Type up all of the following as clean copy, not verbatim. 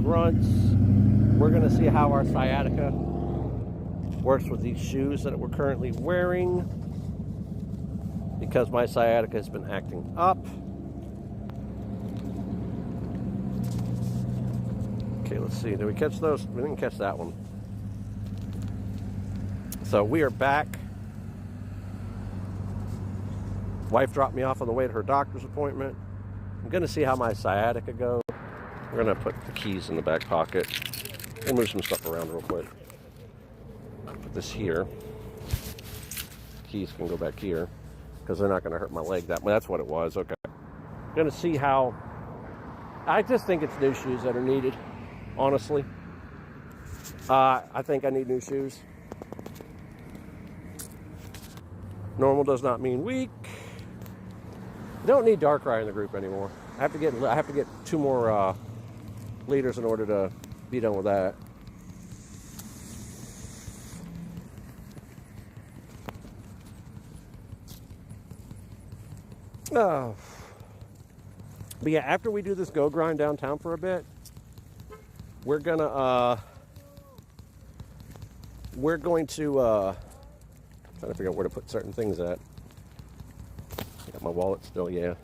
grunts. We're going to see how our sciatica works with these shoes that we're currently wearing, because my sciatica has been acting up. Okay, let's see. Did we catch those? We didn't catch that one. So we are back. Wife dropped me off on the way to her doctor's appointment. I'm going to see how my sciatica goes. We're going to put the keys in the back pocket. We'll move some stuff around real quick. Put this here. Keys can go back here because they're not going to hurt my leg that much. That's what it was. Okay. Going to see how. I just think it's new shoes that are needed, honestly. I think I need new shoes. Normal does not mean weak. I don't need Darkrai in the group anymore. I have to get 2 more leaders in order to be done with that. Oh. But yeah, after we do this go grind downtown for a bit, we're going to trying to figure out where to put certain things at. I got my wallet still, yeah.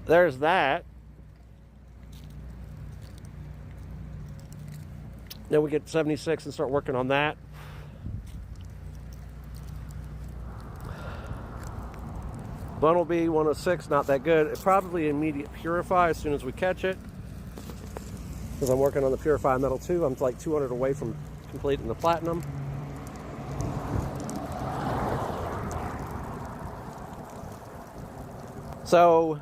There's that. Then we get 76 and start working on that. Bunnelby 106, not that good. It probably immediate purify as soon as we catch it, because I'm working on the purify metal too. I'm like 200 away from completing the platinum. So,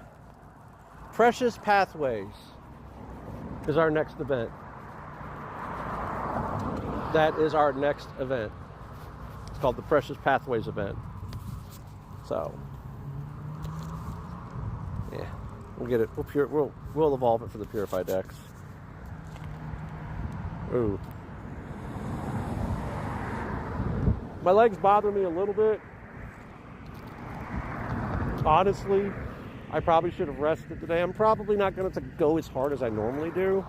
Precious Pathways is our next event. That is our next event. It's called the Precious Pathways event. So, yeah, we'll get it. We'll evolve it for the Purify decks. Ooh, my legs bother me a little bit. Honestly, I probably should have rested today. I'm probably not going to go as hard as I normally do.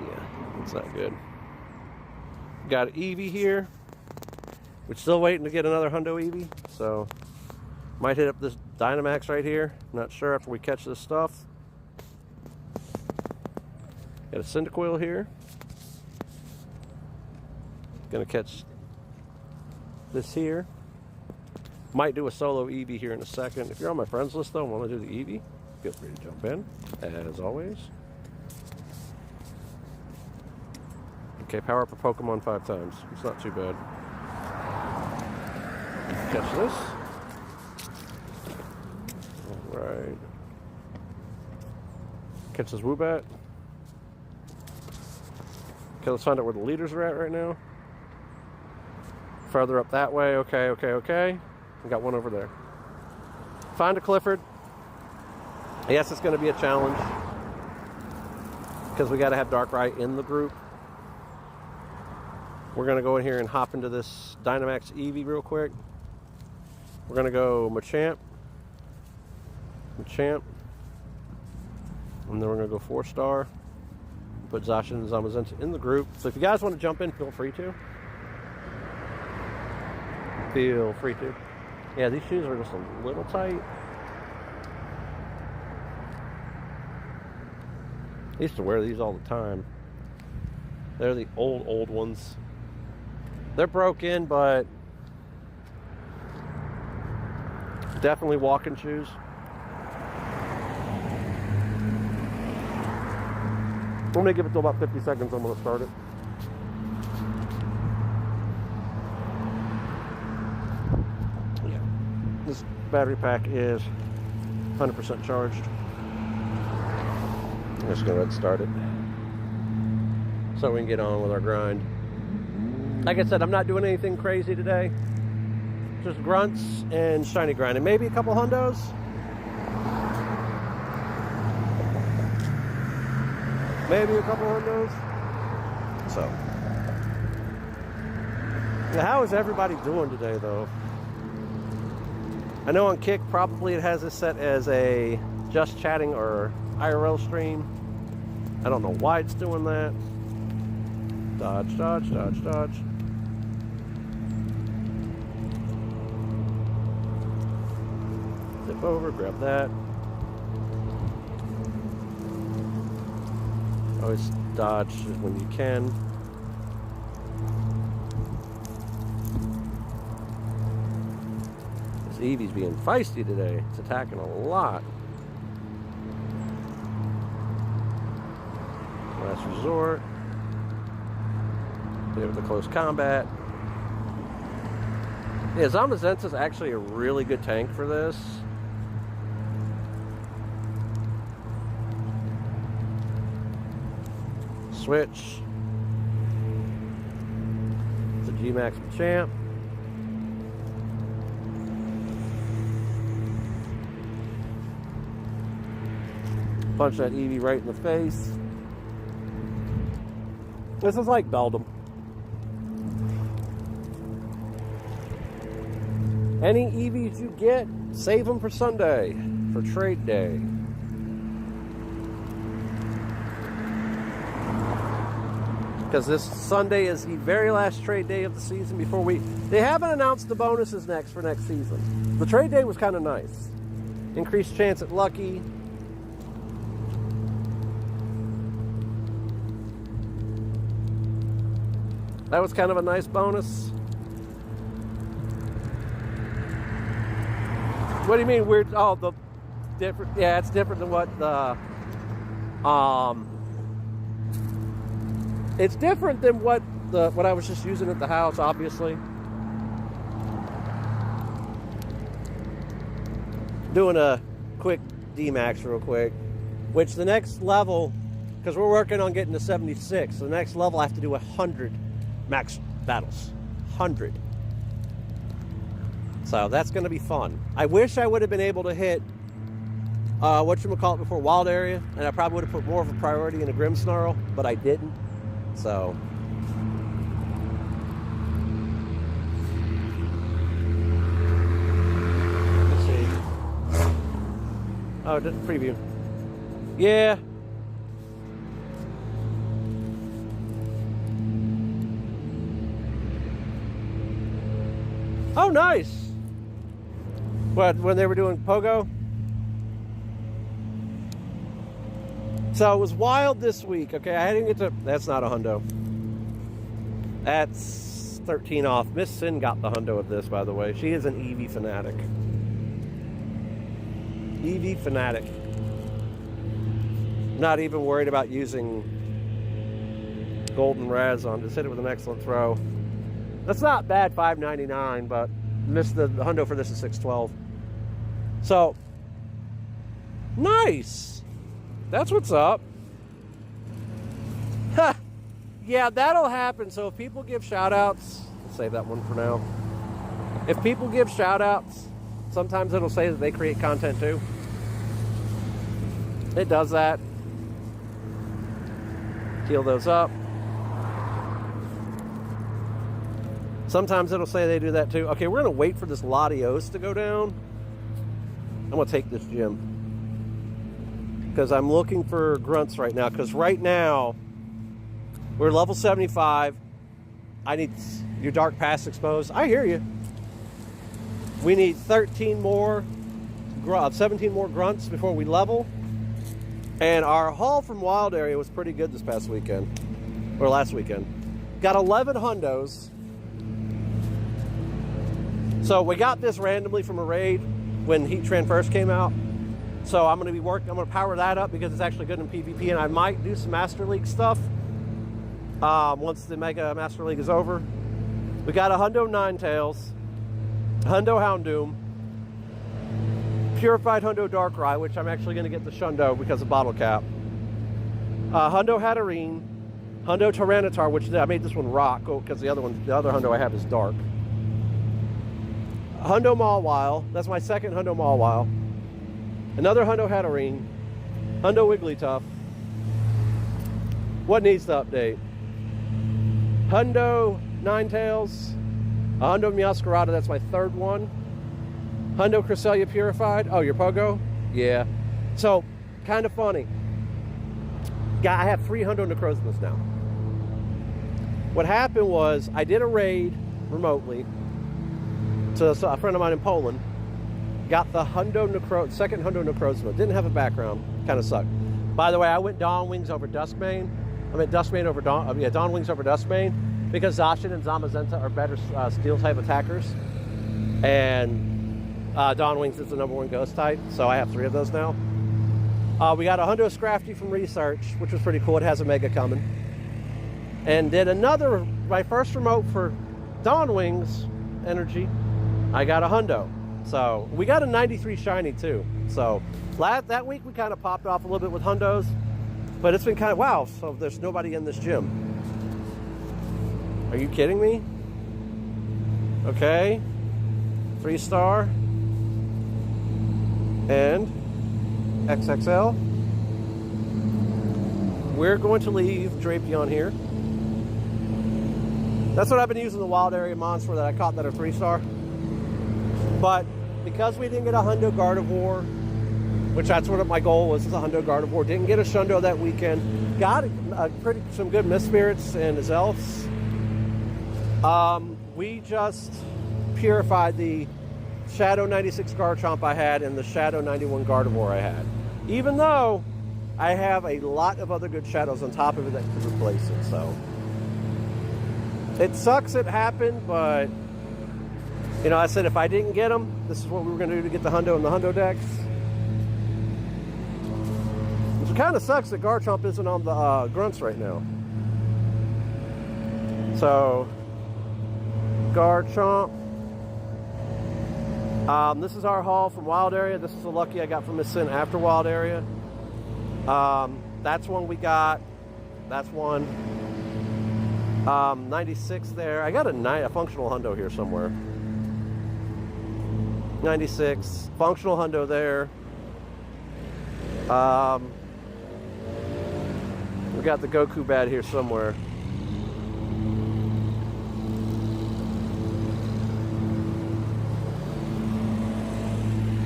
Yeah, it's not good. Got Eevee here. We're still waiting to get another Hundo Eevee, so might hit up this Dynamax right here. Not sure after we catch this stuff. Got a Cyndaquil here. Gonna catch this here. Might do a solo Eevee here in a second. If you're on my friends list though and want to do the Eevee, feel free to jump in, as always. Okay, power up a Pokemon 5 times. It's not too bad. Catch this. Alright. Catch this Woobat. Okay, let's find out where the leaders are at right now. Further up that way. Okay. We got one over there. Find a Clifford. Yes, it's going to be a challenge, because we got to have Darkrai in the group. We're going to go in here and hop into this Dynamax Eevee real quick. We're going to go Machamp. And then we're going to go 4-star. Put Zacian and Zamazenta in the group. So if you guys want to jump in, feel free to. Yeah, these shoes are just a little tight. I used to wear these all the time. They're the old ones. They're broken, but definitely walking shoes. I'm going to give it to about 50 seconds. I'm going to start it. Yeah. This battery pack is 100% charged. I'm just going to start it so we can get on with our grind. Like I said, I'm not doing anything crazy today. Just grunts and shiny grinding. Maybe a couple hundos. maybe a couple Hondos. So, yeah, how is everybody doing today, though? I know on Kick, probably it has it set as a just chatting or IRL stream. I don't know why it's doing that. Dodge, dodge, dodge, dodge. Zip over, grab that. Always dodge when you can. This Eevee's being feisty today. It's attacking a lot. Last resort. Hit it with the close combat. Yeah, Zamazenta is actually a really good tank for this. Switch. It's a G-Max Champ. Punch that Eevee right in the face. This is like Beldum. Any Eevees you get, save them for Sunday, for trade day. Because this Sunday is the very last trade day of the season before they haven't announced the bonuses next for next season. The trade day was kind of nice. Increased chance at lucky. That was kind of a nice bonus. What do you mean weird? Oh, the different. Yeah, it's different than what the it's different than what I was just using at the house, obviously. Doing a quick D-Max real quick, which the next level, because we're working on getting to 76, the next level I have to do 100 max battles. 100. So that's going to be fun. I wish I would have been able to hit whatchamacallit before Wild Area, and I probably would have put more of a priority in a Grimmsnarl, but I didn't. So let's see. Oh, just preview. Yeah. Oh, nice. What, when they were doing Pogo? So it was wild this week. Okay, I didn't get to. That's not a hundo. That's 13 off. Miss Sin got the hundo of this, by the way. She is an Eevee fanatic. Eevee fanatic. Not even worried about using Golden Raz on. Just hit it with an excellent throw. That's not bad, $5.99, but missed the hundo for this is $6.12. So nice. That's what's up. Ha! Yeah, that'll happen. So if people give shout-outs, I'll save that one for now. If people give shout-outs, sometimes it'll say that they create content too. It does that. Heal those up. Sometimes it'll say they do that too. Okay, we're going to wait for this Latios to go down. I'm going to take this gym. Because I'm looking for grunts right now. Because right now, we're level 75. I need your Dark Pass exposed. I hear you. We need 17 more grunts before we level. And our haul from Wild Area was pretty good this past weekend. Or last weekend. Got 11 hundos. So we got this randomly from a raid when Heatran first came out. So I'm going to power that up because it's actually good in PvP, and I might do some Master League stuff once the Mega Master League is over. We got a hundo Ninetales, hundo Houndoom, purified hundo Darkrai, which I'm actually going to get the Shundo because of bottle cap. Hundo Hatterene, hundo Tyranitar, which I made this one rock because the other hundo I have is dark. Hundo Mawile, that's my second hundo Mawile. Another hundo Hatterene, hundo Wigglytuff, What needs to update? Hundo Nine Tails, a Hundo Miascarada, that's my third one. Hundo Cresselia Purified. Oh, your Pogo? Yeah. So, kind of funny. I have 3 Hundo Necrozmas now. What happened was, I did a raid remotely to a friend of mine in Poland. Got the second Hundo Necrozma. Didn't have a background. Kind of sucked. By the way, I went Dawn Wings over Duskmane. I meant Duskmane over Dawn Wings over Duskmane, because Zacian and Zamazenta are better steel type attackers. And Dawn Wings is the #1 ghost type, so I have 3 of those now. We got a Hundo Scrafty from Research, which was pretty cool. It has a Mega coming. And did my first remote for Dawn Wings energy, I got a Hundo. So we got a 93 shiny too. So that week we kind of popped off a little bit with Hundos, but it's been kind of, wow, so there's nobody in this gym. Are you kidding me? Okay. 3-star. And XXL. We're going to leave Drapion here. That's what I've been using the wild area mons for that I caught that are 3-star. But because we didn't get a Hundo Gardevoir, which that's what my goal was, a Hundo Gardevoir, didn't get a Shundo that weekend, got some good Misspirits and Zelfs. We just purified the Shadow 96 Garchomp I had and the Shadow 91 Gardevoir I had. Even though I have a lot of other good Shadows on top of it that could replace it, so. It sucks it happened, but you know, I said if I didn't get them, this is what we were going to do to get the Hundo and the Hundo decks. Which kind of sucks that Garchomp isn't on the Grunts right now. So, Garchomp. This is our haul from Wild Area. This is the lucky I got from Miss Sin after Wild Area. That's one we got. That's one. 96 there. I got a functional Hundo here somewhere. 96. Functional Hundo there. We got the Goku Bad here somewhere.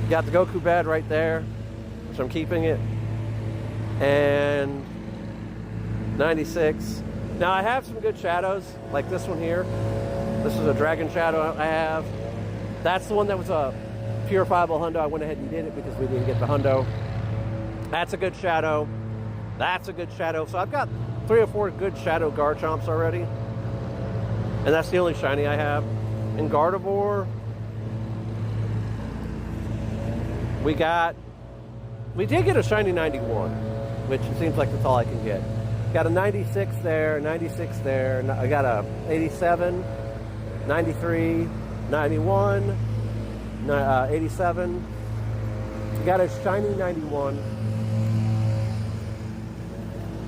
Got the Goku Bad right there, so I'm keeping it. And 96. Now I have some good shadows, like this one here. This is a Dragon Shadow I have. That's the one that was a purifiable Hundo. I went ahead and did it because we didn't get the Hundo. That's a good Shadow. That's a good Shadow. So I've got 3 or 4 good Shadow Garchomps already. And that's the only shiny I have. In Gardevoir, we did get a shiny 91, which it seems like that's all I can get. Got a 96 there, 96 there. I got a 87, 93, 91, 87. Got a shiny 91.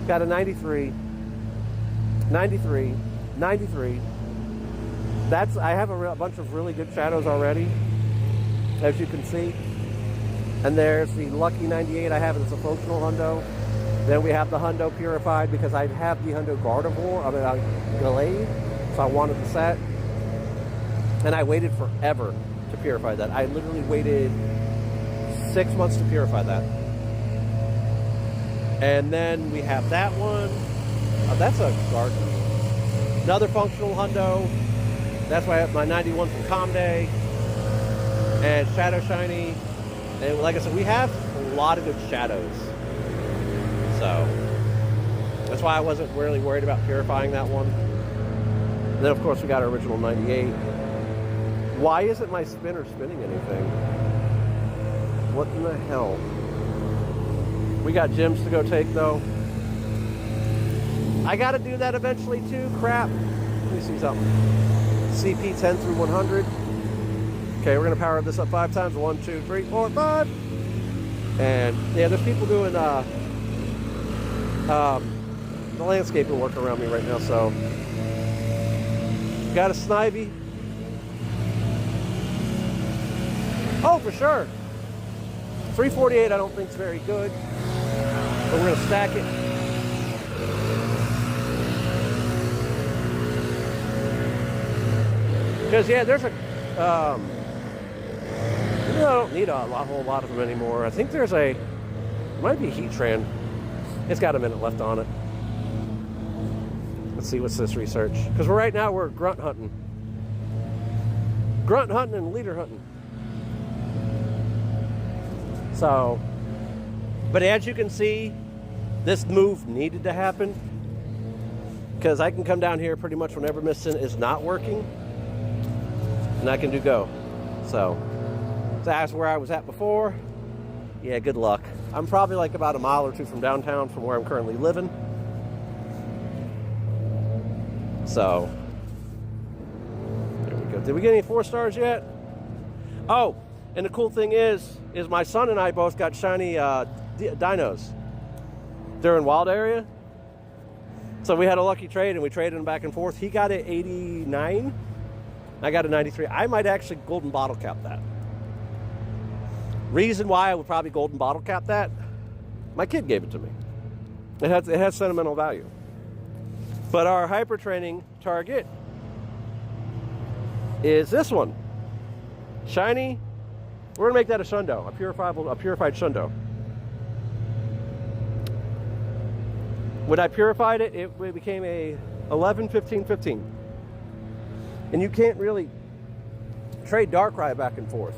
Got a 93, 93, 93. I have a bunch of really good shadows already, as you can see. And there's the lucky 98 I have. It's a functional Hundo. Then we have the Hundo Purified because I have the Hundo Gardevoir, Gallade, so I wanted the set. And I waited forever to purify that. I literally waited 6 months to purify that. And then we have that one. That's a Garden. Another functional Hundo. That's why I have my 91 from Comday. And Shadow Shiny. And like I said, we have a lot of good shadows. So that's why I wasn't really worried about purifying that one. And then of course we got our original 98. Why isn't my spinner spinning anything? What in the hell? We got gyms to go take though. I gotta do that eventually too. Crap. Let me see something. CP 10 through 100. Okay, we're gonna power this up 5 times. 1, 2, 3, 4, 5. And yeah, there's people doing the landscaping work around me right now, so got a Snivy. Oh, for sure. 348 I don't think is very good, but we're gonna stack it. Because, yeah, there's a... I don't need a whole lot of them anymore. I think there's it might be a Heatran. It's got a minute left on it. Let's see, what's this research? Because right now we're grunt hunting. Grunt hunting and leader hunting. So, but as you can see, this move needed to happen. Because I can come down here pretty much whenever Misson is not working. And I can do go. So that's where I was at before. Yeah, good luck. I'm probably like about a mile or two from downtown from where I'm currently living. So, there we go. Did we get any 4 stars yet? Oh, and the cool thing is my son and I both got shiny dinos. They're in wild area. So we had a lucky trade and we traded them back and forth. He got it 89. I got a 93. I might actually golden bottle cap that. Reason why I would probably golden bottle cap that, my kid gave it to me. It has sentimental value. But our hyper training target is this one. Shiny. We're gonna make that a Shundo, a purified Shundo. When I purified it, it became a 11, 15, 15. And you can't really trade Darkrai back and forth.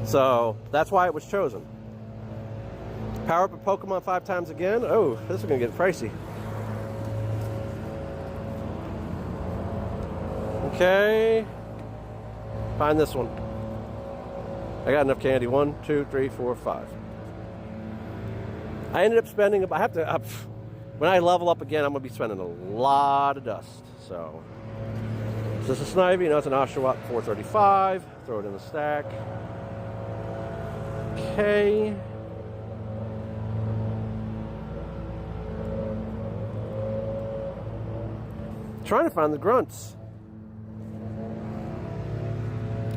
So that's why it was chosen. Power up a Pokemon 5 times again. Oh, this is gonna get pricey. Okay. Find this one. I got enough candy. 1, 2, 3, 4, 5. I ended up spending, when I level up again, I'm going to be spending a lot of dust. So, this is a Snivy. Now it's an Oshawott 435. Throw it in the stack. Okay. Trying to find the grunts.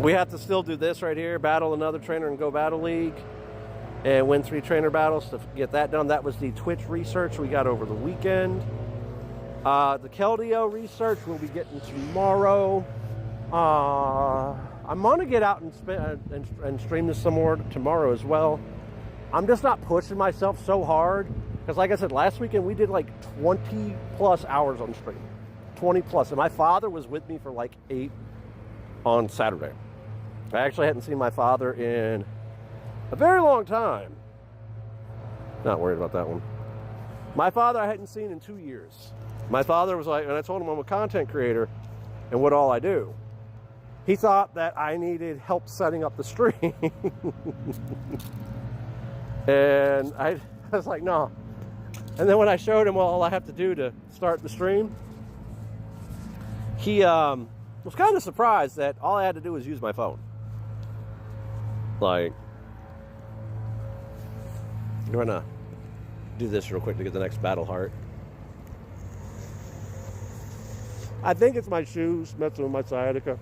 We have to still do this right here, battle another trainer and go Battle League and win 3 trainer battles to get that done. That was the Twitch research we got over the weekend. The Keldeo research we'll be getting tomorrow. I'm going to get out and stream this some more tomorrow as well. I'm just not pushing myself so hard because, like I said, last weekend we did like 20 plus hours on stream. 20 plus. And my father was with me for like 8 on Saturday. I actually hadn't seen my father in a very long time. Not worried about that one. My father I hadn't seen in 2 years. My father was like, and I told him I'm a content creator and what all I do. He thought that I needed help setting up the stream. And I was like, no. And then when I showed him all I have to do to start the stream, he was kind of surprised that all I had to do was use my phone. Like, I'm gonna do this real quick to get the next battle heart. I think it's my shoes messing with my sciatica.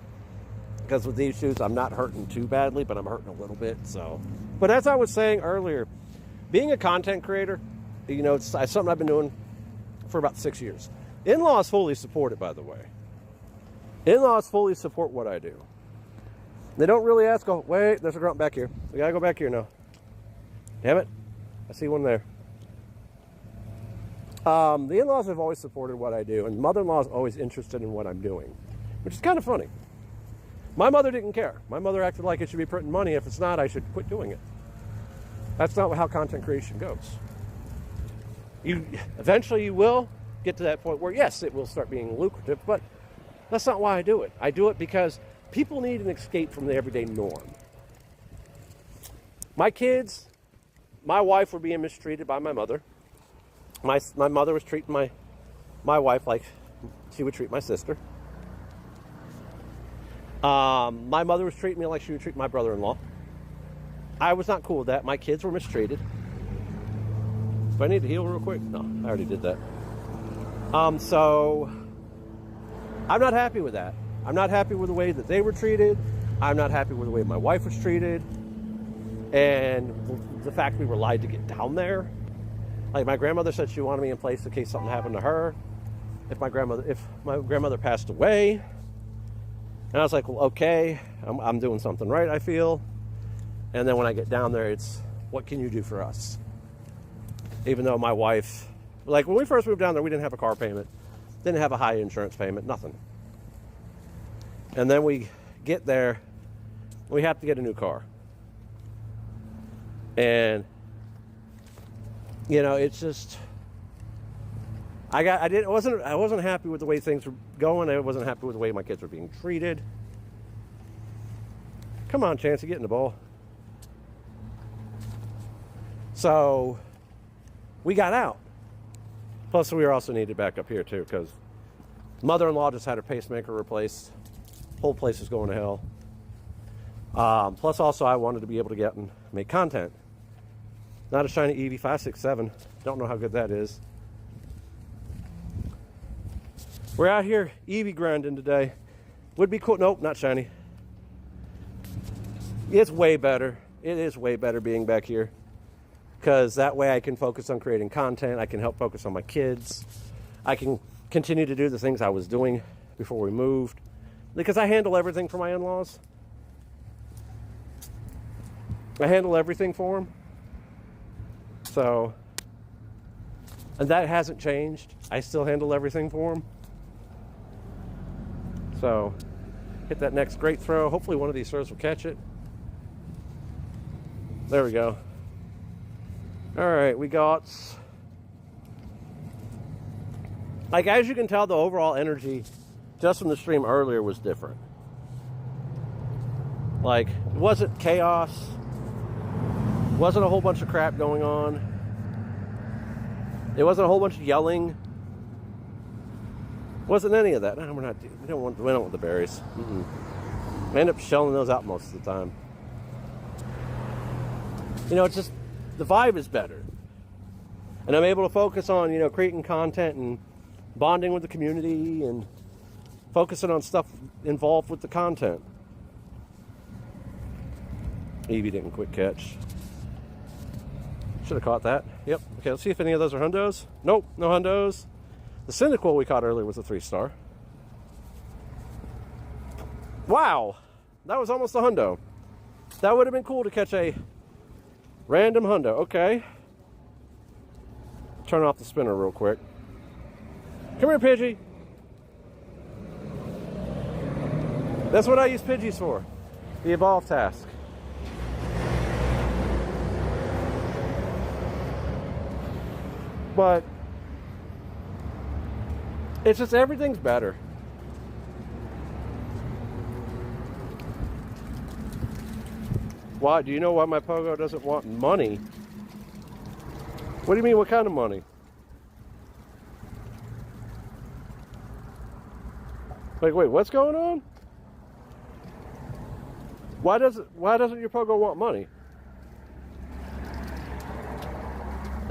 Because with these shoes, I'm not hurting too badly, but I'm hurting a little bit. So, but as I was saying earlier, being a content creator, you know, it's something I've been doing for about 6 years. In-laws fully support it, by the way. In-laws fully support what I do. They don't really ask, oh, wait, there's a grunt back here. We gotta go back here now. Damn it. I see one there. The in-laws have always supported what I do, and mother-in-law is always interested in what I'm doing, which is kind of funny. My mother didn't care. My mother acted like it should be printing money. If it's not, I should quit doing it. That's not how content creation goes. Eventually you will get to that point where, yes, it will start being lucrative, but that's not why I do it. I do it because people need an escape from the everyday norm. My kids, my wife were being mistreated by my mother. My mother was treating my wife like she would treat my sister. My mother was treating me like she would treat my brother-in-law. I was not cool with that. My kids were mistreated. Do I need to heal real quick? No, I already did that. So I'm not happy with that. I'm not happy with the way that they were treated. I'm not happy with the way my wife was treated. And the fact we were lied to get down there. Like, my grandmother said she wanted me in place in case something happened to her. If my grandmother passed away. And I was like, well, okay, I'm doing something right, I feel. And then when I get down there, it's, what can you do for us? Even though my wife, like when we first moved down there, we didn't have a car payment, didn't have a high insurance payment, nothing. And then we get there, we have to get a new car. And, you know, it's just, I wasn't happy with the way things were going. I wasn't happy with the way my kids were being treated. Come on, Chancey, get in the ball. So we got out. Plus, we were also needed back up here too, because mother-in-law just had her pacemaker replaced. Whole place is going to hell. Plus, also, I wanted to be able to get and make content. Not a shiny EV567. Don't know how good that is. We're out here EV grinding today. Would be cool. Nope, not shiny. It's way better. It is way better being back here. Because that way I can focus on creating content. I can help focus on my kids. I can continue to do the things I was doing before we moved. Because I handle everything for my in-laws. I handle everything for them. So, and that hasn't changed. I still handle everything for them. So, hit that next great throw. Hopefully one of these throws will catch it. There we go. All right, we got, like, as you can tell, the overall energy just from the stream earlier was different. Like, it wasn't chaos. Wasn't a whole bunch of crap going on. It wasn't a whole bunch of yelling. Wasn't any of that. No, we don't want the berries. We end up shelling those out most of the time. You know, it's just, the vibe is better. And I'm able to focus on, you know, creating content and bonding with the community and focusing on stuff involved with the content. Evie didn't quick catch. Should have caught that. Yep. Okay, let's see if any of those are hundos. Nope, no hundos. The Cynical we caught earlier was a 3-star. Wow, that was almost a hundo. That would have been cool to catch a random hundo. Okay. Turn off the spinner real quick. Come here, Pidgey. That's what I use Pidgeys for. The evolve task. But it's just, everything's better. Why? Do you know why my Pogo doesn't want money? What do you mean, what kind of money? Like, wait, what's going on? Why doesn't your Pogo want money?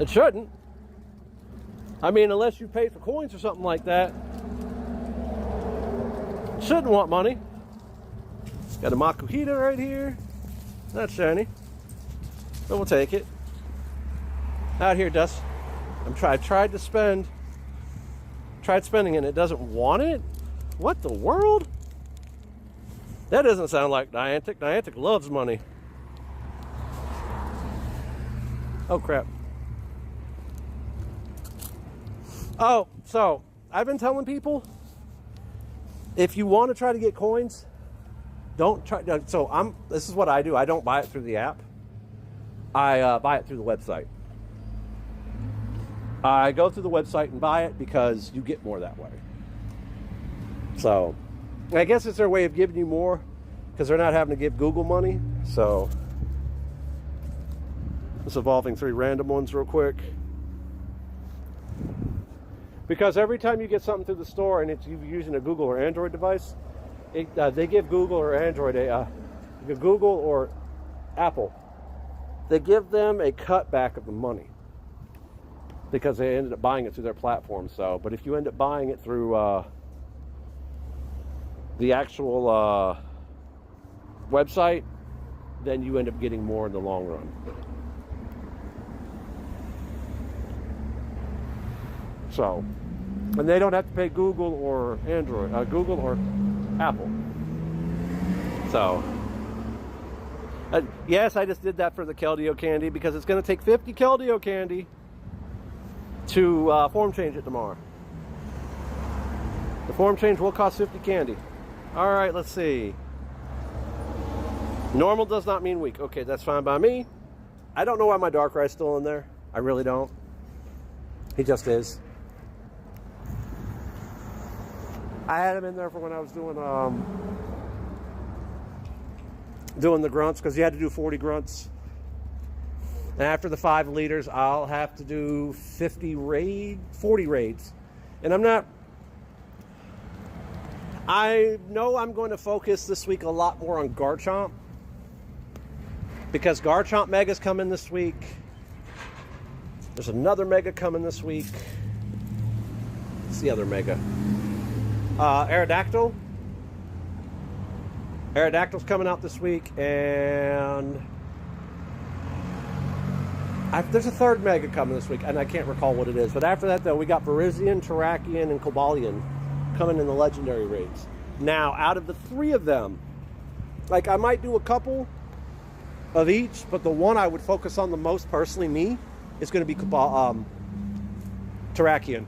It shouldn't. I mean, unless you pay for coins or something like that. It shouldn't want money. Got a Makuhita right here. Not shiny, but we'll take it. Out here, Dust. Tried spending it and it doesn't want it? What the world? That doesn't sound like Niantic. Niantic loves money. Oh, crap. Oh, so I've been telling people, if you want to try to get coins, don't try. So this is what I do. I don't buy it through the app. I buy it through the website. I go through the website and buy it because you get more that way. So I guess it's their way of giving you more because they're not having to give Google money. So just evolving 3 random ones real quick. Because every time you get something through the store and it's you using a Google or Android device, they give Google or Android Google or Apple, they give them a cutback of the money because they ended up buying it through their platform. So, but if you end up buying it through the actual website, then you end up getting more in the long run. So, and they don't have to pay Google or Android, Google or Apple. So, yes, I just did that for the Keldeo candy because it's going to take 50 Keldeo candy to form change it tomorrow. The form change will cost 50 candy. All right, let's see. Normal does not mean weak. Okay, that's fine by me. I don't know why my Darkrai's still in there. I really don't. He just is. I had him in there for when I was doing the grunts, because you had to do 40 grunts. And after the 5 liters, I'll have to do 40 raids. And I know I'm going to focus this week a lot more on Garchomp, because Garchomp Mega's coming this week. There's another Mega coming this week. What's the other Mega? Aerodactyl. Aerodactyl's coming out this week, and there's a third Mega coming this week, and I can't recall what it is. But after that, though, we got Virizion, Terrakion, and Cobalion coming in the legendary raids. Now, out of the 3 of them, like, I might do a couple of each, but the one I would focus on the most, personally, me, is going to be Terrakion.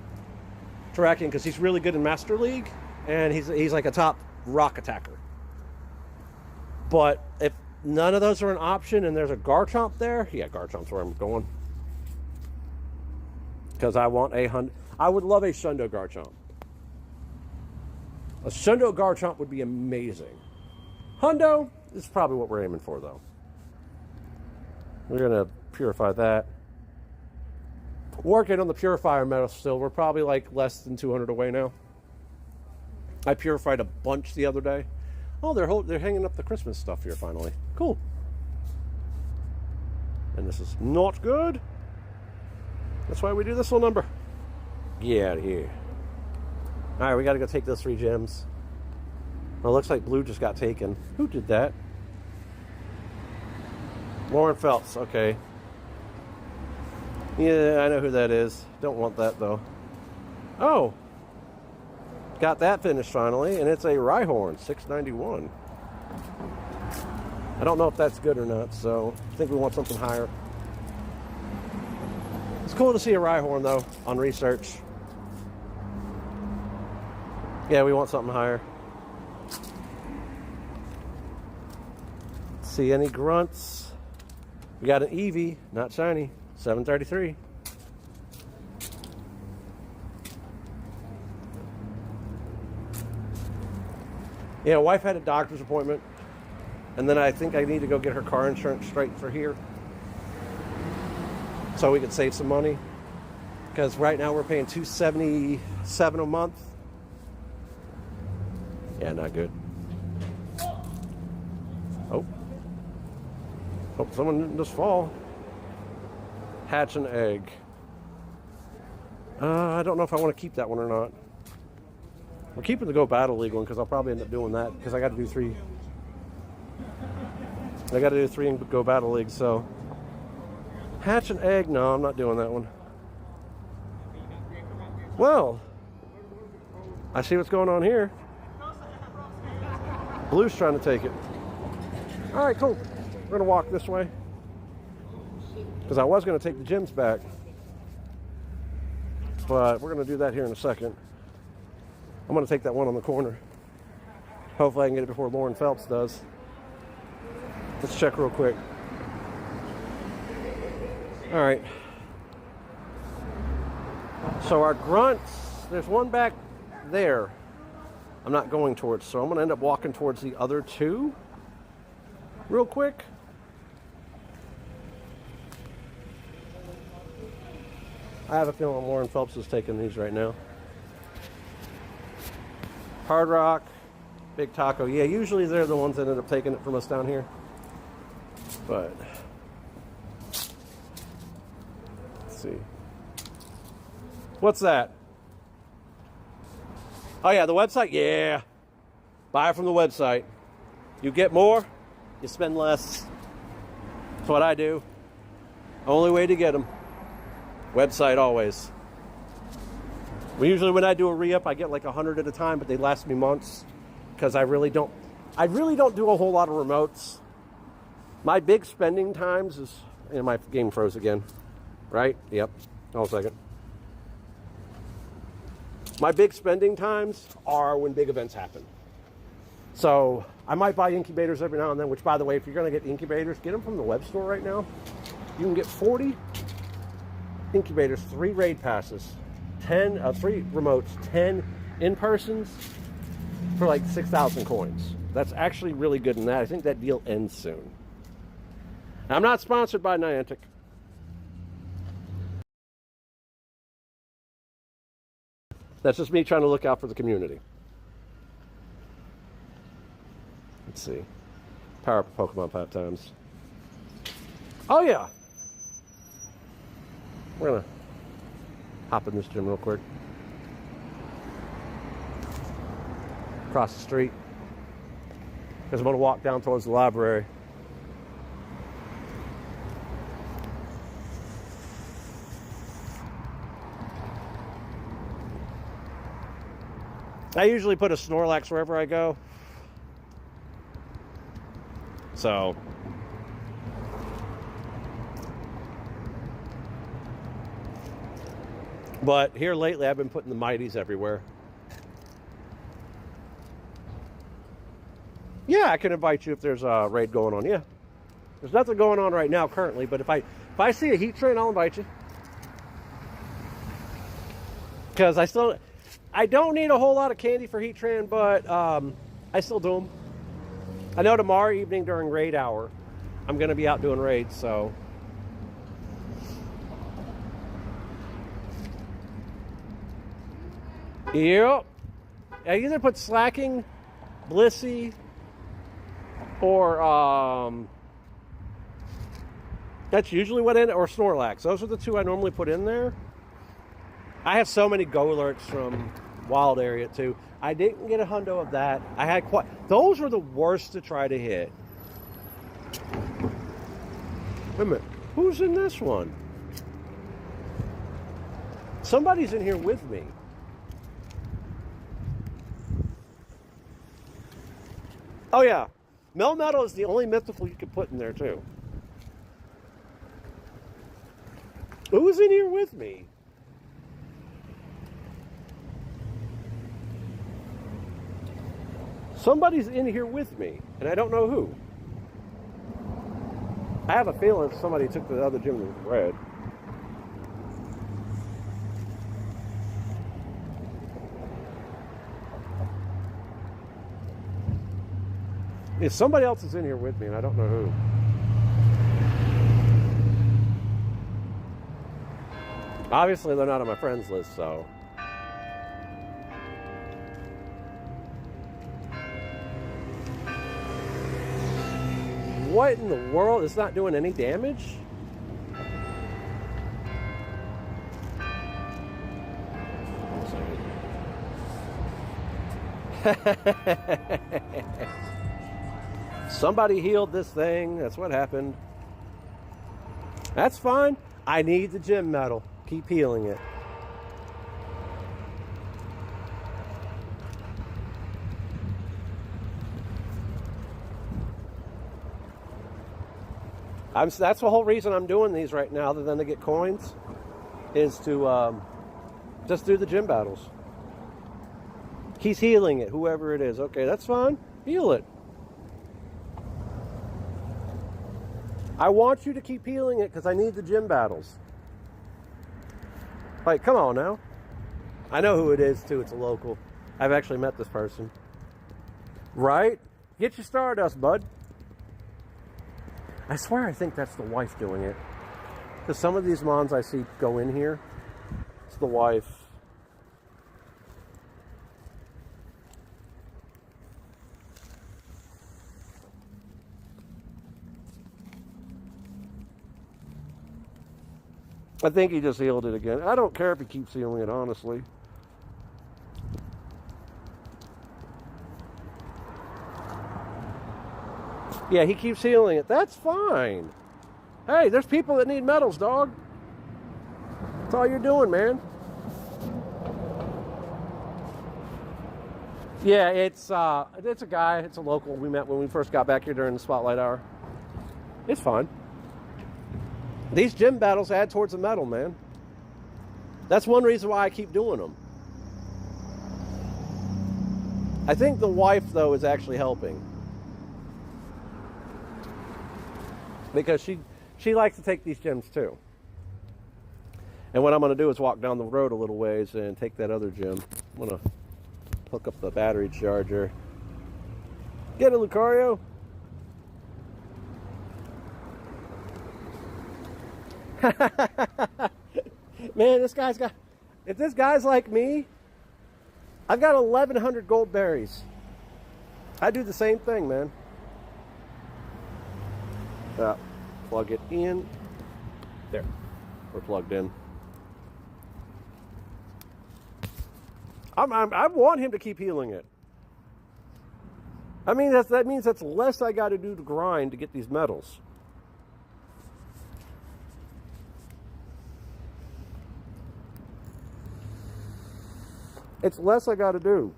Terrakion, because he's really good in Master League, and he's like a top rock attacker. But if none of those are an option and there's a Garchomp there, yeah, Garchomp's where I'm going. Because I want I would love a Shundo Garchomp. A Shundo Garchomp would be amazing. Hundo is probably what we're aiming for, though. We're going to purify that. Working on the purifier metal still. We're probably like less than 200 away now. I purified a bunch the other day. Oh, they're hanging up the Christmas stuff here finally. Cool. And this is not good. That's why we do this little number. Get out of here. All right, we got to go take those 3 gems. Well, it looks like blue just got taken. Who did that? Lauren Phelps. Okay. Yeah, I know who that is. Don't want that, though. Oh. Got that finished finally, and it's a Rhyhorn, 691. I don't know if that's good or not, so I think we want something higher. It's cool to see a Rhyhorn, though, on research. Yeah, we want something higher. See any grunts? We got an Eevee, not shiny, 733. Yeah, wife had a doctor's appointment, and then I think I need to go get her car insurance straight for here, so we could save some money. Because right now we're paying $277 a month. Yeah, not good. Oh. Hope someone didn't just fall. Hatch an egg. I don't know if I want to keep that one or not. I'm keeping the Go Battle League one because I'll probably end up doing that because I got to do 3. I got to do 3 in Go Battle League, so. Hatch an egg? No, I'm not doing that one. Well, I see what's going on here. Blue's trying to take it. All right, cool. We're going to walk this way because I was going to take the gems back, but we're going to do that here in a second. I'm going to take that one on the corner. Hopefully I can get it before Lauren Phelps does. Let's check real quick. All right. So our grunts, there's one back there I'm not going towards, so I'm going to end up walking towards the other 2 real quick. I have a feeling Lauren Phelps is taking these right now. Hard Rock, Big Taco. Yeah, usually they're the ones that end up taking it from us down here. But let's see. What's that? Oh yeah, the website? Yeah. Buy from the website. You get more, you spend less. That's what I do. Only way to get them. Website always. Usually when I do a re-up, I get like 100 at a time, but they last me months because I really don't I really don't do a whole lot of remotes. My big spending times is, and my game froze again, right? Yep. Hold on a second. My big spending times are when big events happen. So I might buy incubators every now and then, which, by the way, if you're going to get incubators, get them from the web store right now. You can get 40 incubators, 3 raid passes, 3 remotes, 10 in-persons for like 6,000 coins. That's actually really good in that. I think that deal ends soon. I'm not sponsored by Niantic. That's just me trying to look out for the community. Let's see. Power up Pokemon 5 times. Oh, yeah. We're going to hop in this gym real quick. Across the street. Because I'm going to walk down towards the library. I usually put a Snorlax wherever I go. So, but here lately I've been putting the Mighties everywhere. Yeah, I can invite you if there's a raid going on. Yeah. There's nothing going on right now currently, but if I see a Heatran, I'll invite you. Because I don't need a whole lot of candy for Heatran, but I still do them. I know tomorrow evening during raid hour, I'm going to be out doing raids, so. Yep. I either put Slacking, Blissey, or that's usually what or Snorlax. Those are the 2 I normally put in there. I have so many Golurks from Wild Area too. I didn't get a hundo of that. I had those were the worst to try to hit. Wait a minute. Who's in this one? Somebody's in here with me. Oh yeah. Melmetal is the only mythical you can put in there too. Who's in here with me? Somebody's in here with me, and I don't know who. I have a feeling somebody took the other gym with red. If somebody else is in here with me, and I don't know who. Obviously, they're not on my friends list, so. What in the world? It's not doing any damage? Somebody healed this thing. That's what happened. That's fine. I need the gym medal. Keep healing it. That's the whole reason I'm doing these right now, other than to get coins, is to just do the gym battles. He's healing it, whoever it is. Okay, that's fine. Heal it. I want you to keep healing it because I need the gym battles. Like, come on now. I know who it is, too. It's a local. I've actually met this person. Right? Get your Stardust, bud. I swear I think that's the wife doing it. Because some of these mons I see go in here, it's the wife. I think he just healed it again. I don't care if he keeps healing it, honestly. Yeah, he keeps healing it. That's fine. Hey, there's people that need medals, dog. That's all you're doing, man. Yeah, it's a guy. It's a local. We met when we first got back here during the spotlight hour. It's fun. These gym battles add towards the medal, man. That's one reason why I keep doing them. I think the wife, though, is actually helping. Because she likes to take these gyms, too. And what I'm going to do is walk down the road a little ways and take that other gym. I'm going to hook up the battery charger. Get it, Lucario. Man, this guy's got... If this guy's like me, I've got 1,100 gold berries. I do the same thing, man. Plug it in. There. We're plugged in. I want him to keep healing it. I mean, that means that's less I got to do to grind to get these medals. It's less I got to do.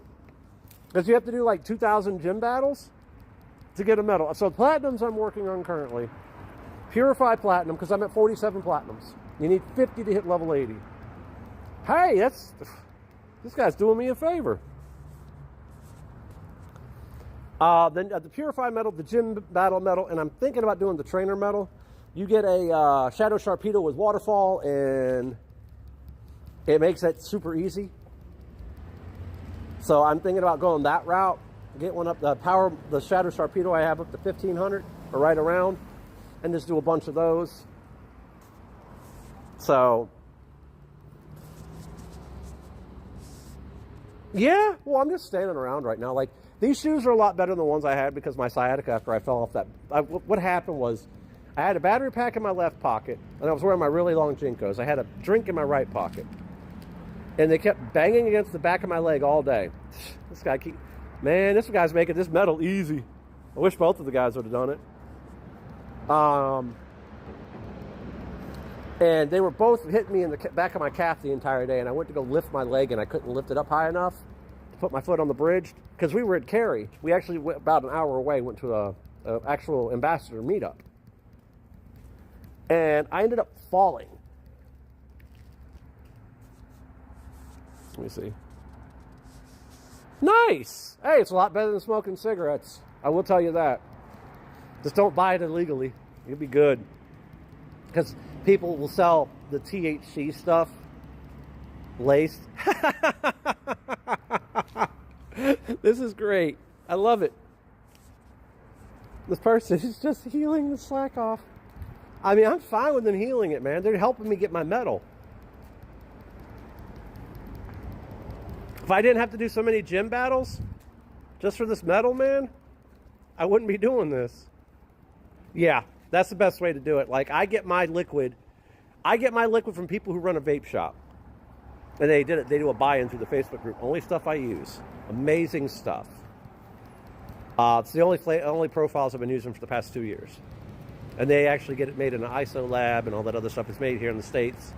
Because you have to do like 2,000 gym battles to get a medal. So platinums I'm working on currently. Purify platinum, because I'm at 47 platinums. You need 50 to hit level 80. Hey, this guy's doing me a favor. Then the Purify medal, the gym battle medal, and I'm thinking about doing the trainer medal. You get a Shadow Sharpedo with Waterfall, and it makes it super easy. So I'm thinking about going that route. Get one up, the Shadow Sharpedo I have up to 1,500, or right around, and just do a bunch of those. So, yeah, well, I'm just standing around right now. Like, these shoes are a lot better than the ones I had because my sciatica after I fell off that. What happened was I had a battery pack in my left pocket, and I was wearing my really long Jinkos. I had a drink in my right pocket. And they kept banging against the back of my leg all day. This guy's making this medal easy. I wish both of the guys would have done it. And they were both hitting me in the back of my calf the entire day, and I went to go lift my leg, and I couldn't lift it up high enough to put my foot on the bridge, because we were at Cary. We actually went about an hour away, went to a actual ambassador meetup. And I ended up falling. Let me see. Nice! Hey, it's a lot better than smoking cigarettes. I will tell you that. Just don't buy it illegally. You'll be good. Because people will sell the THC stuff laced. This is great. I love it. This person is just healing the slack off. I mean, I'm fine with them healing it, man. They're helping me get my medal. If I didn't have to do so many gym battles just for this medal, man, I wouldn't be doing this. Yeah, that's the best way to do it. Like, I get my liquid from people who run a vape shop. And they do a buy-in through the Facebook group. Only stuff I use. Amazing stuff. It's the only profiles I've been using for the past 2 years. And they actually get it made in an ISO lab and all that other stuff is made here in the States.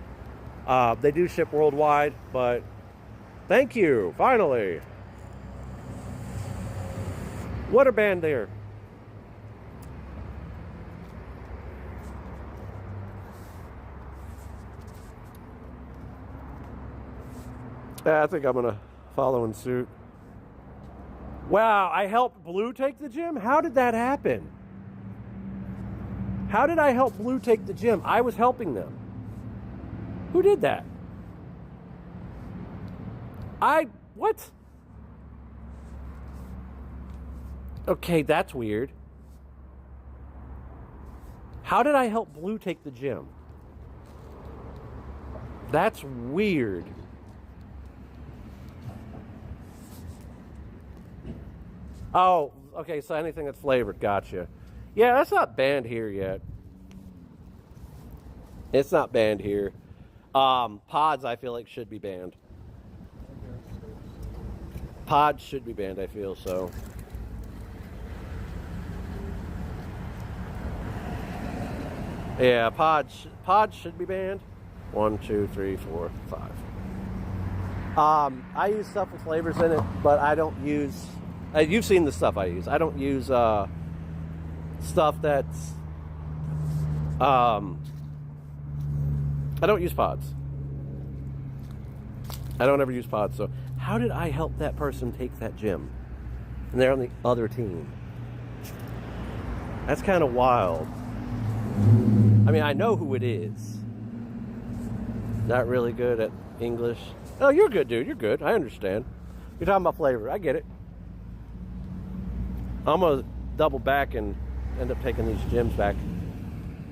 They do ship worldwide, but thank you, finally. What a band there. Yeah, I think I'm gonna follow in suit. Wow, I helped Blue take the gym? How did that happen? How did I help Blue take the gym? I was helping them. Who did that? What? Okay, that's weird. How did I help Blue take the gym? That's weird. Oh, okay, so anything that's flavored, gotcha. Yeah, that's not banned here yet. It's not banned here. Pods, I feel like, should be banned. Pods should be banned, I feel, so. Yeah, pods should be banned. 1, 2, 3, 4, 5. I use stuff with flavors in it, but I don't use... you've seen the stuff I use. I don't use stuff that's... I don't use pods. I don't ever use pods. So how did I help that person take that gym? And they're on the other team. That's kind of wild. I mean, I know who it is. Not really good at English. Oh, you're good, dude. You're good. I understand. You're talking about flavor. I get it. I'm going to double back and end up taking these gyms back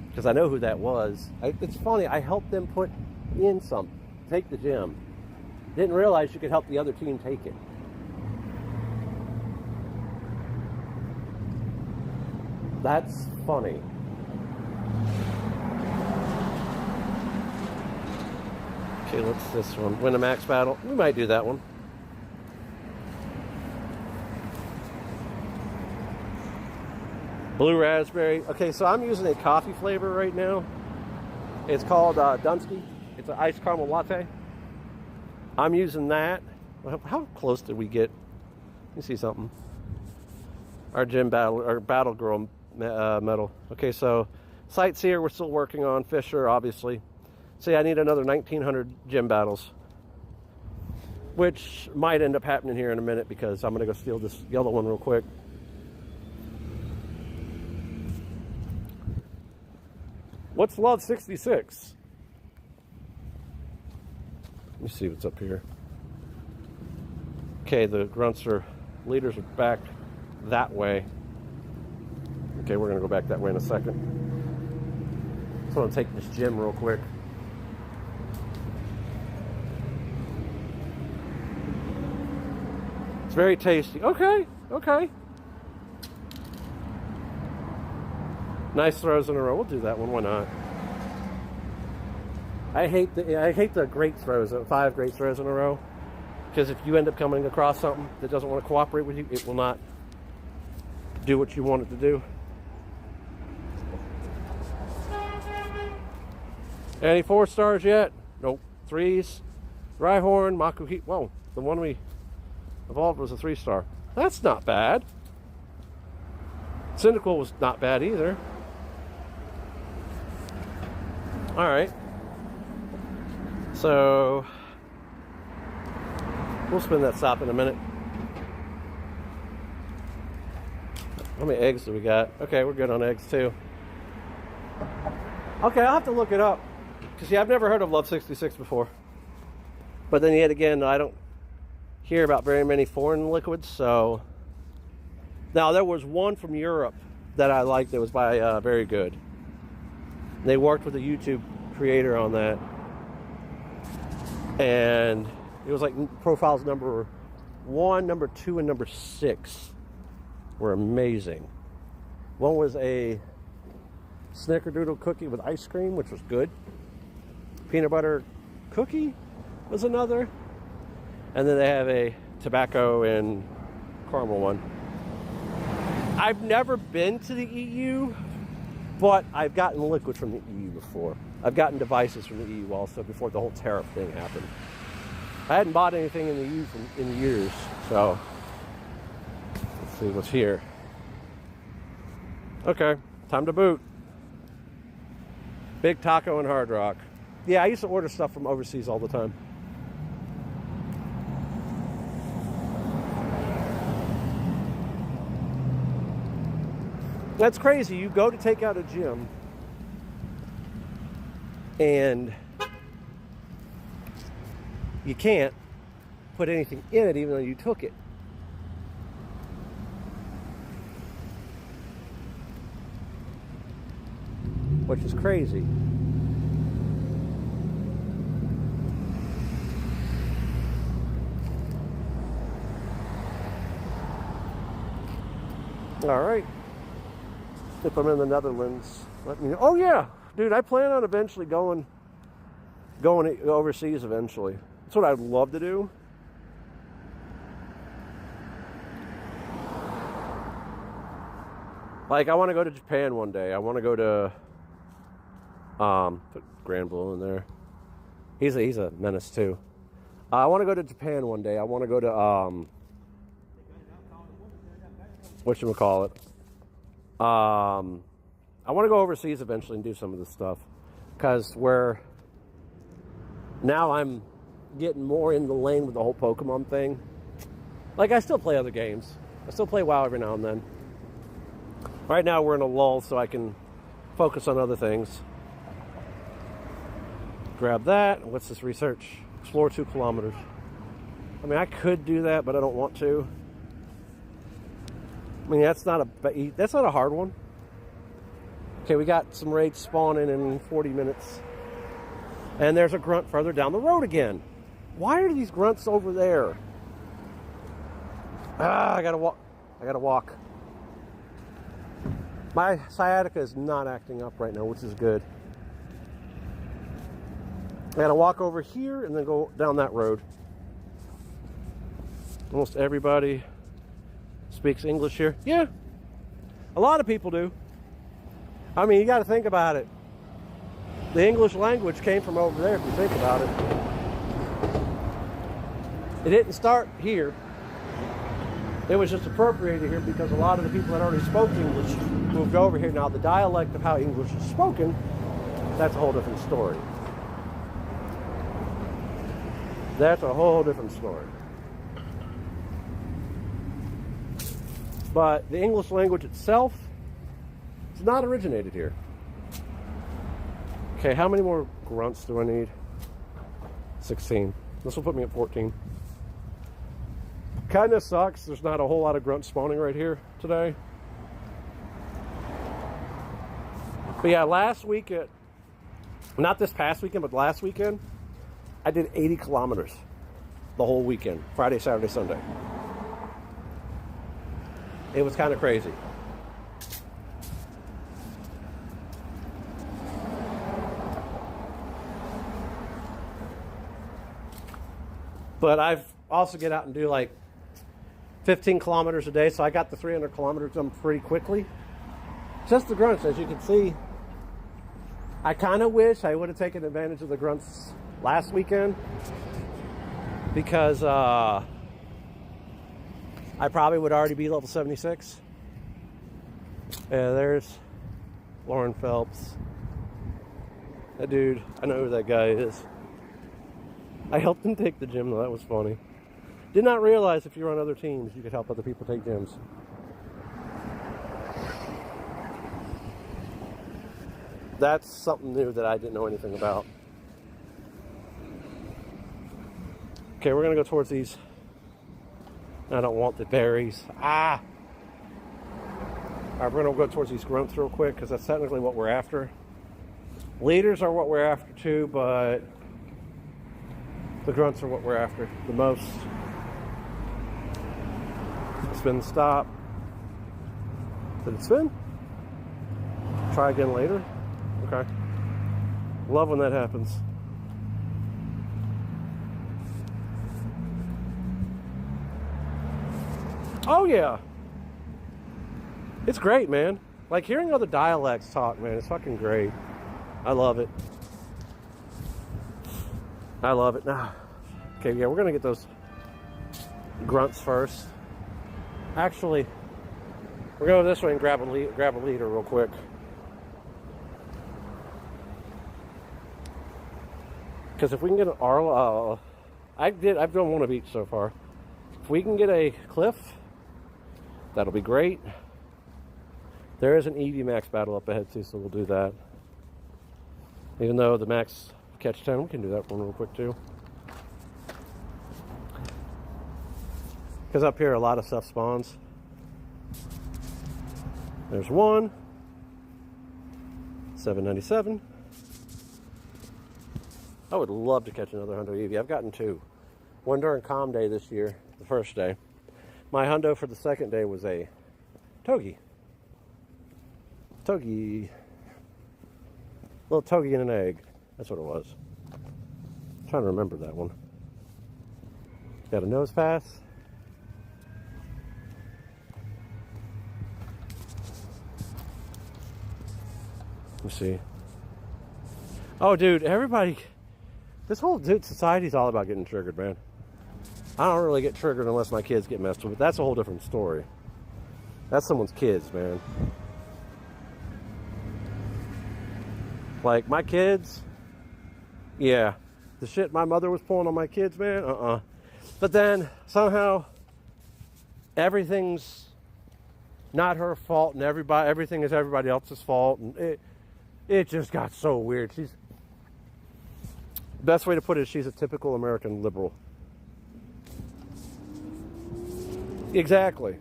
because I know who that was. It's funny. I helped them put in take the gym. Didn't realize you could help the other team take it. That's funny. Okay, what's this one? Win a max battle. We might do that one. Blue raspberry. Okay, so I'm using a coffee flavor right now. It's called Dunsky. It's an iced caramel latte. I'm using that. How close did we get? Let me see something. Our gym battle, our battle girl medal. Okay, so Sightseer we're still working on. Fisher, obviously. See, I need another 1,900 gym battles, which might end up happening here in a minute because I'm gonna go steal this yellow one real quick. What's Love 66? Let me see what's up here. Okay, the leaders are back that way. Okay, we're gonna go back that way in a second. So I'm gonna take this gym real quick. It's very tasty. Okay, okay. Nice throws in a row. We'll do that one. Why not? I hate the great throws, 5 great throws in a row, because if you end up coming across something that doesn't want to cooperate with you, it will not do what you want it to do. Any 4 stars yet? Nope. 3s. Rhyhorn, Makuhita. Whoa, the one we evolved was a 3-star. That's not bad. Cyndaquil was not bad either. All right. So we'll spin that stop in a minute. How many eggs do we got? Okay, we're good on eggs too. Okay, I'll have to look it up. Because, yeah, I've never heard of Love 66 before. But then yet again, I don't hear about very many foreign liquids, so... Now, there was one from Europe that I liked that was by Very Good. They worked with a YouTube creator on that. And it was like profiles number 1, number 2, and number 6 were amazing. One was a snickerdoodle cookie with ice cream, which was good. Peanut butter cookie was another. And then they have a tobacco and caramel one. I've never been to the EU, but I've gotten liquid from the EU before. I've gotten devices from the EU also before the whole tariff thing happened. I hadn't bought anything in the EU in years, so let's see what's here. Okay, time to boot. Big Taco and Hard Rock. Yeah, I used to order stuff from overseas all the time. That's crazy. You go to take out a gym and you can't put anything in it even though you took it. Which is crazy. All right. If I'm in the Netherlands, let me know. Oh yeah, dude, I plan on eventually going overseas eventually. That's what I'd love to do. Like, I want to go to Japan one day. I want to go to put Grand Blue in there. He's a menace too. I want to go to Japan one day. I want to go to whatchamacallit. I want to go overseas eventually and do some of this stuff, because now I'm getting more in the lane with the whole Pokemon thing. Like, I still play other games. I still play WoW every now and then. Right now we're in a lull, so I can focus on other things. Grab that. What's this research? Explore 2 kilometers. I mean, I could do that, but I don't want to. I mean, that's not a hard one. Okay, we got some raids spawning in 40 minutes. And there's a grunt further down the road again. Why are these grunts over there? I gotta walk. My sciatica is not acting up right now, which is good. I gotta walk over here and then go down that road. Almost everybody speaks English here. Yeah, a lot of people do. I mean, you gotta think about it. The English language came from over there, if you think about it. It didn't start here. It was just appropriated here because a lot of the people that already spoke English moved over here. Now, the dialect of how English is spoken, that's a whole different story. That's a whole different story. But the English language itself is not originated here. Okay, how many more grunts do I need? 16. This will put me at 14. Kind of sucks. There's not a whole lot of grunts spawning right here today. But yeah, last week, not this past weekend, but last weekend, I did 80 kilometers the whole weekend. Friday, Saturday, Sunday. It was kind of crazy. But I've also get out and do like 15 kilometers a day, so I got the 300 kilometers done pretty quickly. Just the grunts, as you can see. I kind of wish I would have taken advantage of the grunts last weekend, because I probably would already be level 76. Yeah, there's Lauren Phelps. That dude, I know who that guy is. I helped him take the gym, though. That was funny. Did not realize if you're on other teams, you could help other people take gyms. That's something new that I didn't know anything about. Okay, we're going to go towards these. I don't want the berries. All right, we're going to go towards these grunts real quick, because that's technically what we're after. Leaders are what we're after too, but the grunts are what we're after the most. Spin, stop. Did it spin? Try again later? Okay. Love when that happens. Oh yeah. It's great, man. Like, hearing other dialects talk, man, it's fucking great. I love it. I love it. Now, okay, yeah, we're gonna get those grunts first. Actually, we're going this way and grab a leader real quick. Because if we can get an Arla, I've done one of each so far. If we can get a Cliff, that'll be great. There is an Eevee max battle up ahead too, so we'll do that. Even though the max catch 10, we can do that one real quick too. Because up here a lot of stuff spawns. There's one. 797. I would love to catch another hundo Eevee. I've gotten 2. One during Calm Day this year, the first day. My hundo for the second day was a Togi. Togi. Little Togi in an egg. That's what it was. I'm trying to remember that one. Got a nose pass. Let me see. Oh, dude, everybody This whole society's all about getting triggered, man. I don't really get triggered unless my kids get messed with, but that's a whole different story. That's someone's kids, man. Like, my kids, yeah, the shit my mother was pulling on my kids, man, But then, somehow, everything's not her fault, and everything is everybody else's fault, and it just got so weird. Best way to put it is she's a typical American liberal. Exactly.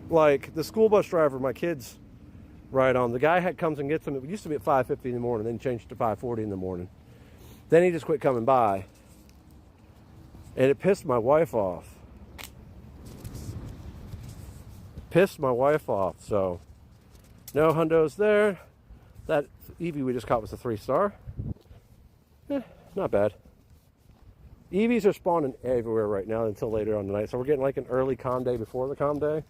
Like, the school bus driver my kids ride on, the guy comes and gets them. It used to be at 5:50 in the morning, then changed to 5:40 in the morning. Then he just quit coming by. And it pissed my wife off. So no hundos there. That Eevee we just caught was a 3-star. Not bad. Eevees are spawning everywhere right now until later on tonight. So we're getting like an early calm day before the calm day.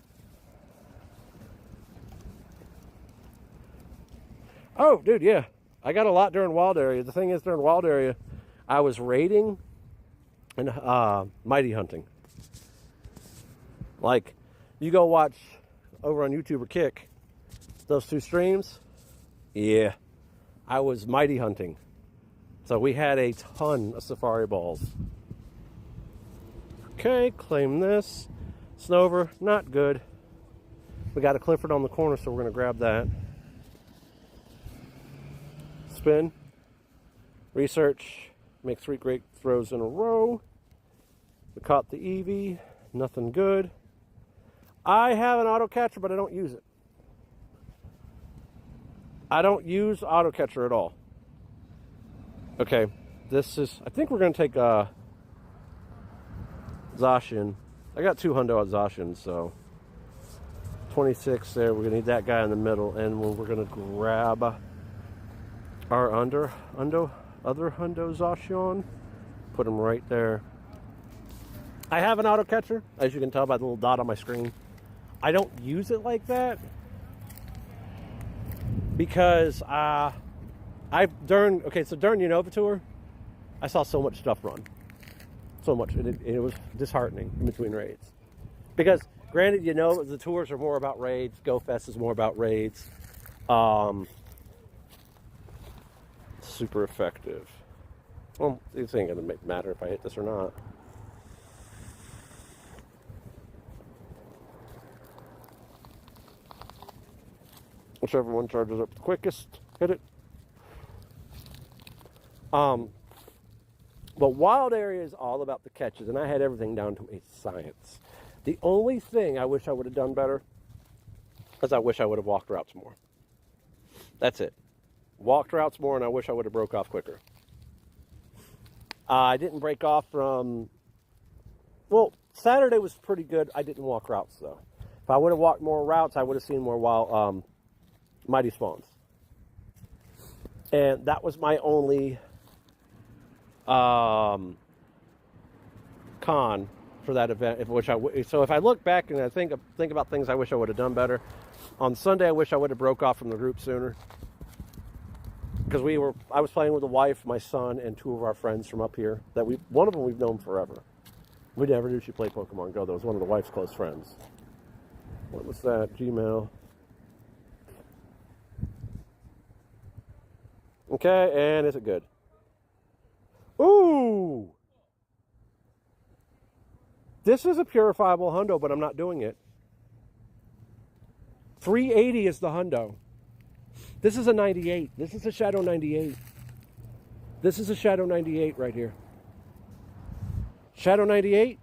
Oh, dude, yeah. I got a lot during wild area. The thing is, during wild area, I was raiding and mighty hunting. Like, you go watch over on YouTube or Kick, those two streams. Yeah, I was mighty hunting. So we had a ton of safari balls. Okay, claim this. Snover, not good. We got a Clifford on the corner, so we're going to grab that. Spin. Research. Make 3 great throws in a row. We caught the Eevee. Nothing good. I have an auto catcher, but I don't use it. I don't use auto catcher at all. Okay, this is, I think we're going to take Zacian. I got 2 hundo at Zacian, so 26 there. We're going to need that guy in the middle, and we're going to grab our other hundo Zacian. Put him right there. I have an auto catcher, as you can tell by the little dot on my screen. I don't use it like that because during Unova Tour, I saw so much stuff run. So much. It was disheartening in between raids. Because, granted, the tours are more about raids. GoFest is more about raids. Super effective. Well, this ain't going to matter if I hit this or not. Whichever one charges up the quickest, hit it. But wild area is all about the catches, and I had everything down to a science. The only thing I wish I would have done better is I wish I would have walked routes more. That's it. Walked routes more, and I wish I would have broke off quicker. I didn't break off from... Well, Saturday was pretty good. I didn't walk routes, though. If I would have walked more routes, I would have seen more wild... mighty spawns. And that was my only con for that event. So if I look back and I think about things I wish I would have done better. On Sunday, I wish I would have broke off from the group sooner. Because I was playing with a wife, my son, and 2 of our friends from up here. One of them we've known forever. We never knew she played Pokemon Go. That was one of the wife's close friends. What was that? Gmail. Okay, and is it good? Ooh! This is a purifiable hundo, but I'm not doing it. 380 is the hundo. This is a 98. This is a Shadow 98. This is a Shadow 98 right here. Shadow 98.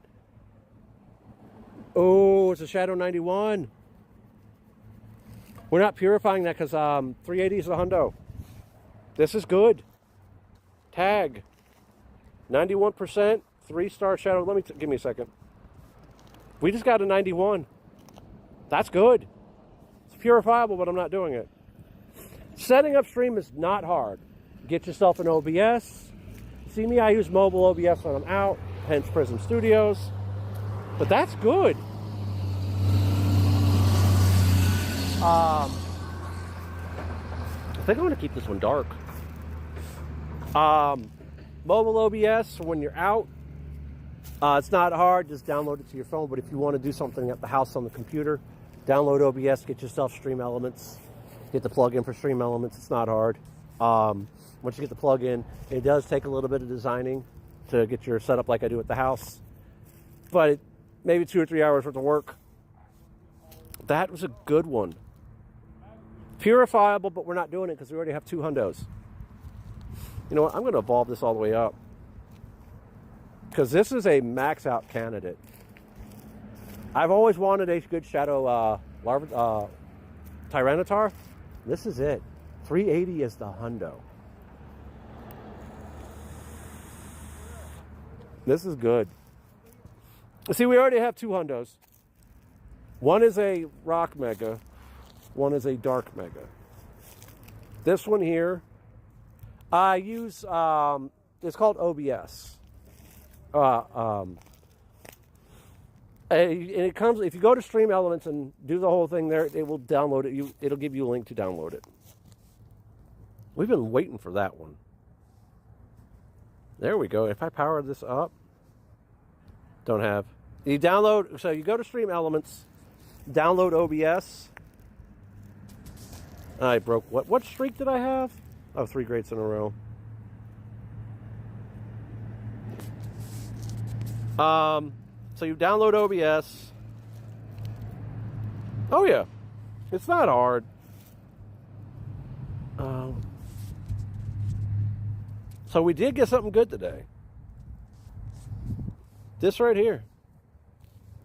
Oh, it's a Shadow 91. We're not purifying that because 380 is the hundo. This is good. Tag. 91%. 3-star Shadow. Give me a second. We just got a 91. That's good. It's purifiable, but I'm not doing it. Setting up stream is not hard. Get yourself an OBS. See me, I use mobile OBS when I'm out, hence Prism Studios. But that's good. I think I'm going to keep this one dark. Mobile OBS, when you're out, it's not hard. Just download it to your phone. But if you want to do something at the house on the computer, download OBS, get yourself Stream Elements, get the plug-in for Stream Elements. It's not hard. Once you get the plug-in, it does take a little bit of designing to get your setup like I do at the house. But maybe 2 or 3 hours worth of work. That was a good one. Purifiable, but we're not doing it because we already have 2 hundos. You know what? I'm going to evolve this all the way up. Because this is a max out candidate. I've always wanted a good shadow Tyranitar. This is it. 380 is the hundo. This is good. See, we already have 2 hundos. One is a rock mega. One is a dark mega. This one here, I use, it's called OBS. And it comes, if you go to Stream Elements and do the whole thing there, it will download it. It'll give you a link to download it. We've been waiting for that one. There we go. If I power this up, don't have. You download, so you go to Stream Elements, download OBS. I broke, what streak did I have? Oh, 3 greats in a row. So you download OBS. Oh yeah, it's not hard. So we did get something good today. This right here.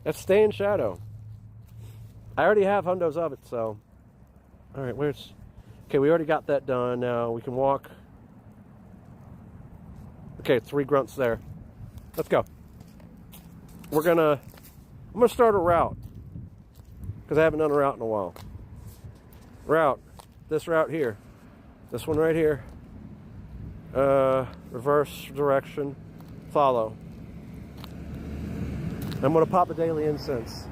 That's Stay in Shadow. I already have hundos of it, so. All right, where's... Okay, we already got that done. Now we can walk. Okay, 3 grunts there. Let's go. I'm gonna start a route. Because I haven't done a route in a while. Route. This route here. This one right here. Reverse direction. Follow. I'm going to pop a daily incense.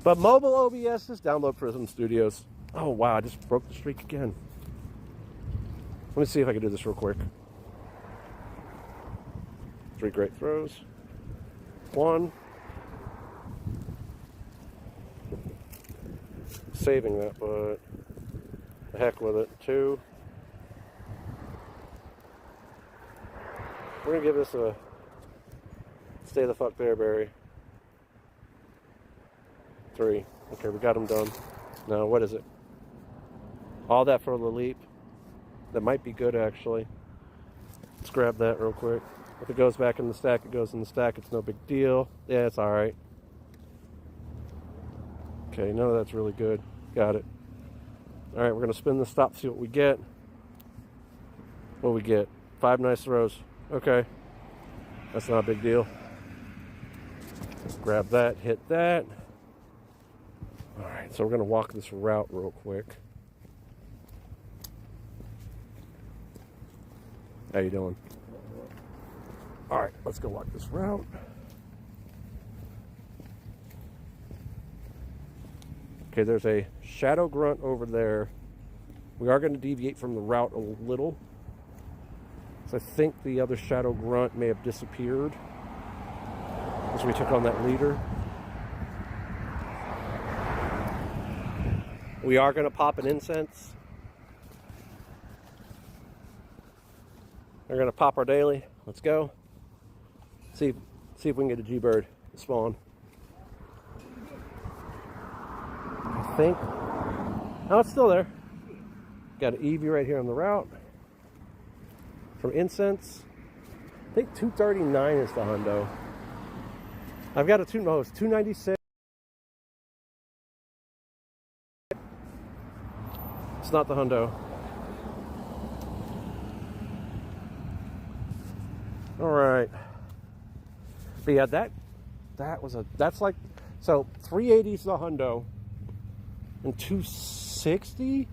But mobile OBS, just download Prism Studios. Oh, wow, I just broke the streak again. Let me see if I can do this real quick. 3 great throws. 1. Saving that, but the heck with it. 2. We're going to give this a stay the fuck there, Barry. 3. Okay, we got them done. Now, what is it? All that for the leap. That might be good, actually. Let's grab that real quick. If it goes back in the stack, it goes in the stack. It's no big deal. Yeah, it's all right. Okay, none of that's really good. Got it. All right, we're going to spin the stop, see what we get. What do we get? 5 nice throws. Okay. That's not a big deal. Grab that, hit that. All right, so we're going to walk this route real quick. How you doing? All right, let's go walk this route. Okay, there's a shadow grunt over there. We are going to deviate from the route a little. So I think the other shadow grunt may have disappeared as we took on that leader. We are going to pop an incense. We're going to pop our daily. Let's go. See if we can get a G-Bird to spawn. I think. Oh, it's still there. Got an Eevee right here on the route. From incense. I think 239 is the hundo. I've got a it's 296. It's not the hundo. All right. But yeah, that's like, so 380 is the hundo, and 260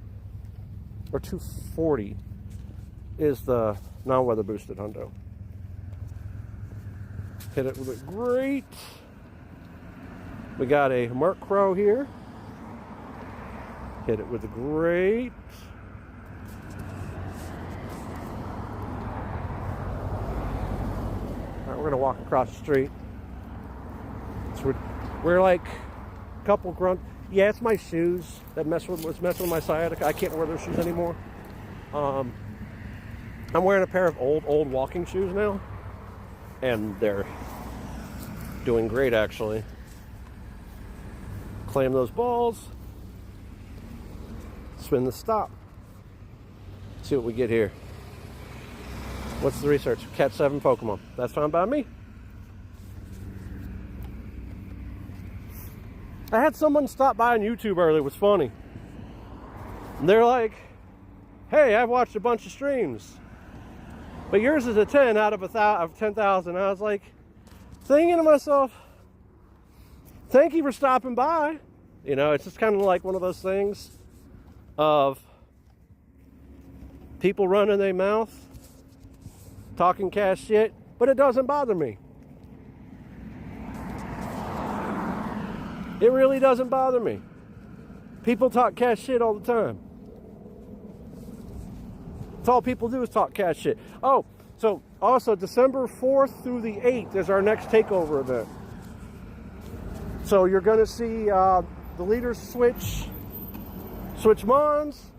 or 240 is the non-weather boosted hundo. Hit it with a great. We got a Murkrow here. Hit it with a great. We're gonna walk across the street. So we're like a couple grunt. Yeah, it's my shoes that was messing with my sciatica. I can't wear those shoes anymore. I'm wearing a pair of old walking shoes now, and they're doing great actually. Claim those balls. Spin the stop. See what we get here. What's the research? Catch 7 Pokemon. That's fine by me. I had someone stop by on YouTube earlier. It was funny. And they're like, hey, I've watched a bunch of streams, but yours is a 10 out of 10,000. I was like, thinking to myself, thank you for stopping by. You know, it's just kind of like one of those things of people running their mouth, talking cash shit, but it doesn't bother me. It really doesn't bother me. People talk cash shit all the time. That's all people do is talk cash shit. Oh, so also December 4th through the 8th is our next takeover event. So you're going to see the leaders switch Mons.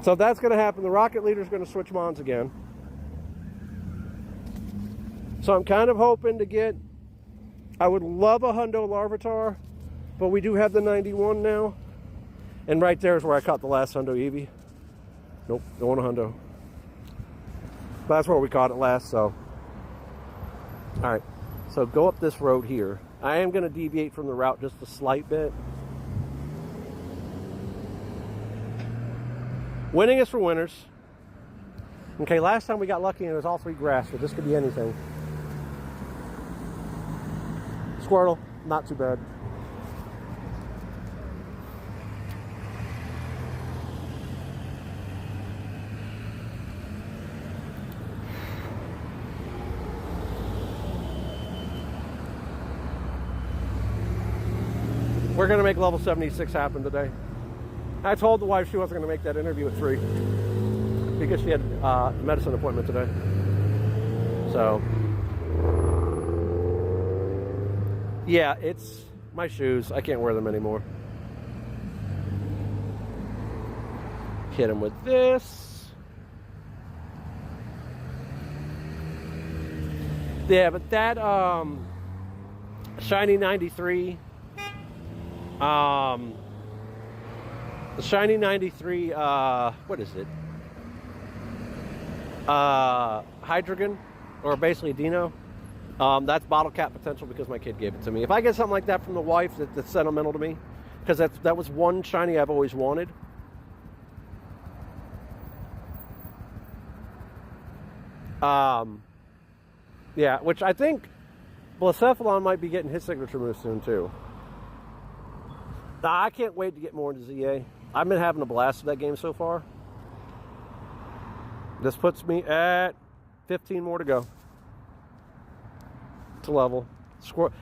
So that's going to happen. The Rocket Leader's going to switch Mons again. So I'm kind of hoping to get, I would love a Hundo Larvitar, but we do have the 91 now. And right there is where I caught the last Hundo Eevee. Nope, don't want a Hundo. But that's where we caught it last, so. All right, so go up this road here. I am going to deviate from the route just a slight bit. Winning is for winners. Okay, last time we got lucky and it was all 3 grass, so this could be anything. Squirtle, not too bad. We're going to make level 76 happen today. I told the wife she wasn't going to make that interview at 3 because she had a medicine appointment today. So, yeah, it's my shoes. I can't wear them anymore. Hit them with this. Yeah, but that Shiny 93, the Shiny 93, what is it? Hydreigon, or basically Dino. That's bottle cap potential because my kid gave it to me. If I get something like that from the wife, that's sentimental to me, because that was one shiny I've always wanted. Yeah, which I think Blacephalon might be getting his signature move soon too. I can't wait to get more into ZA. I've been having a blast with that game so far. This puts me at 15 more to go to level.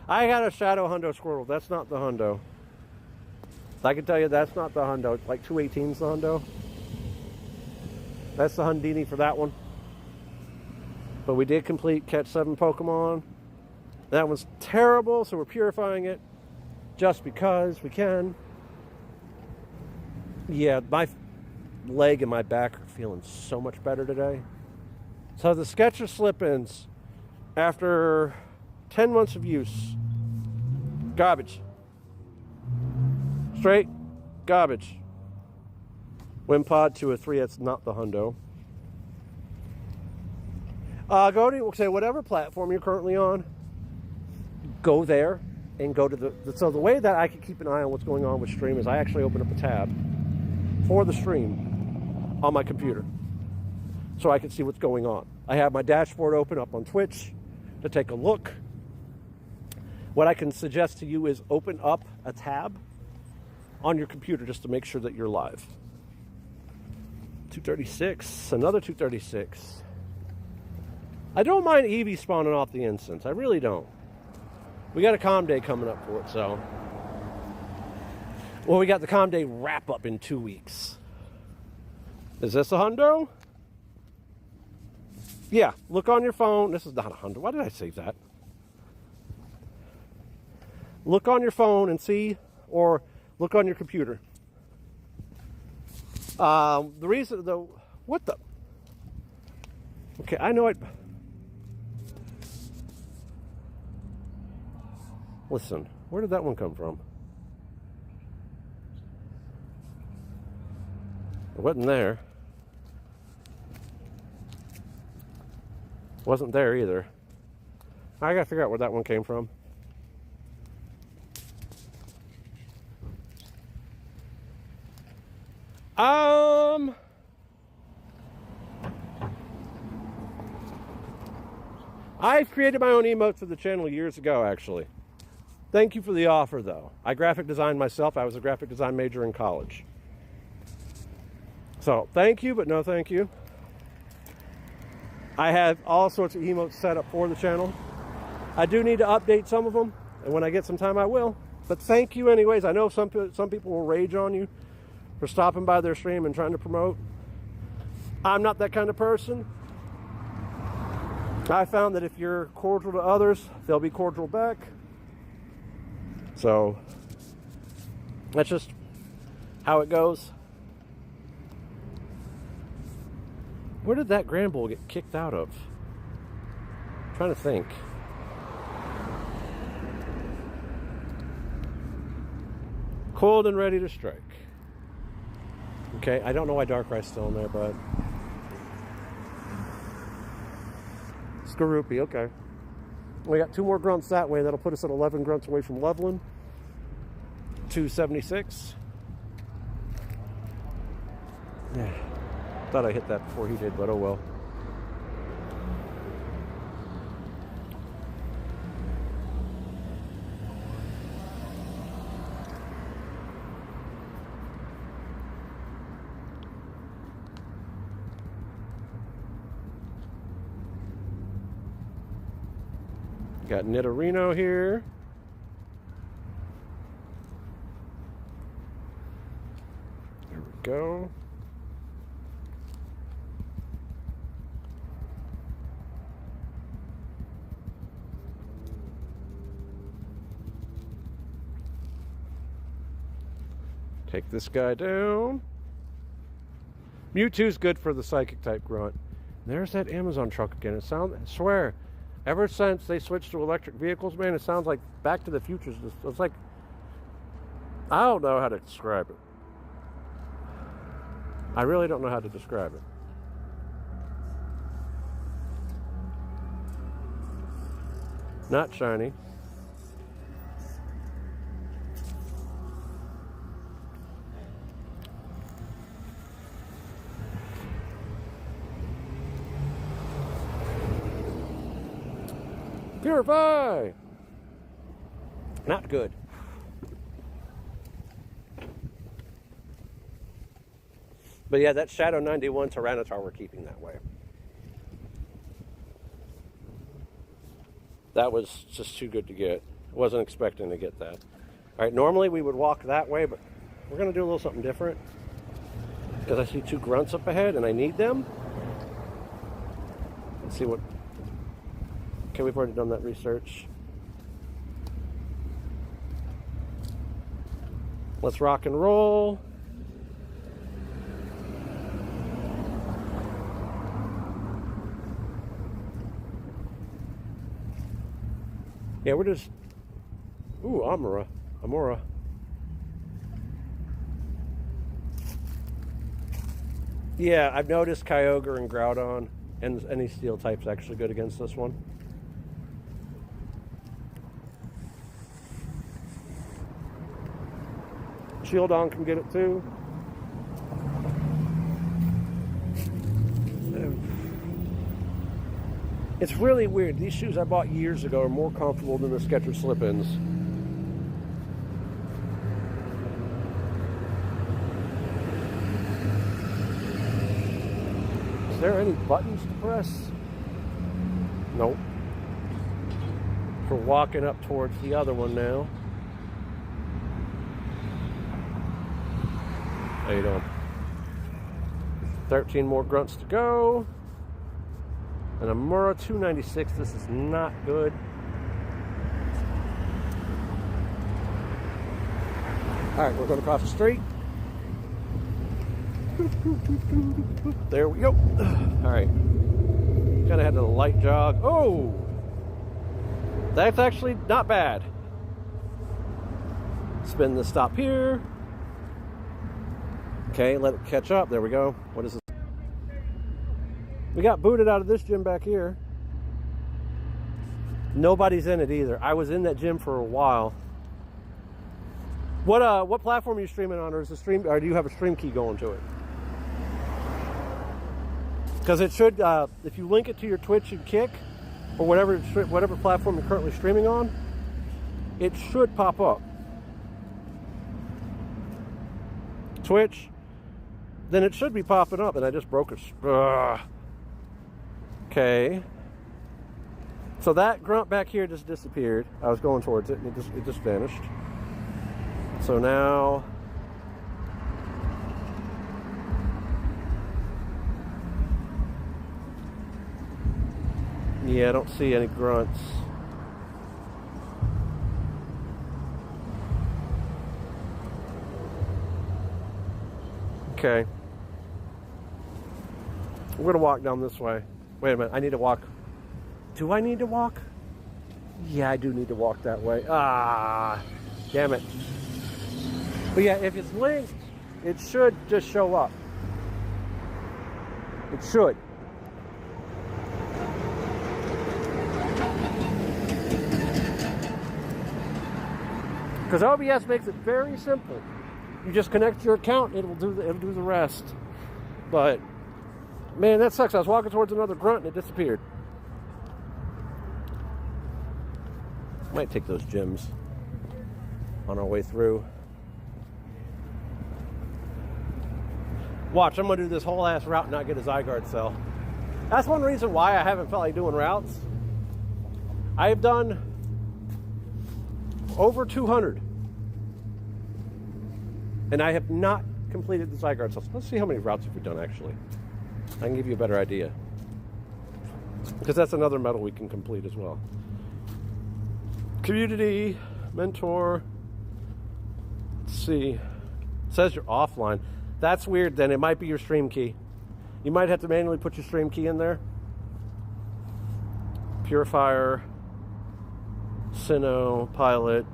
I got a Shadow Hundo Squirtle. That's not the Hundo. I can tell you that's not the Hundo. It's like 218's the Hundo. That's the Hundini for that one. But we did complete catch 7 Pokemon. That was terrible, so we're purifying it just because we can. Yeah, my leg and my back are feeling so much better today. So the Skechers slip-ins, after 10 months of use, garbage. Straight garbage. Wimpod to a 3, that's not the Hundo. Go to, say, whatever platform you're currently on, go there and go to so the way that I can keep an eye on what's going on with stream is I actually open up a tab for the stream on my computer so I can see what's going on. I have my dashboard open up on Twitch to take a look. What I can suggest to you is open up a tab on your computer just to make sure that you're live. 236, another 236. I don't mind Eevee spawning off the instance. I really don't. We got a Calm Day coming up for it, so. Well, we got the Calm Day wrap up in 2 weeks. Is this a Hundo? Yeah, look on your phone. This is not a Honda. Why did I save that? Look on your phone and see, or look on your computer. The reason, though, what the? Okay, I know it. Listen, where did that one come from? It wasn't there. Wasn't there either. I gotta figure out where that one came from. I've created my own emotes for the channel years ago, actually. Thank you for the offer, though. I graphic designed myself. I was a graphic design major in college. So, thank you, but no thank you. I have all sorts of emotes set up for the channel. I do need to update some of them, and when I get some time, I will. But thank you anyways. I know some people will rage on you for stopping by their stream and trying to promote. I'm not that kind of person. I found that if you're cordial to others, they'll be cordial back. So, that's just how it goes. Where did that Grand Bull get kicked out of? I'm trying to think. Cold and ready to strike. Okay, I don't know why Darkrai's still in there, but Skorupi, okay. We got 2 more grunts that way. That'll put us at 11 grunts away from leveling. 276. Yeah. Thought I hit that before he did, but oh well. Got Nidorino here. There we go. Take this guy down. Mewtwo's good for the psychic type grunt. There's that Amazon truck again. It sounds, I swear, ever since they switched to electric vehicles, man, it sounds like Back to the Future. It's like, I don't know how to describe it. I really don't know how to describe it. Not shiny. Purify! Not good. But yeah, that Shadow 91 Tyranitar we're keeping that way. That was just too good to get. I wasn't expecting to get that. Alright, normally we would walk that way, but we're going to do a little something different. Because I see 2 grunts up ahead and I need them. Let's see what... Okay, we've already done that research. Let's rock and roll. Yeah, we're just... Ooh, Amora. Yeah, I've noticed Kyogre and Groudon and any steel type's actually good against this one. Shieldon can get it too. It's really weird. These shoes I bought years ago are more comfortable than the Skechers slip-ins. Is there any buttons to press? Nope. We're walking up towards the other one now. How you doing? 13 more grunts to go. An Amura 296. This is not good. All right, we're going to cross the street. There we go. All right. Kind of had a light jog. Oh! That's actually not bad. Spin the stop here. Okay, let it catch up. There we go. What is this? We got booted out of this gym back here. Nobody's in it either. I was in that gym for a while. What platform are you streaming on, or is the stream, or do you have a stream key going to it? Because it should, if you link it to your Twitch and Kick, or whatever platform you're currently streaming on, it should pop up. Twitch, then it should be popping up, and I just broke it. Okay. So that grunt back here just disappeared. I was going towards it, and it just vanished. So now, yeah, I don't see any grunts. Okay. We're going to walk down this way. Wait a minute, I need to walk. Do I need to walk? Yeah, I do need to walk that way. Ah, damn it. But yeah, if it's linked, it should just show up. It should. Because OBS makes it very simple. You just connect your account, it'll do the rest. But man, that sucks. I was walking towards another grunt and it disappeared. Might take those gyms on our way through. Watch, I'm gonna do this whole ass route and not get a Zygarde cell. That's one reason why I haven't felt like doing routes. I have done over 200. And I have not completed the Zygarde cells. Let's see how many routes have we done actually. I can give you a better idea. Because that's another medal we can complete as well. Community, mentor. Let's see. It says you're offline. That's weird then. It might be your stream key. You might have to manually put your stream key in there. Purifier, Sinnoh, Pilot,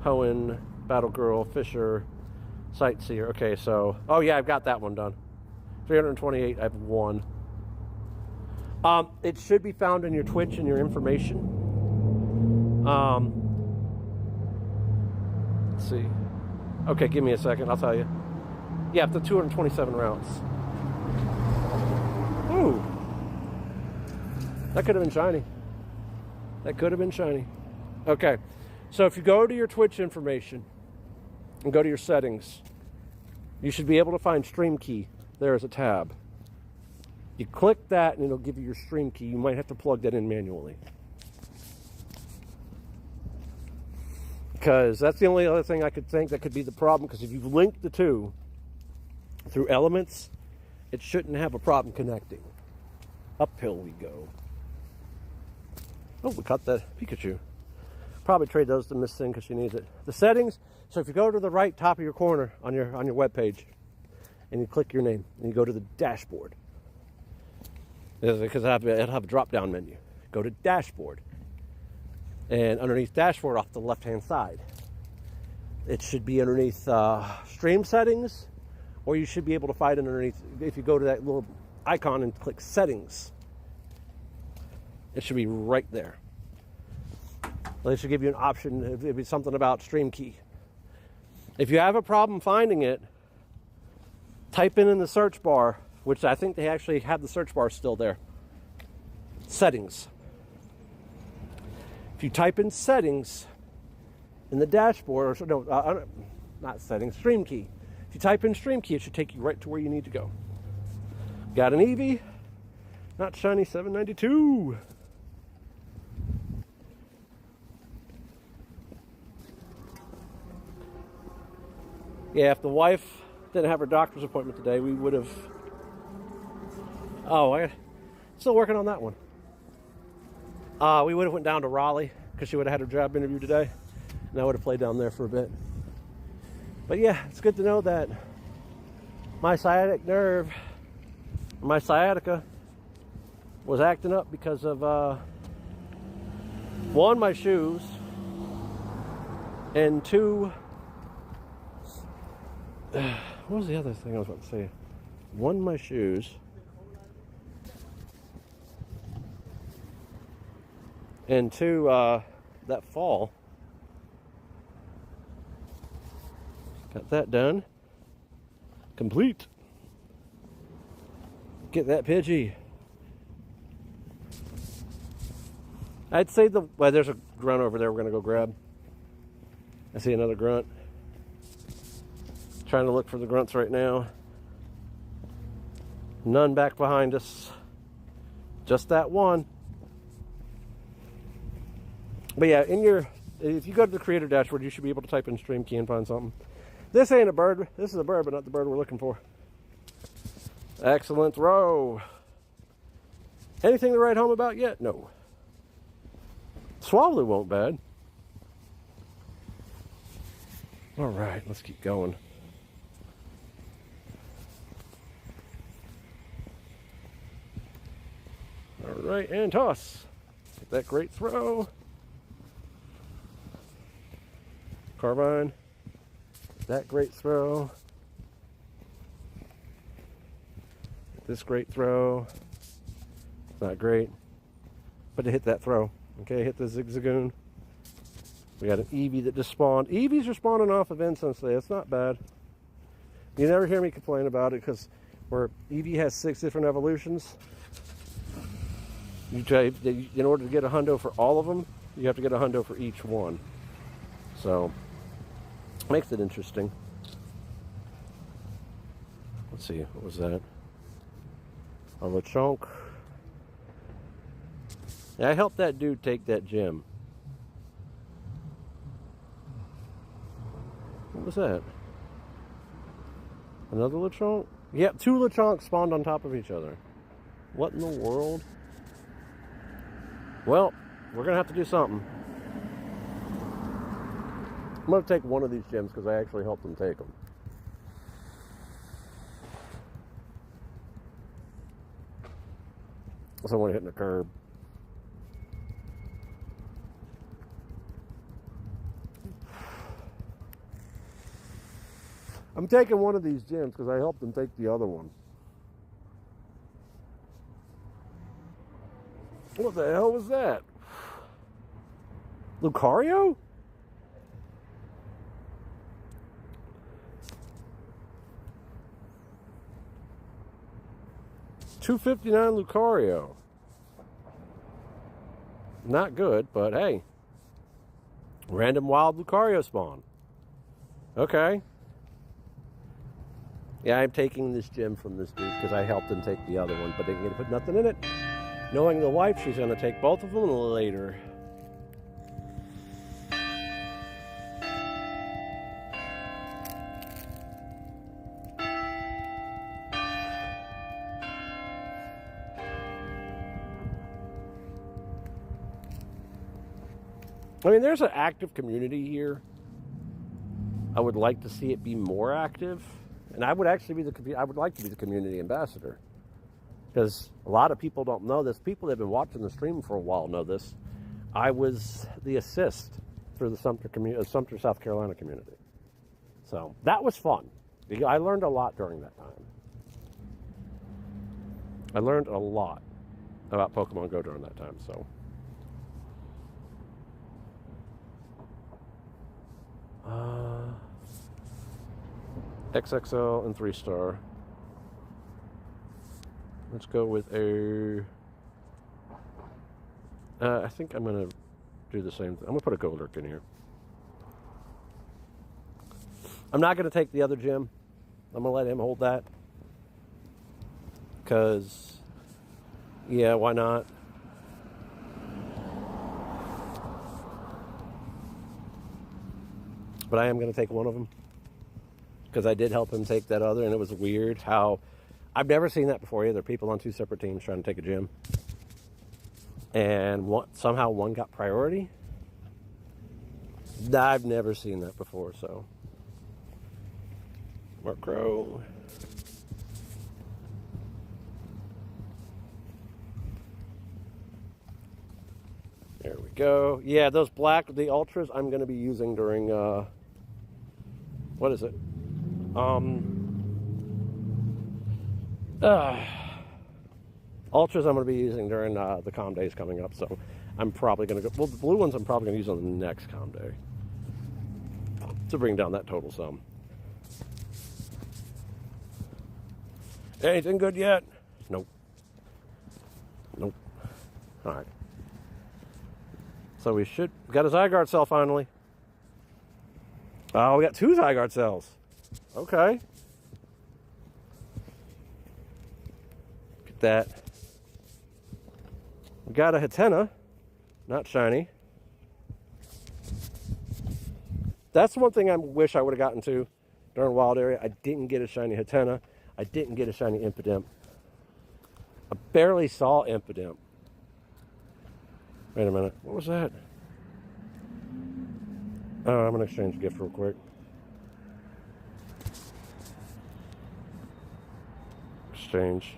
Hoenn, Battle Girl, Fisher, Sightseer. Okay, so, oh yeah, I've got that one done. 328, I have one. It should be found in your Twitch and your information. Let's see. Okay, give me a second, I'll tell you. Yeah, up to 227 rounds. Ooh. That could have been shiny. That could have been shiny. Okay, so if you go to your Twitch information and go to your settings, you should be able to find stream key. There is a tab. You click that and it'll give you your stream key. You might have to plug that in manually. Because that's the only other thing I could think that could be the problem. Because if you've linked the two through elements, it shouldn't have a problem connecting. Uphill we go. Oh, we caught that Pikachu. Probably trade those to Miss Thing because she needs it. The settings. So if you go to the right top of your corner on your web page, and you click your name, and you go to the dashboard, because it'll have a drop-down menu. Go to dashboard, and underneath dashboard, off the left-hand side, it should be underneath stream settings, or you should be able to find it underneath. If you go to that little icon and click settings, it should be right there. They should give you an option if it's something about stream key. If you have a problem finding it, type in the search bar, which I think they actually have the search bar still there. Settings. If you type in settings in the dashboard, or no, not settings, stream key. If you type in stream key, it should take you right to where you need to go. Got an Eevee, not shiny 792. Yeah, if the wife didn't have her doctor's appointment today, we would have. Oh, Still working on that one. We would have went down to Raleigh because she would have had her job interview today, and I would have played down there for a bit. But yeah, it's good to know that my sciatic nerve, my sciatica, was acting up because of one, my shoes, and two, what was the other thing I was about to say? One, my shoes, and two, that fall. Got that done. Complete. Get that Pidgey. I'd say well, there's a grunt over there we're going to go grab. I see another grunt. Trying to look for the grunts right now. None back behind us. Just that one. But yeah, if you go to the creator dashboard, you should be able to type in stream key and find something. This ain't a bird. This is a bird, but not the bird we're looking for. Excellent throw. Anything to write home about yet? No. Swallow won't bad. All right, let's keep going. All right, and toss. Get that great throw. Carbine. That great throw. This great throw. It's not great, but to hit that throw. Okay, hit the Zigzagoon. We got an Eevee that just spawned. Eevees are spawning off of Incense Day. It's not bad. You never hear me complain about it because where Eevee has 6 different evolutions. In order to get a hundo for all of them, you have to get a hundo for each one. So, makes it interesting. Let's see, what was that? A Lechonk. Yeah, I helped that dude take that gem. What was that? Another Lechonk? Yep, 2 Lechonks spawned on top of each other. What in the world? Well, we're going to have to do something. I'm going to take one of these gems because I actually helped them take them. Someone hitting the curb. I'm taking one of these gems because I helped them take the other one. What the hell was that? Lucario? $259 Lucario. Not good, but hey. Random wild Lucario spawn. Okay. Yeah, I'm taking this gem from this dude because I helped him take the other one, but didn't get to put nothing in it. Knowing the wife, she's going to take both of them later. I mean, there's an active community here. I would like to see it be more active. And I would actually I would like to be the community ambassador. Because a lot of people don't know this. People that have been watching the stream for a while know this. I was the assist for the Sumter, South Carolina community. So that was fun. I learned a lot during that time. I learned a lot about Pokemon Go during that time, so. XXL and 3-star. Let's go with a... I think I'm going to do the same thing. I'm going to put a Golurk in here. I'm not going to take the other gem. I'm going to let him hold that. Because, yeah, why not? But I am going to take one of them. Because I did help him take that other, and it was weird how I've never seen that before either. People on two separate teams trying to take a gym. And somehow one got priority. I've never seen that before, so. Mark Crow. There we go. Yeah, those the Ultras I'm going to be using during, what is it? Ultras I'm going to be using during the Calm Days coming up, so I'm probably going to go, well, the blue ones I'm probably going to use on the next Calm Day to bring down that total sum. Anything good yet? Nope. Nope. All right. So we got a Zygarde cell finally. Oh, we got 2 Zygarde cells. Okay. Look at that. We got a Hatenna, not shiny. That's one thing I wish I would have gotten to during Wild Area. I didn't get a shiny Hatenna. I didn't get a shiny Impidimp. I barely saw Impidimp. Wait a minute. What was that? Oh, I'm going to exchange a gift real quick. Exchange.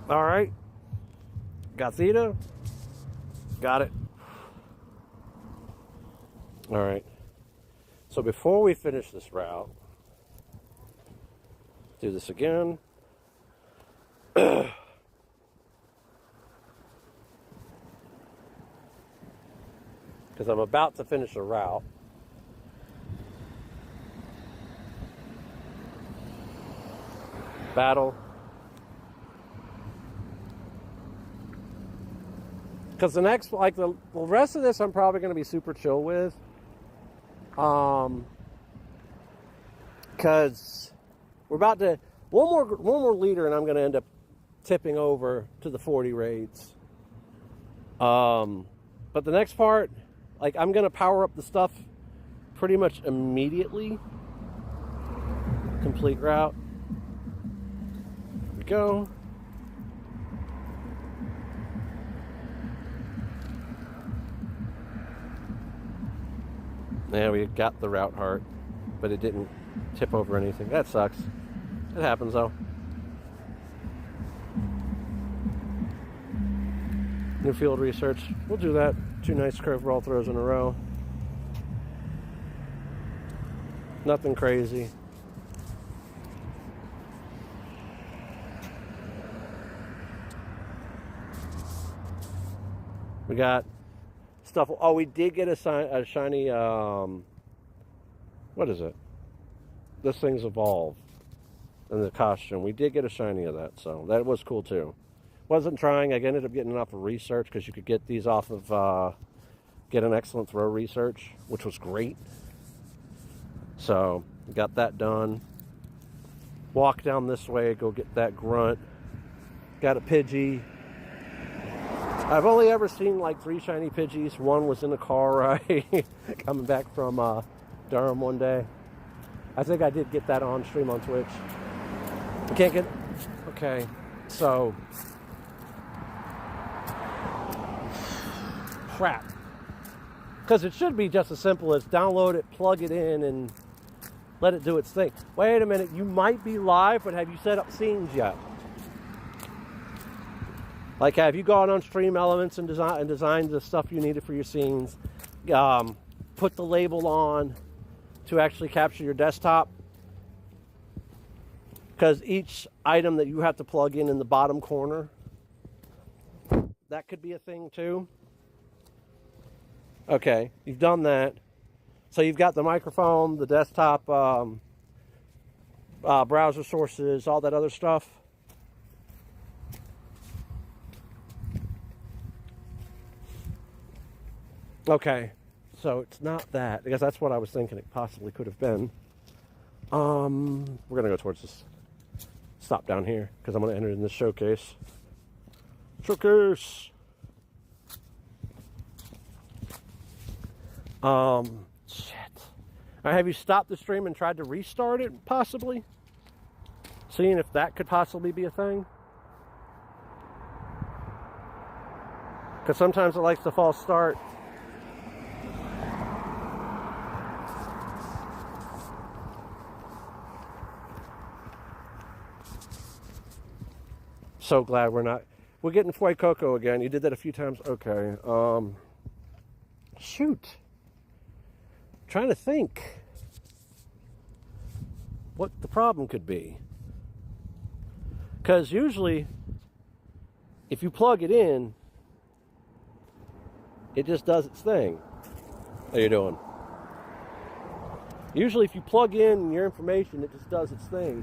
All right. Gothita. Got it. All right. So before we finish this route, do this again. Because I'm about to finish a route. Battle. Because the next, like the rest of this, I'm probably going to be super chill with. Because we're about to one more leader, and I'm going to end up tipping over to the 40 raids. But the next part, like I'm going to power up the stuff pretty much immediately. Complete route. Here we go. Yeah, we got the route heart, but it didn't tip over anything. That sucks. It happens though. New field research. We'll do that. 2 nice curveball throws in a row. Nothing crazy. We got stuff. Oh, we did get a shiny, what is it? This thing's evolved in the costume. We did get a shiny of that, so that was cool too. Wasn't trying. I ended up getting it off of research because you could get these off of, get an excellent throw research, which was great. So, got that done. Walk down this way, go get that grunt. Got a Pidgey. I've only ever seen like 3 shiny Pidgeys. One was in a car ride coming back from Durham one day. I think I did get that on stream on Twitch. I can't get... Okay, so... Crap. Because it should be just as simple as download it, plug it in, and let it do its thing. Wait a minute, you might be live, but have you set up scenes yet? Like, have you gone on Stream Elements and designed the stuff you needed for your scenes? Put the label on to actually capture your desktop? Because each item that you have to plug in the bottom corner, that could be a thing too. Okay, you've done that. So you've got the microphone, the desktop, browser sources, all that other stuff. Okay, so it's not that, because that's what I was thinking it possibly could have been. We're gonna go towards this stop down here because I'm going to enter in this showcase. Showcase. Shit. Have you stopped the stream and tried to restart it, possibly? Seeing if that could possibly be a thing? Because sometimes it likes to false start. So glad we're getting Fuecoco again. You did that a few times. Okay. Shoot. I'm trying to think what the problem could be. Because usually, if you plug it in, it just does its thing. How you doing? Usually if you plug in your information, it just does its thing.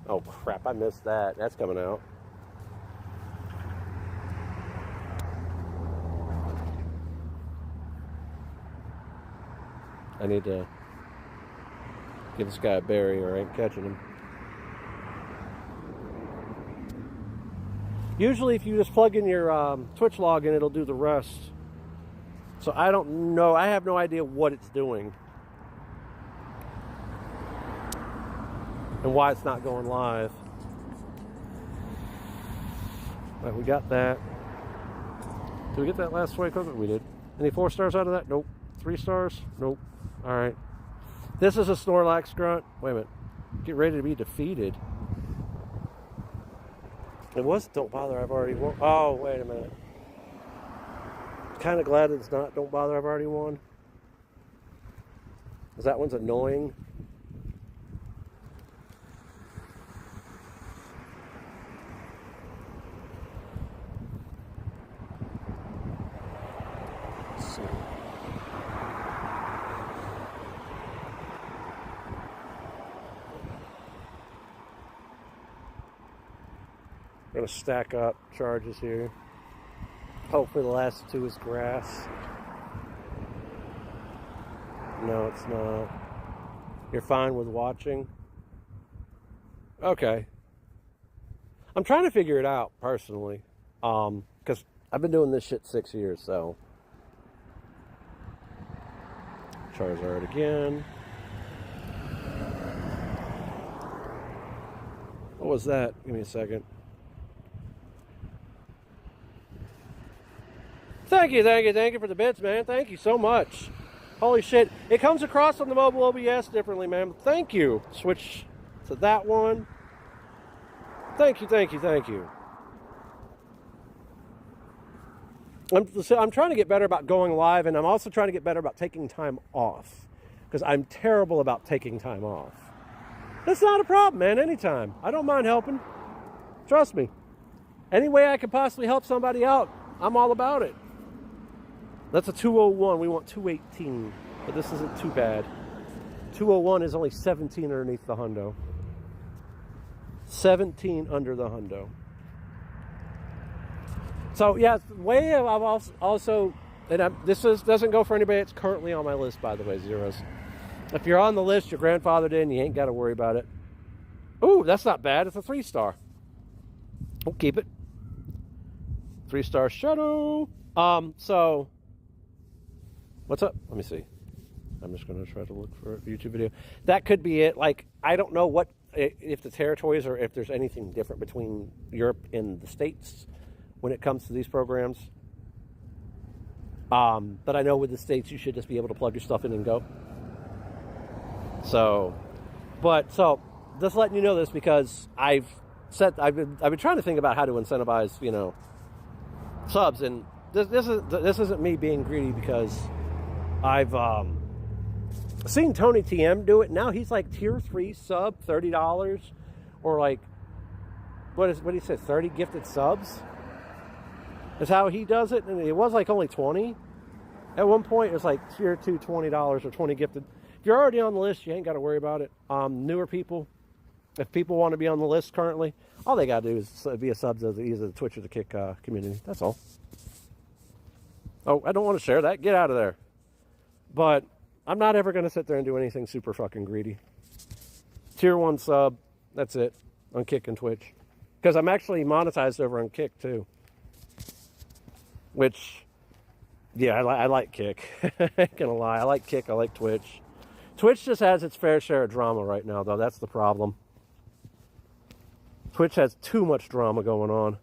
Oh crap, I missed that. That's coming out. I need to give this guy a berry or I ain't catching him. Usually if you just plug in your Twitch login, it'll do the rest. So I don't know. I have no idea what it's doing. And why it's not going live. All right, we got that. Did we get that last Fuecoco? We did. Any 4 stars out of that? Nope. 3 stars? Nope. All right. This is a Snorlax grunt. Wait a minute. Get ready to be defeated. It was Don't Bother, I've already won. Oh, wait a minute. Kind of glad it's not Don't Bother, I've already won. Because that one's annoying. Let's see. Going to stack up charges here. Hopefully the last 2 is grass. No, it's not. You're fine with watching? Okay. I'm trying to figure it out, personally. Because I've been doing this shit 6 years, so. Charizard again. What was that? Give me a second. Thank you for the bits, man. Thank you so much. Holy shit. It comes across on the mobile OBS differently, man. Thank you. Switch to that one. Thank you. I'm trying to get better about going live, and I'm also trying to get better about taking time off. Because I'm terrible about taking time off. That's not a problem, man. Anytime. I don't mind helping. Trust me. Any way I can possibly help somebody out, I'm all about it. That's a 201. We want 218. But this isn't too bad. 201 is only 17 underneath the hundo. 17 under the hundo. So, yeah, the way I've also... And this doesn't go for anybody that's currently on my list, by the way, Zeros. If you're on the list, your grandfather did, and you ain't got to worry about it. Ooh, that's not bad. It's a 3-star. We'll keep it. 3-star Shadow. So, what's up? Let me see. I'm just going to try to look for a YouTube video. That could be it. Like, I don't know what, if the territories or if there's anything different between Europe and the States when it comes to these programs. But I know with the States, you should just be able to plug your stuff in and go. So, just letting you know this because I've been trying to think about how to incentivize, subs, and this isn't me being greedy because I've seen Tony TM do it. Now he's like tier 3 sub, $30, or like what do you say, 30 gifted subs? Is how he does it, and it was like only 20. At one point, it was like tier 2, $20 or 20 gifted. If you're already on the list, you ain't got to worry about it. Newer people, if people want to be on the list currently, all they got to do is be a sub to either the Twitch or the Kick community. That's all. Oh, I don't want to share that. Get out of there. But I'm not ever going to sit there and do anything super fucking greedy. Tier 1 sub, that's it, on Kick and Twitch. Because I'm actually monetized over on Kick, too. Which, yeah, I like Kick. I ain't gonna lie, I like Kick, I like Twitch. Twitch just has its fair share of drama right now, though. That's the problem. Twitch has too much drama going on.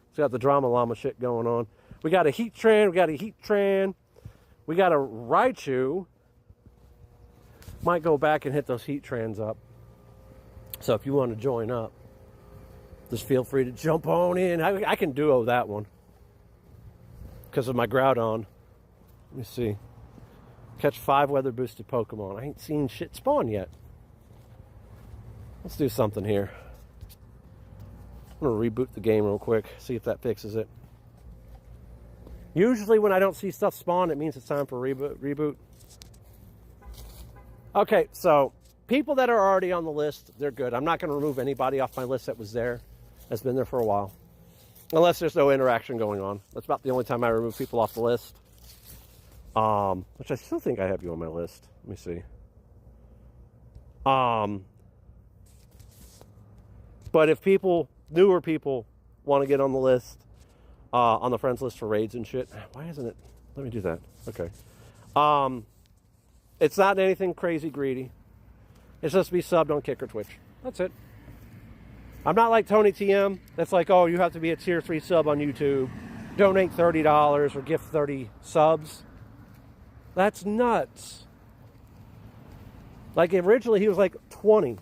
It's got the drama llama shit going on. We got a Heatran, we got a Raichu. Might go back and hit those Heatrans up. So if you want to join up, just feel free to jump on in. I can duo that one because of my Groudon. Let me see. Catch 5 weather boosted Pokemon. I ain't seen shit spawn yet. Let's do something here. I'm going to reboot the game real quick, see if that fixes it. Usually when I don't see stuff spawn, it means it's time for reboot. Okay, so people that are already on the list, they're good. I'm not going to remove anybody off my list that was there, that's been there for a while. Unless there's no interaction going on. That's about the only time I remove people off the list. Which I still think I have you on my list. Let me see. But if people, newer people, want to get on the list, on the friends list for raids and shit, why isn't it? Let me do that. Okay. It's not anything crazy greedy. It's just to be subbed on Kick or Twitch. That's it. I'm not like Tony TM. That's like, oh, you have to be a tier 3 sub on YouTube. Donate $30 or gift 30 subs. That's nuts. Like originally he was like 20.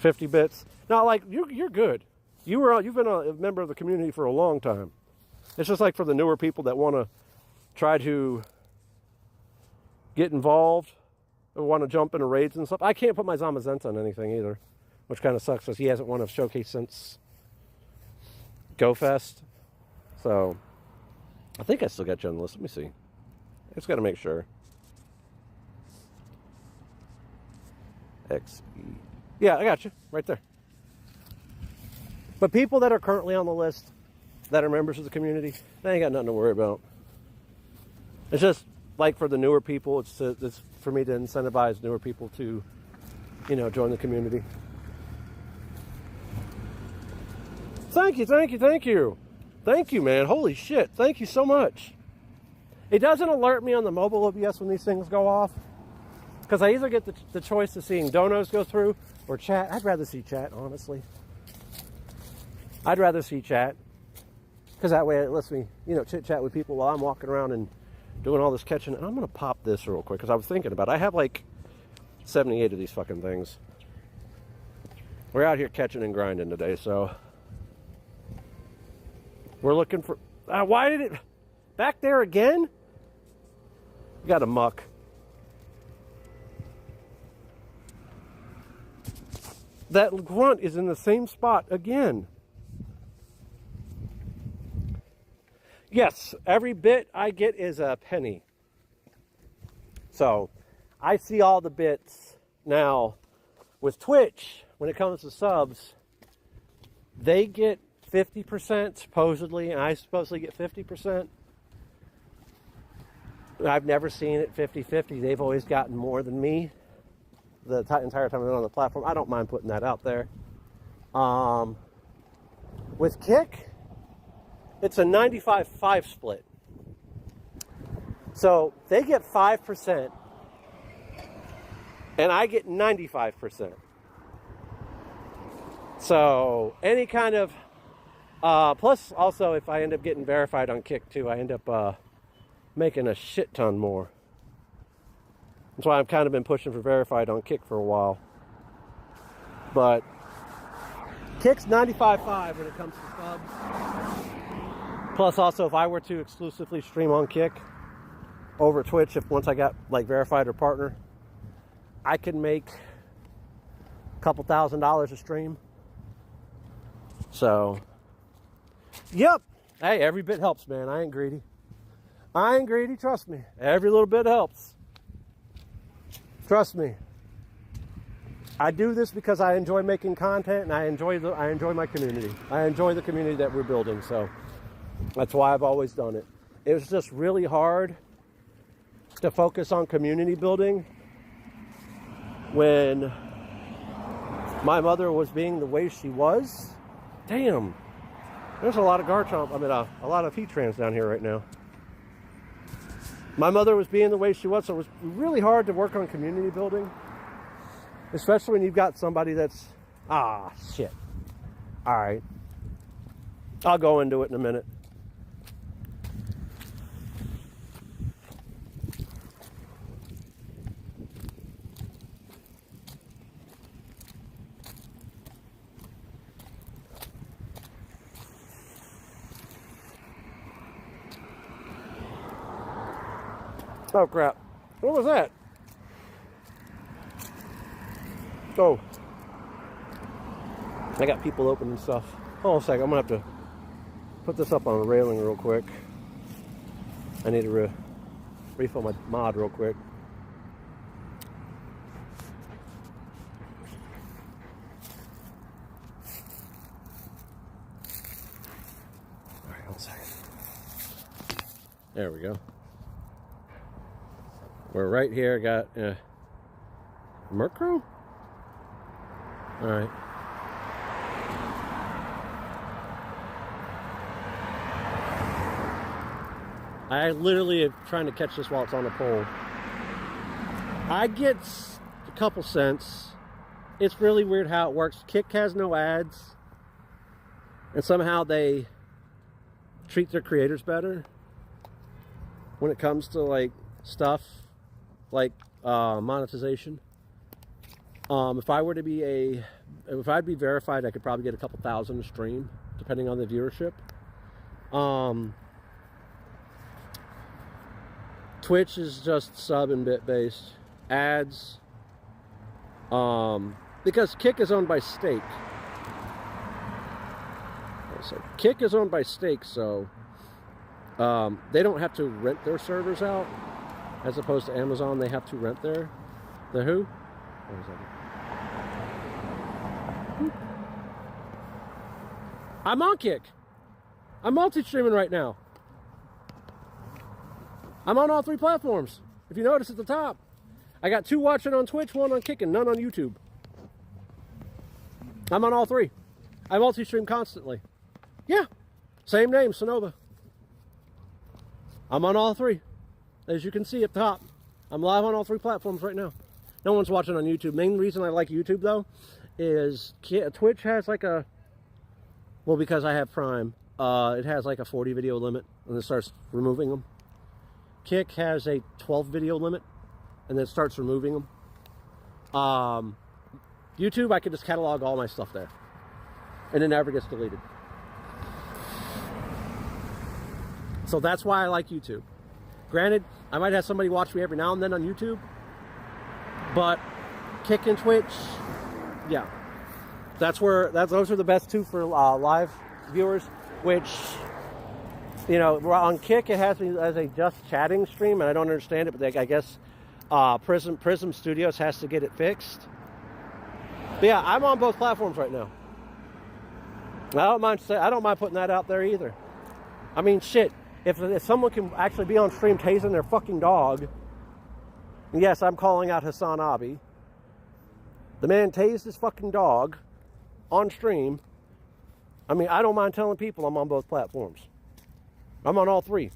$50 bits. Now, like you're good. You've been a member of the community for a long time. It's just like for the newer people that want to try to get involved or want to jump into raids and stuff. I can't put my Zamazenta on anything either, which kind of sucks because he hasn't won a showcase since GoFest. So I think I still got you on the list. Let me see. I just got to make sure. XE. Yeah, I got you right there. But people that are currently on the list that are members of the community, they ain't got nothing to worry about. It's just like for the newer people, it's for me to incentivize newer people to, join the community. Thank you. Thank you, man. Holy shit. Thank you so much. It doesn't alert me on the mobile OBS when these things go off. Because I either get the choice of seeing donos go through or chat. I'd rather see chat, honestly. I'd rather see chat. Because that way it lets me, chit-chat with people while I'm walking around and doing all this catching. And I'm going to pop this real quick because I was thinking about it. I have like 78 of these fucking things. We're out here catching and grinding today, so we're looking for... why did it... Back there again? You got a muck. That grunt is in the same spot again. Yes, every bit I get is a penny. So, I see all the bits. Now, with Twitch, when it comes to subs, they get 50% supposedly, and I supposedly get 50%. I've never seen it 50-50. They've always gotten more than me the entire time they're on the platform. I don't mind putting that out there. With Kick, it's a 95-5 split. So they get 5%, and I get 95%. So any kind of... plus, also, if I end up getting verified on Kick, too, I end up making a shit ton more. That's why I've kind of been pushing for verified on Kick for a while. But Kick's 95.5 when it comes to subs. Plus, also, if I were to exclusively stream on Kick over Twitch, once I got like verified or partner, I could make a couple $1,000s a stream. So, yep. Hey, every bit helps, man. I ain't greedy. Trust me. Every little bit helps. Trust me. I do this because I enjoy making content, and I enjoy my community. I enjoy the community that we're building, so that's why I've always done it. It was just really hard to focus on community building when my mother was being the way she was. Damn, there's a lot of Garchomp. I mean, a lot of Heatrans down here right now. My mother was being the way she was, so it was really hard to work on community building. Especially when you've got somebody that's, shit. All right. I'll go into it in a minute. Oh, crap. What was that? Oh, I got people opening stuff. Hold on a second. I'm going to have to put this up on a railing real quick. I need to refill my mod real quick. All right, hold on a second. There we go. We're right here. Got Murkrow? All right. I literally am trying to catch this while it's on the pole. I get a couple cents. It's really weird how it works. Kick has no ads. And somehow they treat their creators better when it comes to like stuff like monetization. If I were to be if I'd be verified, I could probably get a couple thousand a stream, depending on the viewership. Twitch is just sub and bit based. Ads, because Kick is owned by Stake. So Kick is owned by Stake, so they don't have to rent their servers out, as opposed to Amazon. They have to rent the who? Wait a second. I'm on Kick. I'm multi-streaming right now. I'm on all 3 platforms. If you notice at the top, I got 2 watching on Twitch, 1 on Kick, and none on YouTube. I'm on all 3. I multi-stream constantly. Yeah, same name, Sonova. I'm on all 3. As you can see up top, I'm live on all 3 platforms right now. No one's watching on YouTube. Main reason I like YouTube, though, is Twitch has like a... Well, because I have Prime, it has like a 40 video limit, and it starts removing them. Kick has a 12 video limit, and then it starts removing them. YouTube, I can just catalog all my stuff there, and it never gets deleted. So that's why I like YouTube. Granted, I might have somebody watch me every now and then on YouTube, but Kick and Twitch, yeah. Those are the best 2 for live viewers, which, you know, on Kick it has me as a just chatting stream, and I don't understand it, but I guess Prism Studios has to get it fixed. But yeah, I'm on both platforms right now. I don't mind putting that out there either. I mean, shit, if someone can actually be on stream tasing their fucking dog, and yes, I'm calling out Hassan Abi. The man tased his fucking dog on stream. I mean, I don't mind telling people I'm on both platforms. I'm on all 3.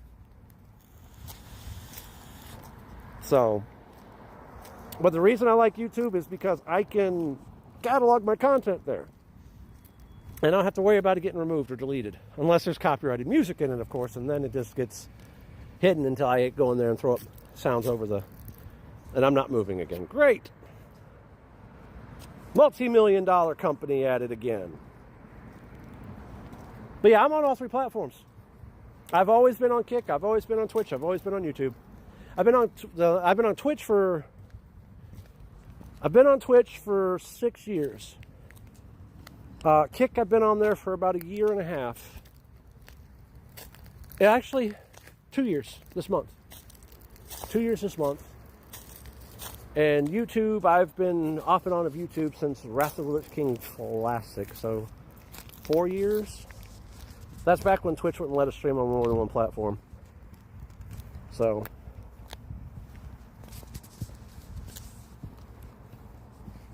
So, but the reason I like YouTube is because I can catalog my content there. And I don't have to worry about it getting removed or deleted. Unless there's copyrighted music in it, of course, and then it just gets hidden until I go in there and throw up sounds over the... And I'm not moving again. Great! Multi-million-dollar company at it again. But yeah, I'm on all 3 platforms. I've always been on Kick. I've always been on Twitch. I've always been on YouTube. I've been on Twitch for 6 years. Kick, I've been on there for about 1.5 years. Actually, 2 years this month. 2 years this month. And YouTube, I've been off and on of YouTube since Wrath of the Lich King Classic, so 4 years. That's back when Twitch wouldn't let us stream on more than one platform. So,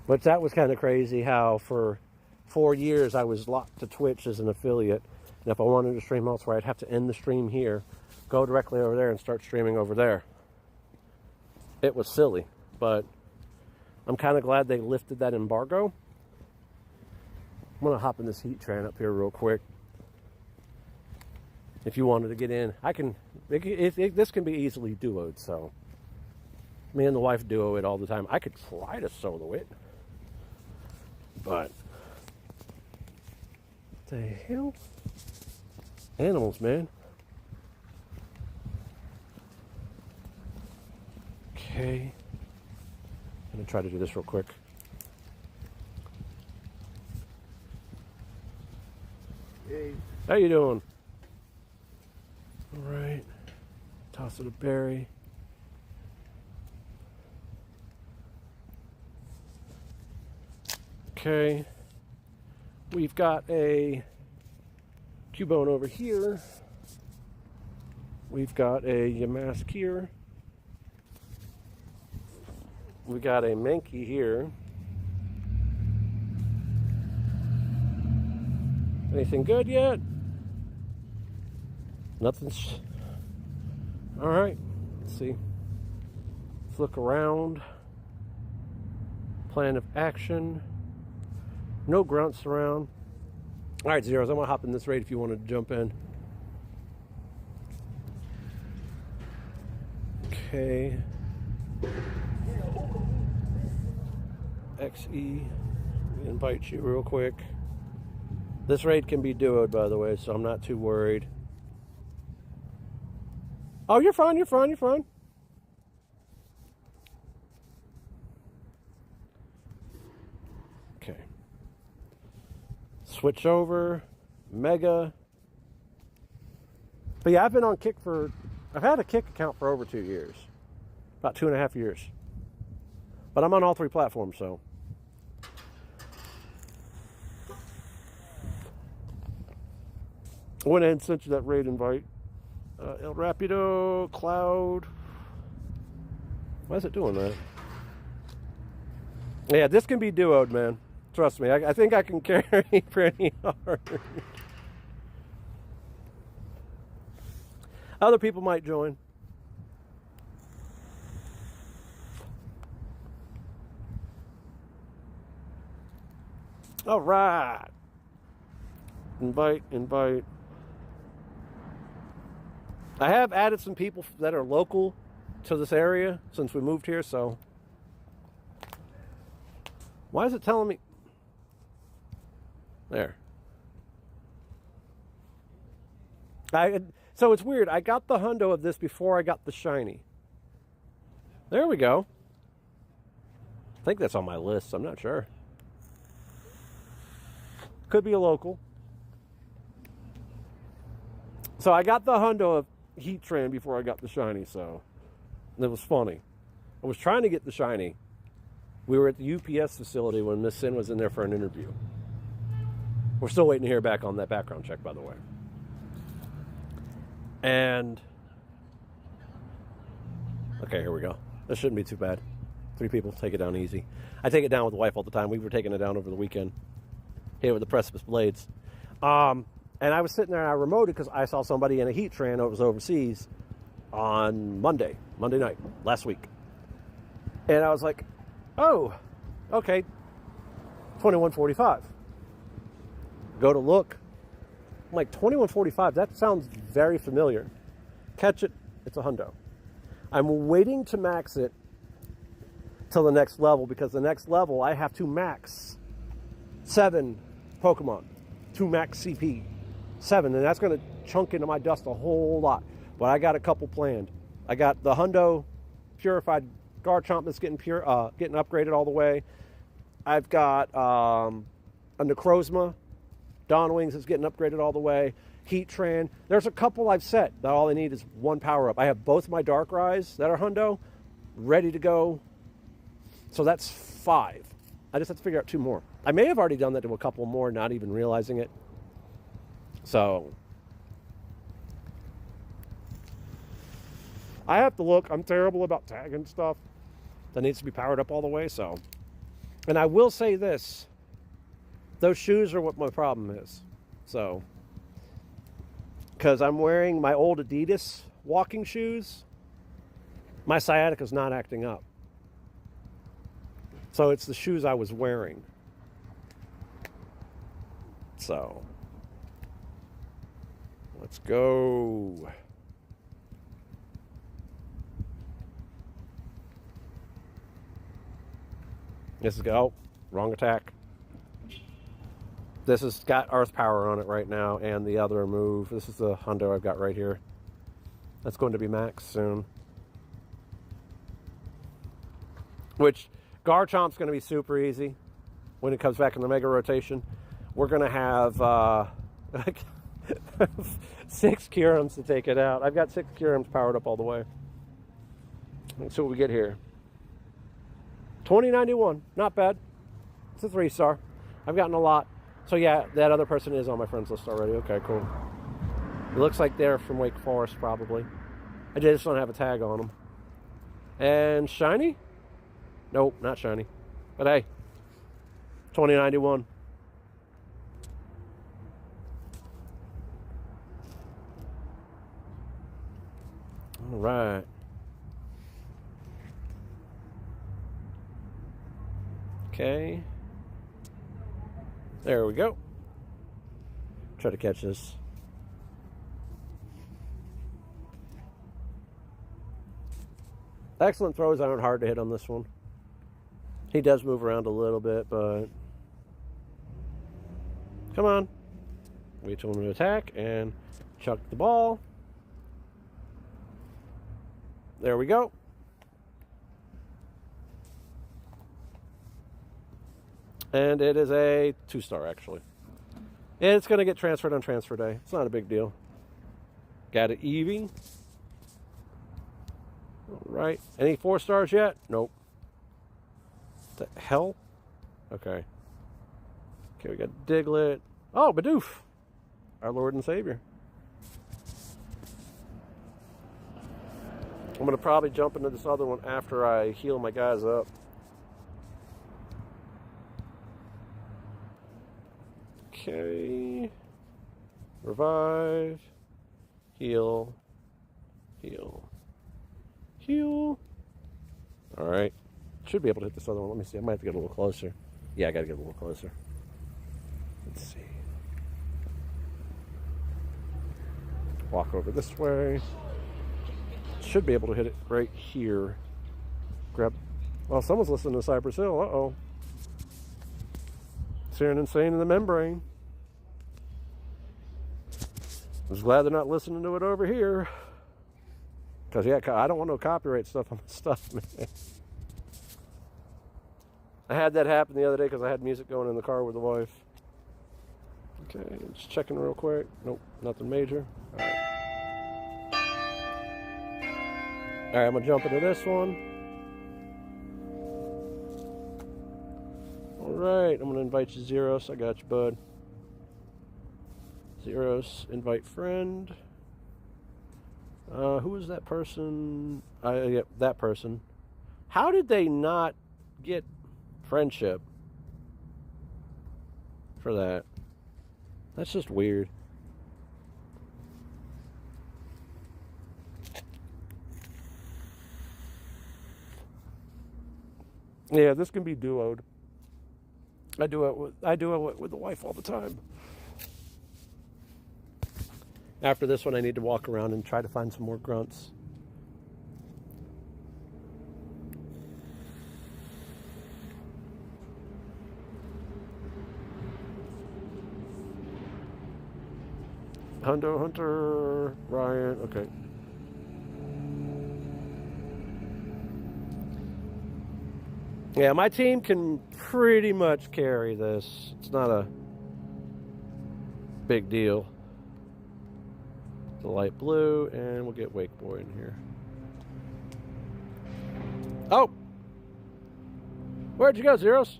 but that was kind of crazy how for 4 years I was locked to Twitch as an affiliate. And if I wanted to stream elsewhere, I'd have to end the stream here, go directly over there and start streaming over there. It was silly, but I'm kind of glad they lifted that embargo. I'm going to hop in this heat train up here real quick. If you wanted to get in, I can. This can be easily duoed, so me and the wife duo it all the time. I could try to solo it, but what the hell? Animals, man. Okay. I'm gonna try to do this real quick. Hey. How you doing? All right. Toss it a berry. Okay. We've got a Cubone over here. We've got a Yamask here. We got a Mankey here. Anything good yet? Nothing's. All right. Let's see. Let's look around. Plan of action. No grunts around. All right, Zeros. I'm gonna hop in this raid if you wanted to jump in. Okay. XE, invite you real quick. This raid can be duoed, by the way, so I'm not too worried. Oh, you're fine, you're fine, you're fine. Okay. Switch over. Mega. But yeah, I've been on Kick I've had a Kick account for over 2 years. About 2.5 years. But I'm on all 3 platforms, so. I went ahead and sent you that raid invite. El Rapido, Cloud. Why is it doing that? Yeah, this can be duoed, man. Trust me. I think I can carry pretty hard. Other people might join. All right. Invite, invite. I have added some people that are local to this area since we moved here, so. Why is it telling me? There. So it's weird. I got the hundo of this before I got the shiny. There we go. I think that's on my list. I'm not sure. Could be a local. So I got the hundo of Heatran before I got the shiny, so it was funny. I was trying to get the shiny. We were at the UPS facility when Miss Sin was in there for an interview. We're still waiting to hear back on that background check, by the way. And okay, here we go. This shouldn't be too bad. 3 people, take it down easy. I take it down with the wife all the time. We were taking it down over the weekend. Hit it with the Precipice Blades. And I was sitting there and I remoted because I saw somebody in a Heatran that was overseas on Monday night, last week. And I was like, oh, okay, 2145. Go to look. I'm like, 2145, that sounds very familiar. Catch it, it's a hundo. I'm waiting to max it till the next level because the next level I have to max 7 Pokemon. To max CP. 7, and that's going to chunk into my dust a whole lot. But I got a couple planned. I got the hundo purified Garchomp that's getting upgraded all the way. I've got a Necrozma Dawn Wings is getting upgraded all the way. Heatran. There's a couple I've set that all I need is 1 power up. I have both my Darkrai's that are hundo ready to go So that's 5. I just have to figure out 2 more. I may have already done that to a couple more, not even realizing it. So I have to look. I'm terrible about tagging stuff that needs to be powered up all the way. So, and I will say this, those shoes are what my problem is. So, because I'm wearing my old Adidas walking shoes, my sciatica is not acting up. So it's the shoes I was wearing. So let's go. This is go. Wrong attack. This has got earth power on it right now, and the other move. This is the Hundo I've got right here. That's going to be max soon. Which Garchomp's going to be super easy when it comes back in the mega rotation. We're going to have 6 Kyurems to take it out. I've got 6 Kyurems powered up all the way. Let's see what we get here. 2091, not bad. It's a 3-star. I've gotten a lot. So yeah, that other person is on my friends list already. Okay, cool. It looks like they're from Wake Forest, probably. I just don't have a tag on them. And shiny? Nope, not shiny. But hey, 2091. All right. Okay. There we go. Try to catch this. Excellent throws aren't hard to hit on this one. He does move around a little bit, but come on. Wait till him to attack and chuck the ball. There we go. And it is a 2-star, actually. It's going to get transferred on transfer day. It's not a big deal. Got an Eevee. All right. Any 4-stars yet? Nope. The hell? Okay. Okay, we got Diglett. Oh, Bidoof. Our Lord and Savior. I'm going to probably jump into this other one after I heal my guys up. Okay. Revive. Heal. Heal. Heal. Alright. Should be able to hit this other one. Let me see. I might have to get a little closer. Yeah, I got to get a little closer. Let's see. Walk over this way. Should be able to hit it right here. Grab. Well, someone's listening to Cypress Hill. Uh-oh. Hearing Insane in the Membrane. I was glad they're not listening to it over here. Because, yeah, I don't want no copyright stuff on my stuff, man. I had that happen the other day because I had music going in the car with the wife. Okay, just checking real quick. Nope, nothing major. All right. All right, I'm going to jump into this one. All right, I'm going to invite you, Zeros. I got you, bud. Zeros, invite friend. Who is that person? Yeah, that person. How did they not get friendship for that? That's just weird. Yeah, this can be duoed. I do it with the wife all the time. After this one, I need to walk around and try to find some more grunts. Hundo, Hunter, Ryan, okay. Yeah, my team can pretty much carry this. It's not a big deal. The light blue, and we'll get Wake Boy in here. Oh! Where'd you go, Zeros?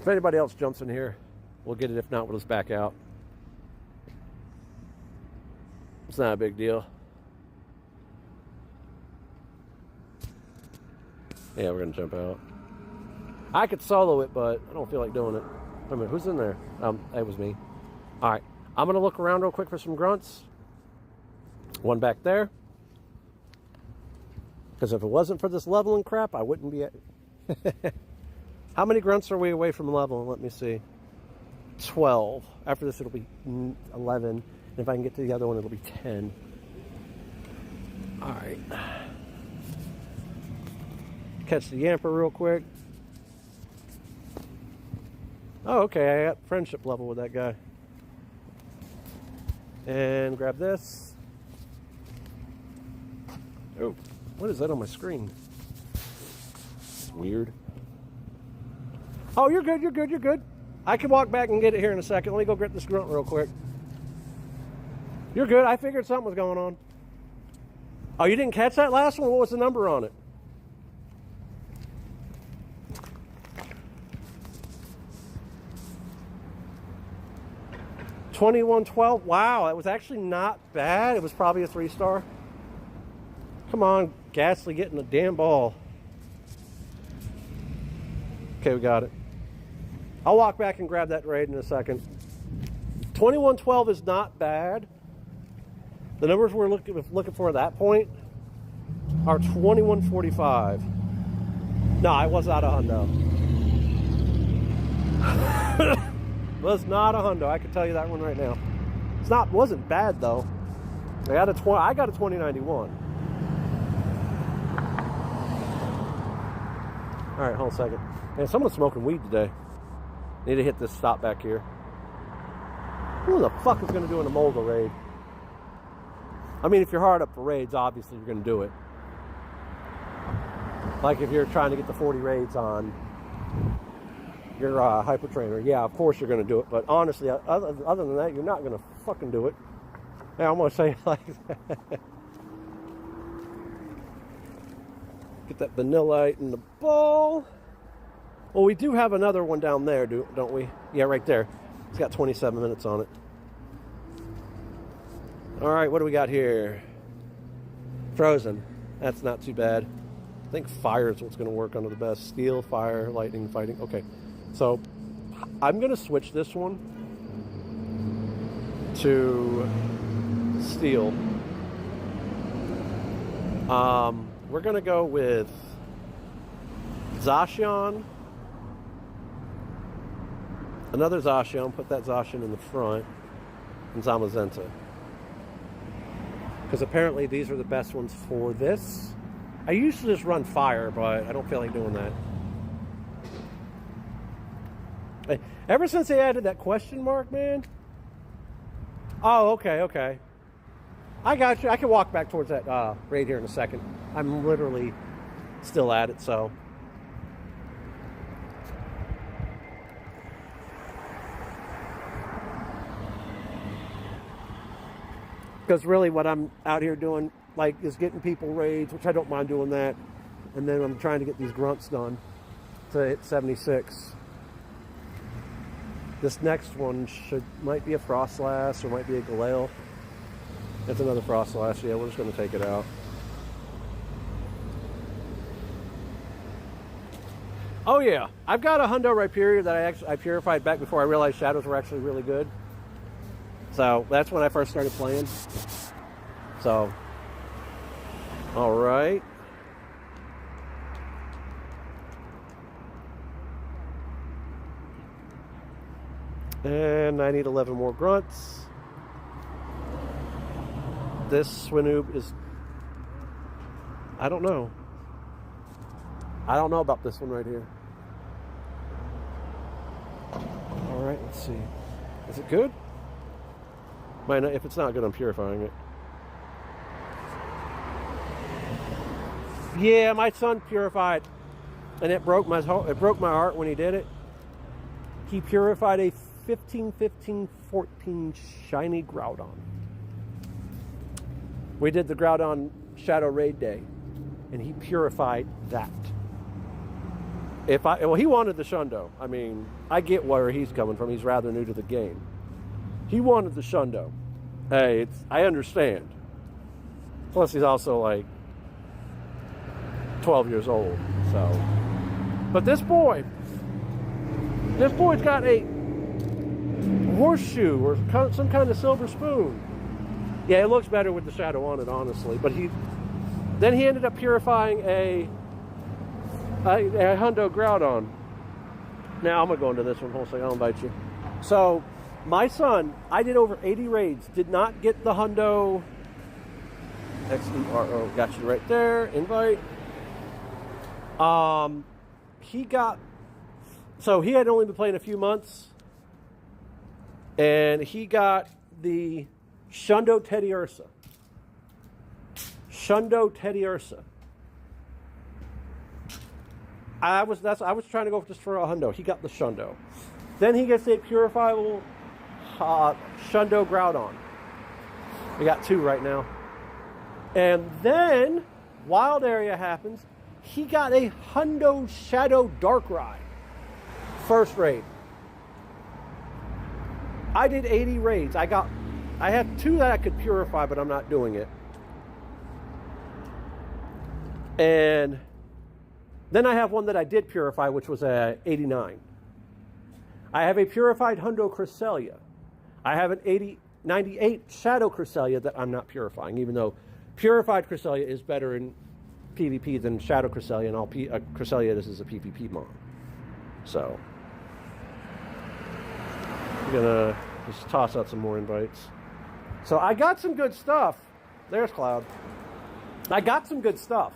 If anybody else jumps in here, we'll get it. If not, we'll just back out. It's not a big deal. Yeah, we're gonna jump out. I could solo it, but I don't feel like doing it. Wait a minute, who's in there? It was me. All right, I'm gonna look around real quick for some grunts. One back there. Because if it wasn't for this leveling crap, I wouldn't be at... How many grunts are we away from leveling? Let me see. 12. After this, it'll be 11. And if I can get to the other one, it'll be 10. All right. Catch the Yamper real quick. Oh, okay. I got friendship level with that guy. And grab this. Oh, what is that on my screen? It's weird. Oh, you're good, you're good, you're good. I can walk back and get it here in a second. Let me go get this grunt real quick. You're good. I figured something was going on. Oh, you didn't catch that last one? What was the number on it? $21.12. Wow, that was actually not bad. It was probably a 3-star. Come on, Ghastly getting the damn ball. Okay, we got it. I'll walk back and grab that raid in a second. 21.12 is not bad. The numbers we're looking for at that point are 21.45. No, it was not a hundo. Was not a hundo. I can tell you that one right now. Wasn't bad though. I got a 2091. All right, hold on a second. Man, someone's smoking weed today. Need to hit this stop back here. Who the fuck is going to do an Emolga raid? I mean, if you're hard up for raids, obviously you're going to do it. Like if you're trying to get the 40 raids on your hyper trainer, yeah, of course you're going to do it. But honestly, other than that, you're not going to fucking do it. Yeah, I'm going to say it like that. Get that Vanillite in the bowl. Well, we do have another one down there, don't we? Yeah, right there. It's got 27 minutes on it. All right, what do we got here? Frozen. That's not too bad. I think fire is what's going to work under the best. Steel, fire, lightning, fighting. Okay, so I'm going to switch this one to steel. We're going to go with Zacian. Another Zacian, put that Zacian in the front, and Zamazenta. Because apparently these are the best ones for this. I usually just run fire, but I don't feel like doing that. Ever since they added that question mark, man. Oh, okay. I got you. I can walk back towards that raid here in a second. I'm literally still at it, so. Because really what I'm out here doing, like, is getting people raids, which I don't mind doing that. And then I'm trying to get these grunts done to hit 76. This next one might be a Frostlass or might be a Galale. It's another Frostlass. Yeah, we're just going to take it out. Oh yeah, I've got a Hundo Rhyperior that I purified back before I realized shadows were actually really good. So that's when I first started playing. So, all right. And I need 11 more grunts. This Swinoob is, I don't know. I don't know about this one right here. All right, let's see. Is it good? Might not, if it's not good, I'm purifying it. Yeah, my son purified and it broke my heart when he did it. He purified a 15-15-14 shiny Groudon. We did the Groudon Shadow Raid Day, and he purified that. He wanted the Shundo. I mean, I get where he's coming from. He's rather new to the game. He wanted the Shundo. Hey, I understand. Plus, he's also like 12 years old. So, but this boy's got a horseshoe or some kind of silver spoon. Yeah, it looks better with the shadow on it, honestly. But then he ended up purifying a Hundo Groudon. Now I'm gonna go into this one. Hold on a second, I'll invite you. So my son, I did over 80 raids, did not get the Hundo XERO. Got you right there. Invite. He had only been playing a few months, and he got the Shundo Teddiursa. Shundo Teddiursa. I was trying to go just for a Hundo. He got the Shundo. Then he gets a purifiable Shundo Groudon. We got 2 right now. And then Wild Area happens. He got a Hundo Shadow Darkrai. First raid. I did 80 raids. I had 2 that I could purify, but I'm not doing it. And then I have one that I did purify, which was a 89. I have a purified Hundo Cresselia. I have an 98 Shadow Cresselia that I'm not purifying, even though purified Cresselia is better in PvP than Shadow Cresselia, and all Cresselia this is a PvP mon. So I'm gonna just toss out some more invites. So I got some good stuff. There's Cloud. I got some good stuff.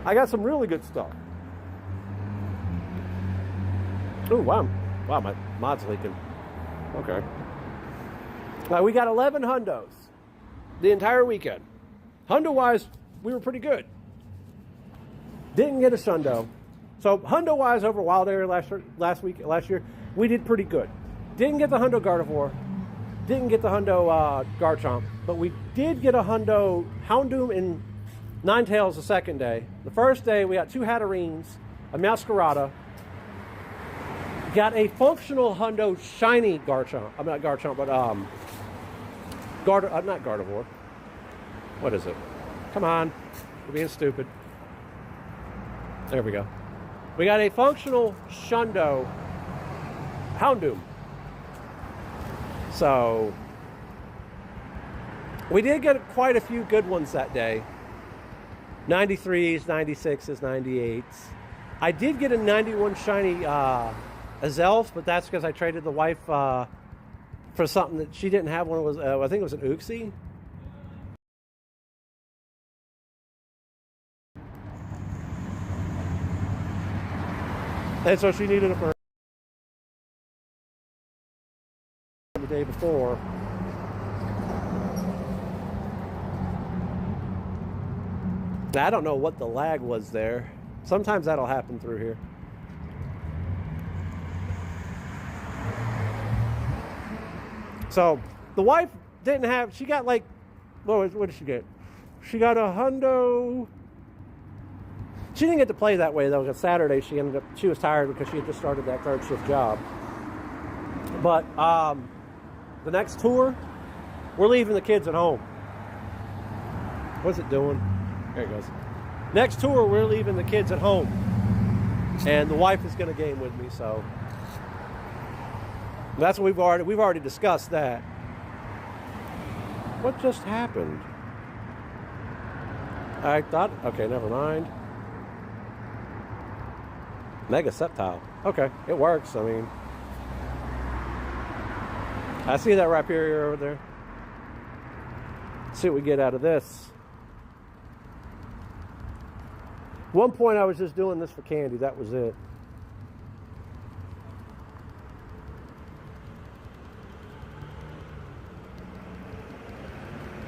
I got some really good stuff. Oh, wow. Wow, my mod's leaking. Okay. We got 11 Hundos the entire weekend. Hundo-wise, we were pretty good. Didn't get a Shundo. So Hundo-wise over Wild Area last year, we did pretty good. Didn't get the Hundo Gardevoir. Didn't get the Hundo Garchomp. But we did get a Hundo Houndoom and Ninetales the second day. The first day, we got 2 Hatterines, a Meowscarada. Got a functional Hundo shiny Garchomp. I'm not Garchomp, but not Gardevoir. What is it? Come on, you're being stupid. There we go. We got a functional Shundo Houndoom. So we did get quite a few good ones that day. 93s, 96s, 98s. I did get a 91 shiny Azelf, but that's because I traded the wife for something that she didn't have. One was I think it was an Uxie. And so she needed it for the day before. Now, I don't know what the lag was there. Sometimes that'll happen through here. So the wife didn't have, she got like, what did she get? She got a Hundo. She didn't get to play that way though, because Saturday she was tired because she had just started that 3rd shift job. But the next tour, we're leaving the kids at home. What's it doing? There it goes. Next tour, we're leaving the kids at home. And the wife is going to game with me, so that's what we've already discussed that. What just happened? I thought, okay, never mind. Mega Sceptile. Okay, it works. I mean, I see that Rhyperior over there. Let's see what we get out of this. One point I was just doing this for candy. That was it.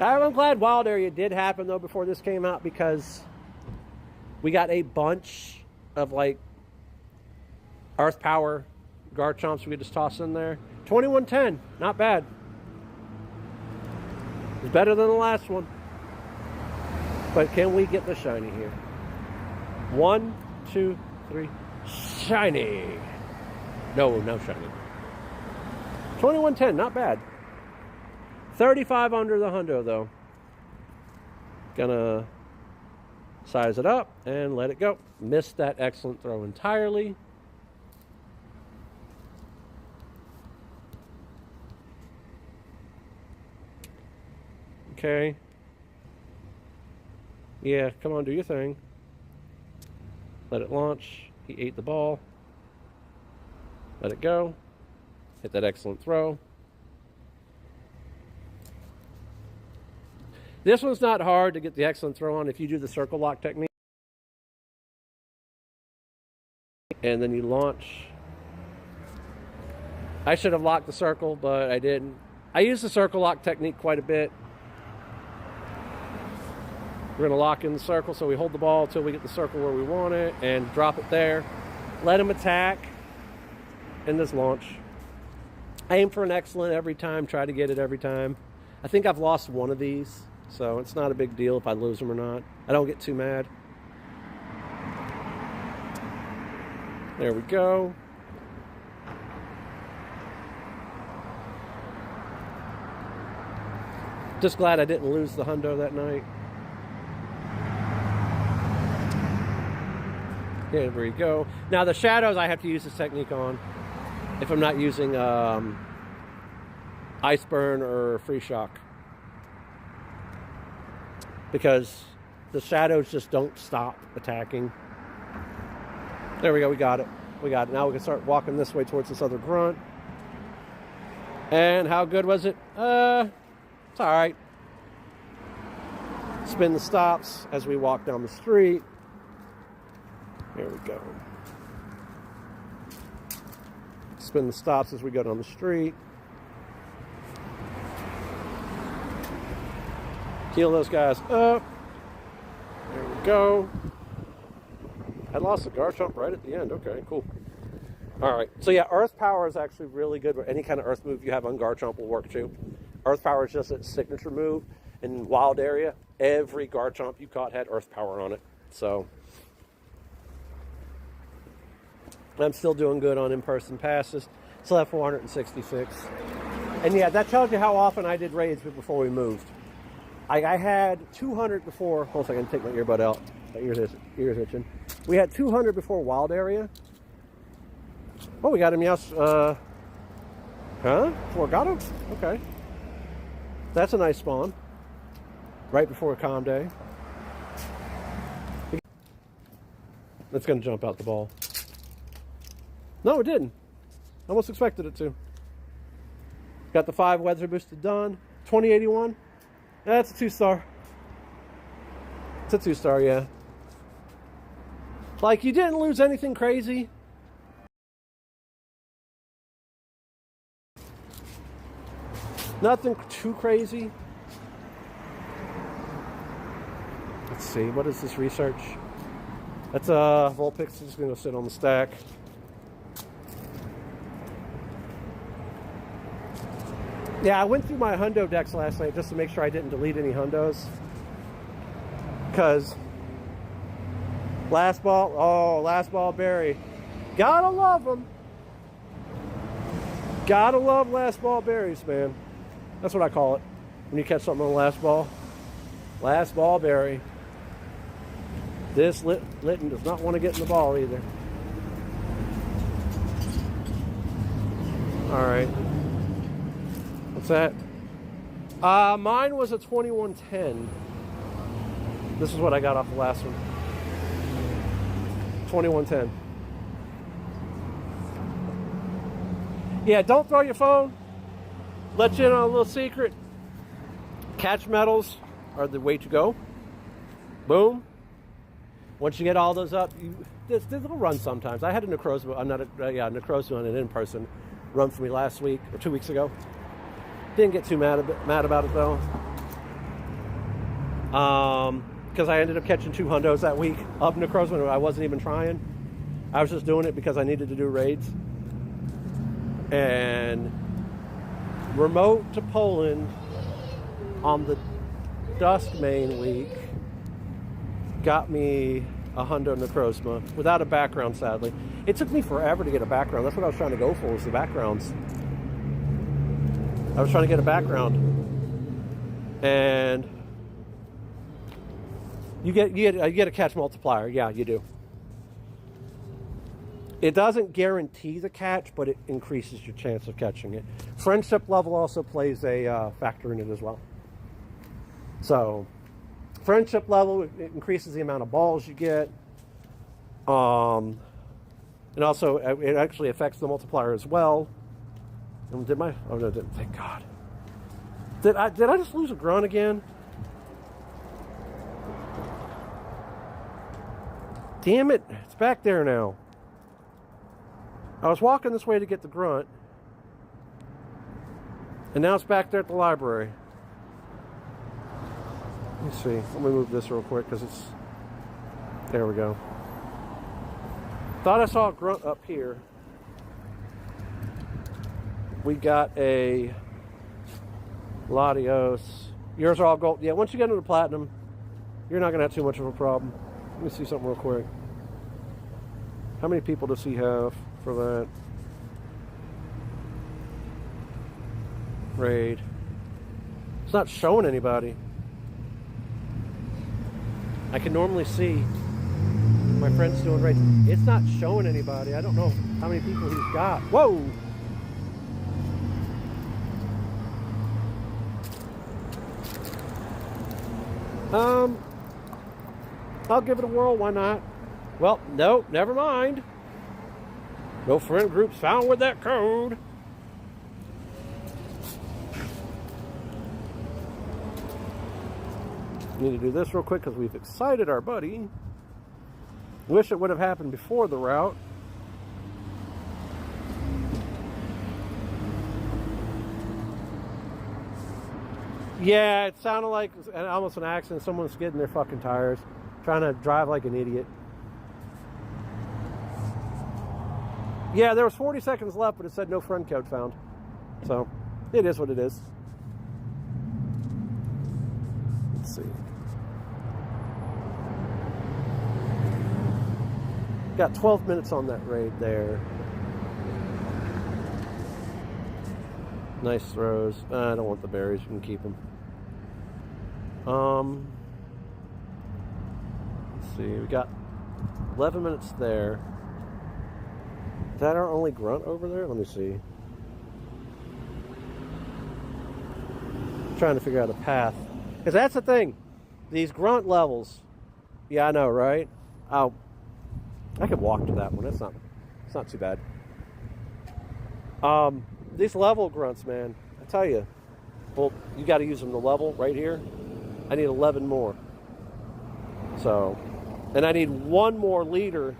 I'm glad Wild Area did happen, though, before this came out, because we got a bunch of, like, Earth Power Garchomps we could just toss in there. 2110, not bad. It's better than the last one. But can we get the shiny here? 1, 2, 3. Shiny. No shiny. 2110, not bad. 35 under the hundo, though. Gonna size it up and let it go. Missed that excellent throw entirely. Okay. Yeah, come on, do your thing. Let it launch. He ate the ball. Let it go. Hit that excellent throw. This one's not hard to get the excellent throw on if you do the circle lock technique. And then you launch. I should have locked the circle, but I didn't. I use the circle lock technique quite a bit. We're going to lock in the circle, so we hold the ball until we get the circle where we want it and drop it there. Let him attack and this launch. Aim for an excellent every time. Try to get it every time. I think I've lost one of these, so it's not a big deal if I lose them or not. I don't get too mad. There we go. Just glad I didn't lose the hundo that night. There we go. Now the shadows I have to use this technique on if I'm not using Ice Burn or Free Shock, because the shadows just don't stop attacking. There we go, we got it. We got it. Now we can start walking this way towards this other grunt. And how good was it? It's alright. Spin the stops as we walk down the street. There we go. Spin the stops as we go down the street. Heal those guys up. There we go. I lost the Garchomp right at the end. Okay, cool. Alright, so yeah, Earth Power is actually really good. Any kind of Earth move you have on Garchomp will work too. Earth Power is just its signature move. In Wild Area, every Garchomp you caught had Earth Power on it. So I'm still doing good on in-person passes. Still have 466. And yeah, that tells you how often I did raids before we moved. I had 200 before. Hold on a second, take my earbud out. My ear's itching. We had 200 before Wild Area. Oh, we got him, yes. Huh? Got him? Okay. That's a nice spawn. Right before a calm day. It's going to jump out the ball. No, it didn't. I almost expected it to. Got the 5 weather boosted done. 2081. That's a 2-star. It's a 2-star, yeah. Like, you didn't lose anything crazy. Nothing too crazy. Let's see, what is this research? That's Vulpix is going to sit on the stack. Yeah, I went through my hundo decks last night just to make sure I didn't delete any hundos. Because last ball berry. Gotta love them. Gotta love last ball berries, man. That's what I call it. When you catch something on the last ball. Last ball berry. This Litten does not want to get in the ball either. Alright. What's that? Mine was a 2110. This is what I got off the last one. 2110. Yeah, don't throw your phone. Let you in on a little secret. Catch metals are the way to go. Boom. Once you get all those up, this will run sometimes. I had a Necrozma, Necrozma on an in-person run for me last week or 2 weeks ago. Didn't get too mad about it though. Because I ended up catching 2 hundos that week up in the Crozman. I wasn't even trying. I was just doing it because I needed to do raids. And remote to Poland on the Dusk main week got me a hundo Necrozma without a background, sadly. It took me forever to get a background. That's what I was trying to go for, was the backgrounds. I was trying to get a background. And you get a catch multiplier. Yeah, you do. It doesn't guarantee the catch, but it increases your chance of catching it. Friendship level also plays a factor in it as well. So, friendship level, it increases the amount of balls you get. And also, it actually affects the multiplier as well. And oh no, didn't, thank God. Did I just lose a grunt again? Damn it, it's back there now. I was walking this way to get the grunt, and now it's back there at the library. Let me see. Let me move this real quick because it's... There we go. Thought I saw a grunt up here. We got a Latios. Yours are all gold. Yeah, once you get into the platinum, you're not going to have too much of a problem. Let me see something real quick. How many people does he have for that? Raid. It's not showing anybody. I can normally see my friends doing raids. It's not showing anybody. I don't know how many people he's got. Whoa! I'll give it a whirl, why not? Well, no, never mind. No friend groups found with that code. Need to do this real quick because we've excited our buddy. Wish it would have happened before the route. Yeah, it sounded like almost an accident. Someone's skidding their fucking tires, trying to drive like an idiot. Yeah, there was 40 seconds left, but it said no friend code found. So, it is what it is. Let's see. Got 12 minutes on that raid there. Nice throws. I don't want the berries. You can keep them. Let's see. We got 11 minutes there. Is that our only grunt over there? Let me see. Trying to figure out a path. Because that's the thing. These grunt levels. Yeah, I know, right? I could walk to that one. It's not too bad. These level grunts, man, I tell you, well, you got to use them to level right here. I need 11 more. So, and I need one more leader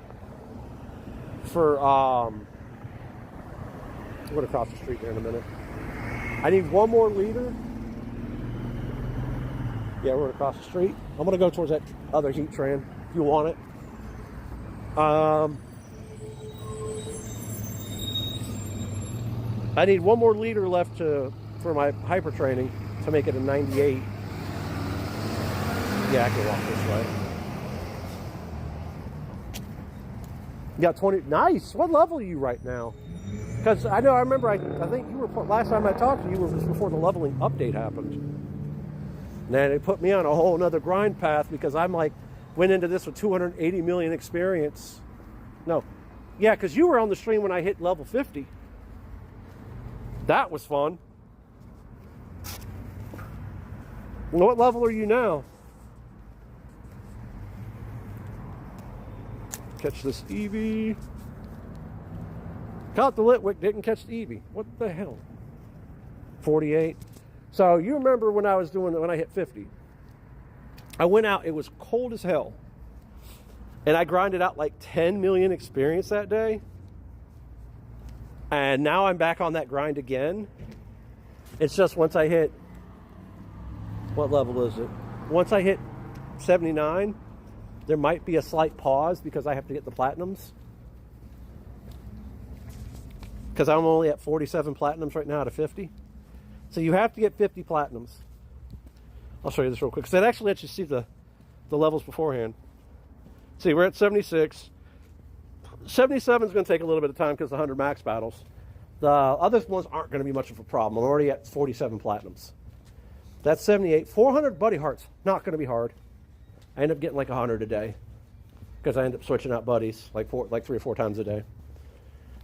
for, I'm going to cross the street there in a minute. I need one more leader. Yeah, we're going to cross the street. I'm going to go towards that other heat train if you want it. I need one more leader left for my hyper training to make it a 98. Yeah, I can walk this way. You got 20. Nice. What level are you right now? Because I remember, I think you were, last time I talked to you was just before the leveling update happened. And then it put me on a whole nother grind path because I'm like, went into this with 280 million experience. No. Yeah, because you were on the stream when I hit level 50. That was fun. What level are you now? Catch this Eevee. Caught the Litwick, didn't catch the Eevee. What the hell? 48. So you remember when I hit 50. I went out, it was cold as hell. And I grinded out like 10 million experience that day. And now I'm back on that grind again. It's just once I hit, what level is it? once I hit 79, there might be a slight pause because I have to get the platinums. Because I'm only at 47 platinums right now out of 50. So you have to get 50 platinums. I'll show you this real quick. So that actually lets you see the levels beforehand. See, we're at 76. 77 is going to take a little bit of time because the 100 max battles. The other ones aren't going to be much of a problem. I'm already at 47 platinums. That's 78. 400 buddy hearts, not going to be hard. I end up getting like 100 a day because I end up switching out buddies like 3 or 4 times a day.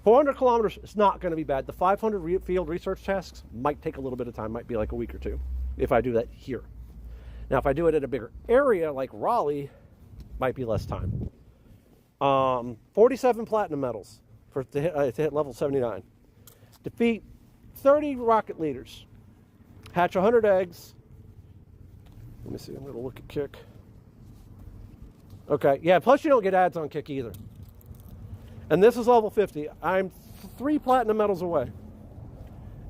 400 kilometers is not going to be bad. The 500 field research tasks might take a little bit of time, might be like a week or two if I do that here. Now, if I do it at a bigger area like Raleigh, might be less time. 47 platinum medals to hit level 79. Defeat 30 rocket leaders. Hatch 100 eggs. Let me see, I'm going to look at Kick. Okay, yeah, plus you don't get ads on Kick either. And this is level 50. I'm 3 platinum medals away.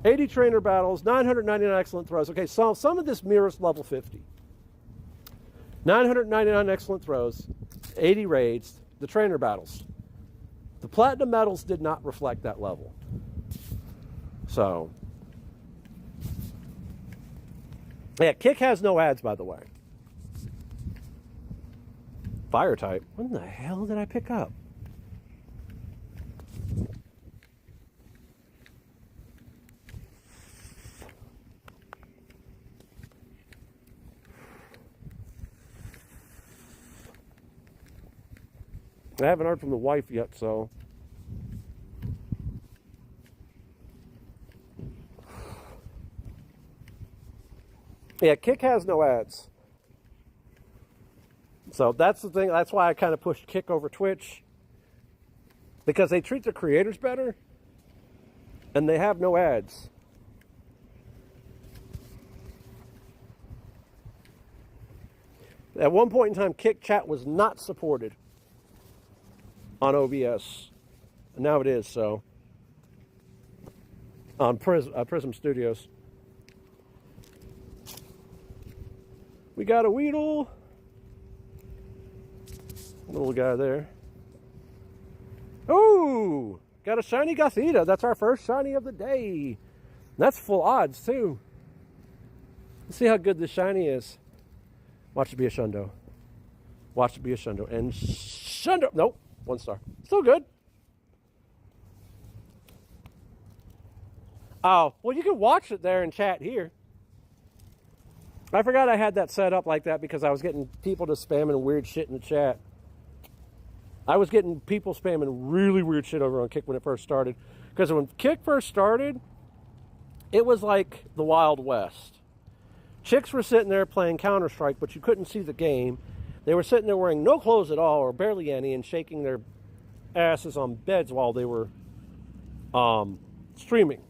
80 trainer battles, 999 excellent throws. Okay, so some of this mirrors level 50. 999 excellent throws, 80 raids, the trainer battles. The platinum medals did not reflect that level. So, yeah, Kick has no ads, by the way. Fire type. What in the hell did I pick up? I haven't heard from the wife yet, so. Yeah, Kick has no ads. So that's the thing. That's why I kind of pushed Kick over Twitch. Because they treat their creators better. And they have no ads. At one point in time, Kick Chat was not supported on OBS. And now it is, so. On Prism Studios. We got a Weedle. Little guy there. Ooh! Got a shiny Gothita. That's our first shiny of the day. That's full odds, too. Let's see how good this shiny is. Watch it be a Shundo. Watch it be a Shundo. And Shundo. Nope. 1 star. Still good. Oh, well, you can watch it there in chat here. I forgot I had that set up like that because I was getting people to spamming weird shit in the chat. I was getting people spamming really weird shit over on Kick when it first started. Because when Kick first started, it was like the Wild West. Chicks were sitting there playing Counter-Strike, but you couldn't see the game. They were sitting there wearing no clothes at all, or barely any, and shaking their asses on beds while they were streaming.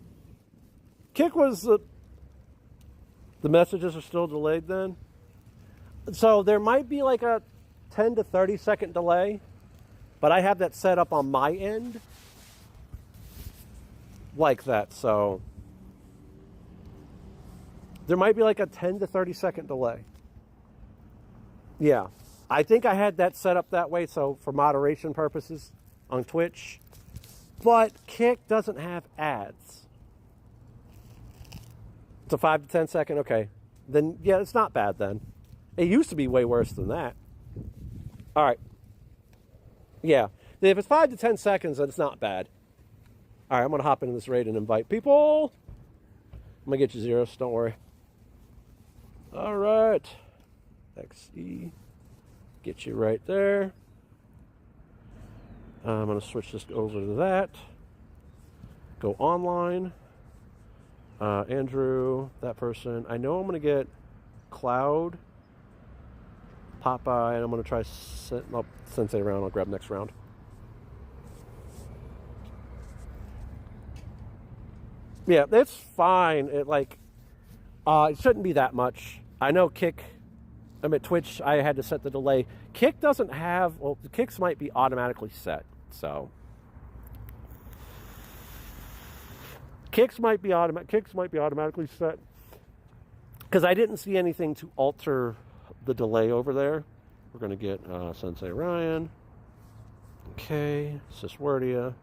Kick was the messages are still delayed then. So there might be like a 10 to 30 second delay, but I have that set up on my end like that. So there might be like a 10 to 30 second delay. Yeah, I think I had that set up that way, so for moderation purposes on Twitch. But Kick doesn't have ads. It's a 5 to 10 second, okay. Then, yeah, it's not bad then. It used to be way worse than that. All right. Yeah, if it's 5 to 10 seconds, then it's not bad. All right, I'm going to hop into this raid and invite people. I'm going to get you zeros, don't worry. All right. XE. Get you right there. I'm going to switch this over to that. Go online. Andrew, that person. I know I'm going to get Cloud, Popeye, and I'm going to try Sensei round. I'll grab next round. Yeah, it's fine. It shouldn't be that much. I know Kick. I'm at Twitch. I had to set the delay. Kick doesn't have. Well, the Kicks might be automatically set. So Kicks might be automatically set because I didn't see anything to alter the delay over there. We're going to get Sensei Ryan. Okay, Siswordia.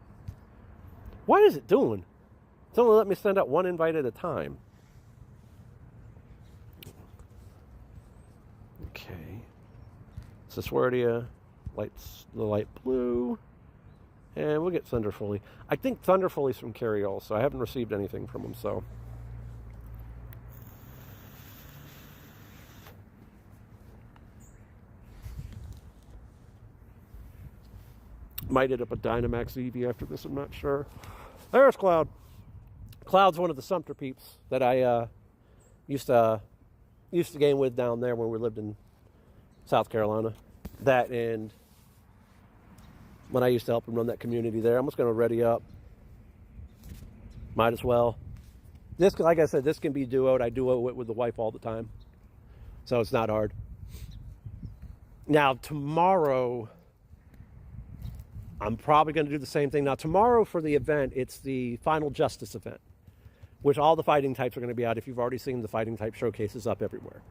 What is it doing? It's only let me send out one invite at a time. Okay. Siswordia, the light blue. And we'll get Thunderfully. I think Thunderfully's from Carriol, so I haven't received anything from him, so. Might end up a Dynamax Eevee after this, I'm not sure. There's Cloud. Cloud's one of the Sumter peeps that I used to game with down there when we lived in South Carolina. That and when I used to help him run that community there. I'm just going to ready up. Might as well. This, like I said, this can be duoed. I duo it with the wife all the time. So it's not hard. Now, tomorrow, I'm probably going to do the same thing. Now, tomorrow for the event, it's the Final Justice event, which all the fighting types are going to be out. If you've already seen the fighting type showcases up everywhere.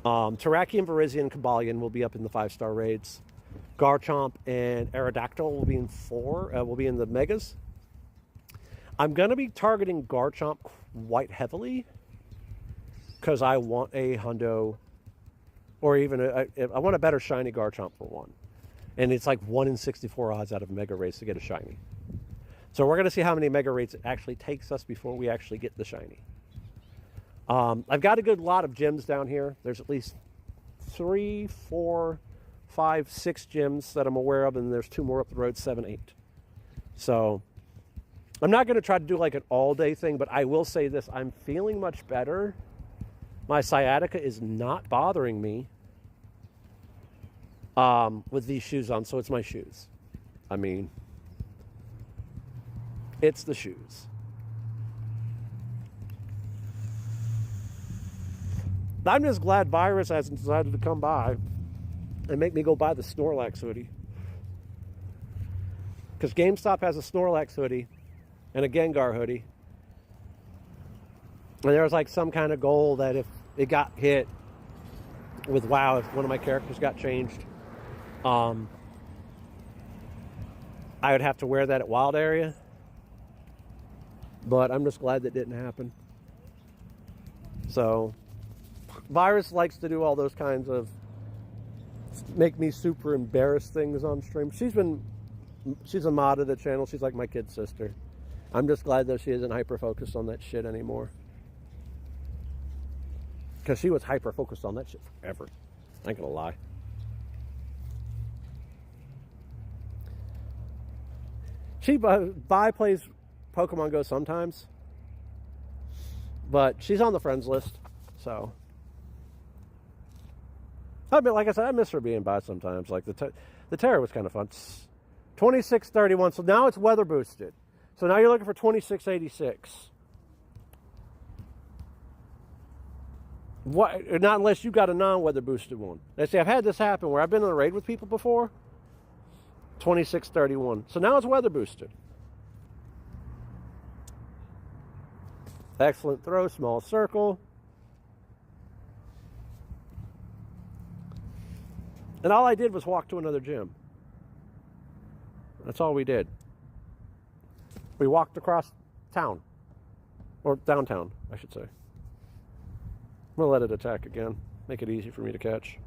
Terrakion, Virizion, Cobalion will be up in the 5-star raids. Garchomp and Aerodactyl will be in will be in the megas. I'm going to be targeting Garchomp quite heavily because I want a hundo, or even I want a better shiny Garchomp for one. And it's like 1 in 64 odds out of mega raids to get a shiny. So we're going to see how many mega raids it actually takes us before we actually get the shiny. I've got a good lot of gyms down here. There's at least 3, 4, 5, 6 gyms that I'm aware of, and there's 2 more up the road, 7, 8. So I'm not going to try to do like an all-day thing, but I will say this. I'm feeling much better. My sciatica is not bothering me with these shoes on, so it's my shoes. I mean, it's the shoes. I'm just glad Virus hasn't decided to come by and make me go buy the Snorlax hoodie. Because GameStop has a Snorlax hoodie and a Gengar hoodie. And there was like some kind of goal that if it got hit with WoW, if one of my characters got changed, I would have to wear that at Wild Area. But I'm just glad that didn't happen. So Virus likes to do all those kinds of make me super embarrassed things on stream. She's a mod of the channel. She's like my kid sister. I'm just glad that she isn't hyper focused on that shit anymore. Because she was hyper focused on that shit forever. I ain't gonna lie. Vi plays Pokemon Go sometimes, but she's on the friends list, so. I mean, like I said, I miss her being by sometimes. Like the Terra was kind of fun. 2631. So now it's weather boosted. So now you're looking for 2686. What? Not unless you got a non-weather boosted one. Now, see, I've had this happen where I've been in a raid with people before. 2631. So now it's weather boosted. Excellent throw, small circle. And all I did was walk to another gym. That's all we did. We walked across town. Or downtown, I should say. I'm going to let it attack again. Make it easy for me to catch.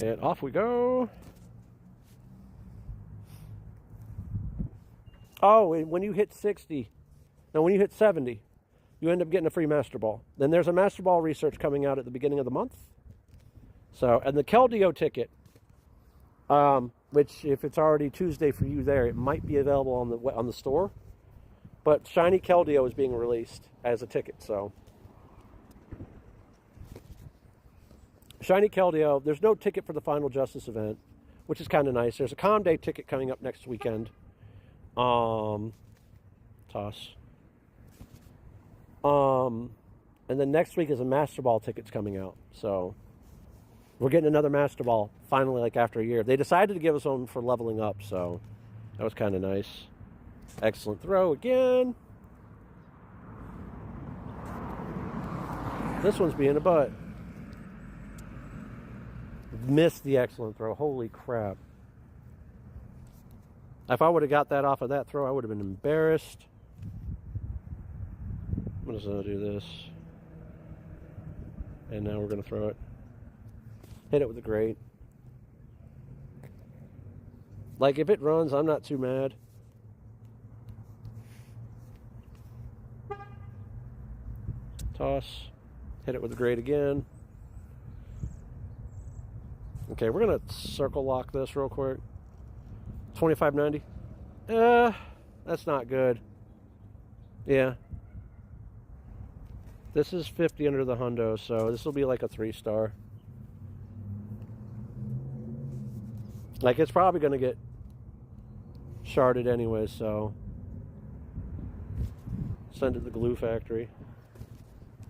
And off we go. Oh, when you hit 60, no, when you hit 70, you end up getting a free Master Ball. Then there's a Master Ball research coming out at the beginning of the month. So, and the Keldeo ticket, which if it's already Tuesday for you there, it might be available on the store. But Shiny Keldeo is being released as a ticket, so. Shiny Keldeo, there's no ticket for the Final Justice event, which is kind of nice. There's a Calm Day ticket coming up next weekend. Toss. And then next week is a Master Ball tickets coming out. So we're getting another Master Ball finally, like after a year. They decided to give us one for leveling up, so that was kind of nice. Excellent throw again. This one's being a butt. Missed the excellent throw. Holy crap. If I would have got that off of that throw, I would have been embarrassed. I'm just going to do this. And now we're going to throw it. Hit it with the grate. Like, if it runs, I'm not too mad. Toss. Hit it with the grate again. Okay, we're going to circle lock this real quick. 25.90. That's not good. Yeah. This is 50 under the hundo, so this will be like a 3-star. Like, it's probably going to get sharded anyway, so send it to the glue factory.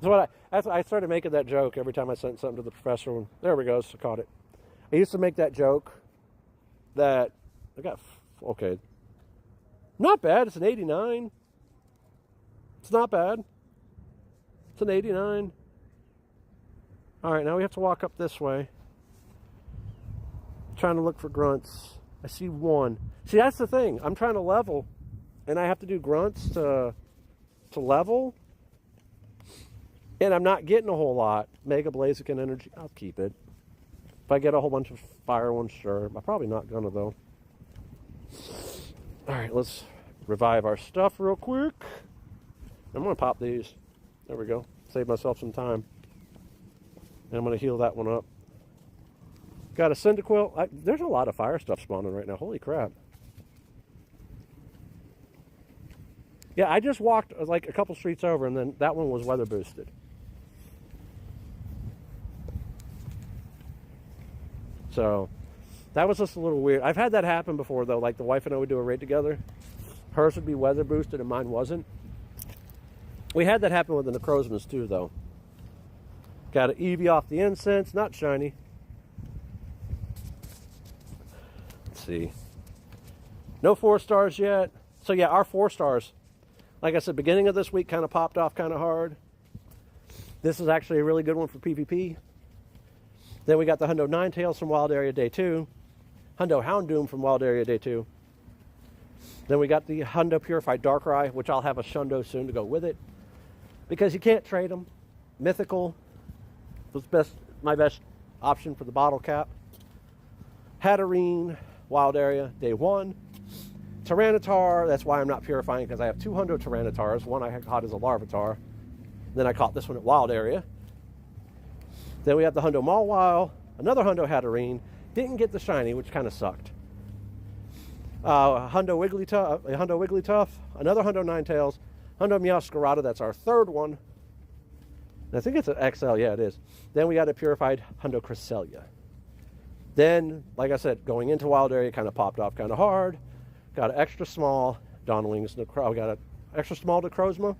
That's what I started making that joke every time I sent something to the professor. There we go, so caught it. I used to make that joke that I got, okay, not bad. It's an 89. It's not bad. It's an 89. All right, now we have to walk up this way. Trying to look for grunts. I see one. See, that's the thing. I'm trying to level, and I have to do grunts to level, and I'm not getting a whole lot. Mega Blaziken Energy, I'll keep it. If I get a whole bunch of fire ones, sure. I'm probably not gonna, though. All right, let's revive our stuff real quick. I'm gonna pop these. There we go. Save myself some time. And I'm gonna heal that one up. Got a Cyndaquil. There's a lot of fire stuff spawning right now. Holy crap. Yeah, I just walked like a couple streets over, and then that one was weather boosted. So that was just a little weird. I've had that happen before, though. Like, the wife and I would do a raid together. Hers would be weather boosted and mine wasn't. We had that happen with the Necrozmas too, though. Got an Eevee off the incense. Not shiny. Let's see. No 4-stars yet. So yeah, our 4-stars, like I said, beginning of this week kind of popped off kind of hard. This is actually a really good one for PvP. Then we got the Hundo Ninetales from Wild Area Day 2. Hundo Houndoom from Wild Area Day 2. Then we got the Hundo Purified Darkrai, which I'll have a Shundo soon to go with it. Because you can't trade them. Mythical was my best option for the bottle cap. Hatterene, Wild Area Day 1. Tyranitar, that's why I'm not purifying, because I have 2 Hundo Tyranitars. One I caught as a Larvitar. Then I caught this one at Wild Area. Then we have the Hundo Mawile, another Hundo Hatterene. Didn't get the shiny, which kind of sucked. Hundo Wigglytuff, another Hundo Ninetales, Hundo Meowscarada, that's our third one. And I think it's an XL, yeah, it is. Then we got a purified Hundo Cresselia. Then, like I said, going into Wild Area, kind of popped off kind of hard. Got an extra small Donalings, got an extra small Necrozma.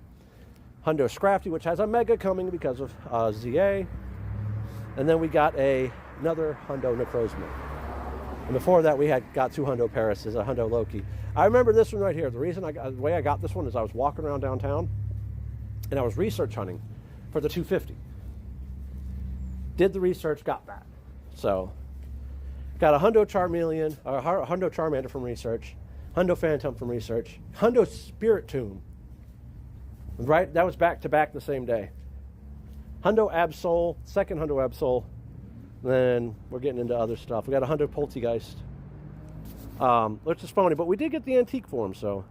Hundo Scrafty, which has a Mega coming because of ZA. And then we got another Hundo Necrozma. And before that, we got 2 Hundo Paras, a Hundo Loki. I remember this one right here. The way I got this one is I was walking around downtown, and I was research hunting for the 250. Did the research, got that. So, got a Hundo Charmeleon, a Hundo Charmander from research, Hundo Phantom from research, Hundo Spiritomb. Right, that was back to back the same day. Hundo Absol, second Hundo Absol. Then we're getting into other stuff. We got a Hundo Poltegeist, which is phony, but we did get the antique form, so.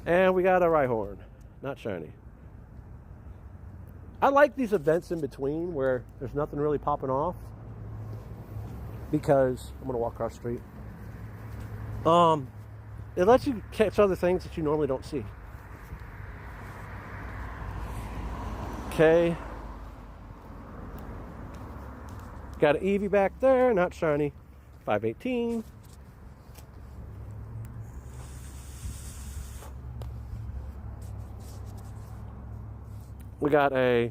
And we got a Rhyhorn, not shiny. I like these events in between where there's nothing really popping off, because I'm gonna walk across the street. It lets you catch other things that you normally don't see. Okay. Got an Eevee back there, not shiny. 518. We got a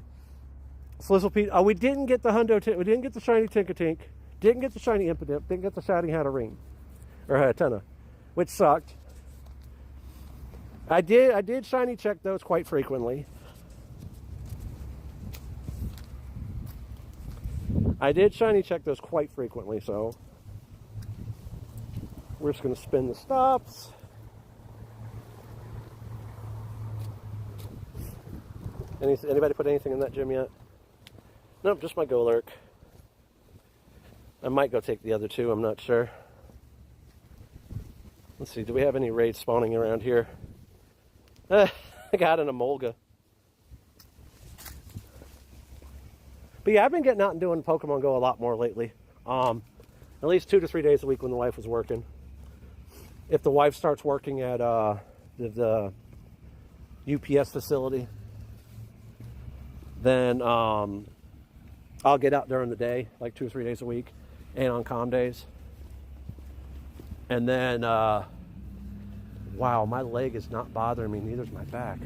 Slizzlepede. Oh, we didn't get the Hundo. We didn't get the shiny Tinkatink. Didn't get the shiny Impidimp. Didn't get the shiny Hatterene or Hatenna, which sucked. I did shiny check those quite frequently. I did shiny check those quite frequently, so we're just going to spin the stops. Anybody put anything in that gym yet? Nope, just my Golurk. I might go take the other two, I'm not sure. Let's see, do we have any raids spawning around here? I got an Emolga. But yeah, I've been getting out and doing Pokemon Go a lot more lately. At least 2 to 3 days a week when the wife was working. If the wife starts working at the UPS facility, then I'll get out during the day, like 2 or 3 days a week, and on calm days. And then, wow, my leg is not bothering me, neither is my back.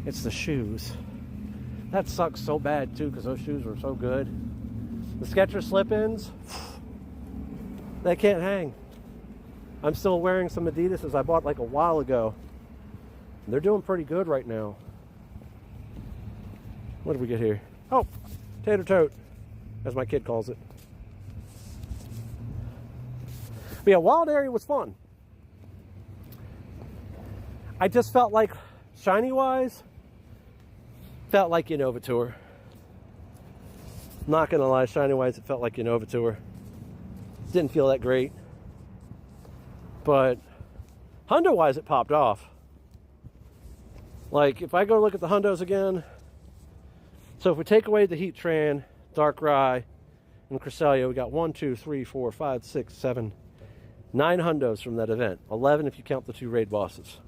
It's the shoes. That sucks so bad too, because those shoes were so good. The Skechers slip-ins, they can't hang. I'm still wearing some Adidas's I bought like a while ago. They're doing pretty good right now. What did we get here? Oh, Tater Tote, as my kid calls it. But yeah, Wild Area was fun. I just felt like, shiny-wise, felt like Unova Tour. Not gonna lie, shiny-wise, it felt like Unova Tour. Didn't feel that great. But hundo-wise, it popped off. Like, if I go look at the hundos again, so if we take away the Heatran, Darkrai, and Cresselia, we got 1, 2, 3, 4, 5, 6, 7, 9 hundos from that event. 11 if you count the 2 raid bosses.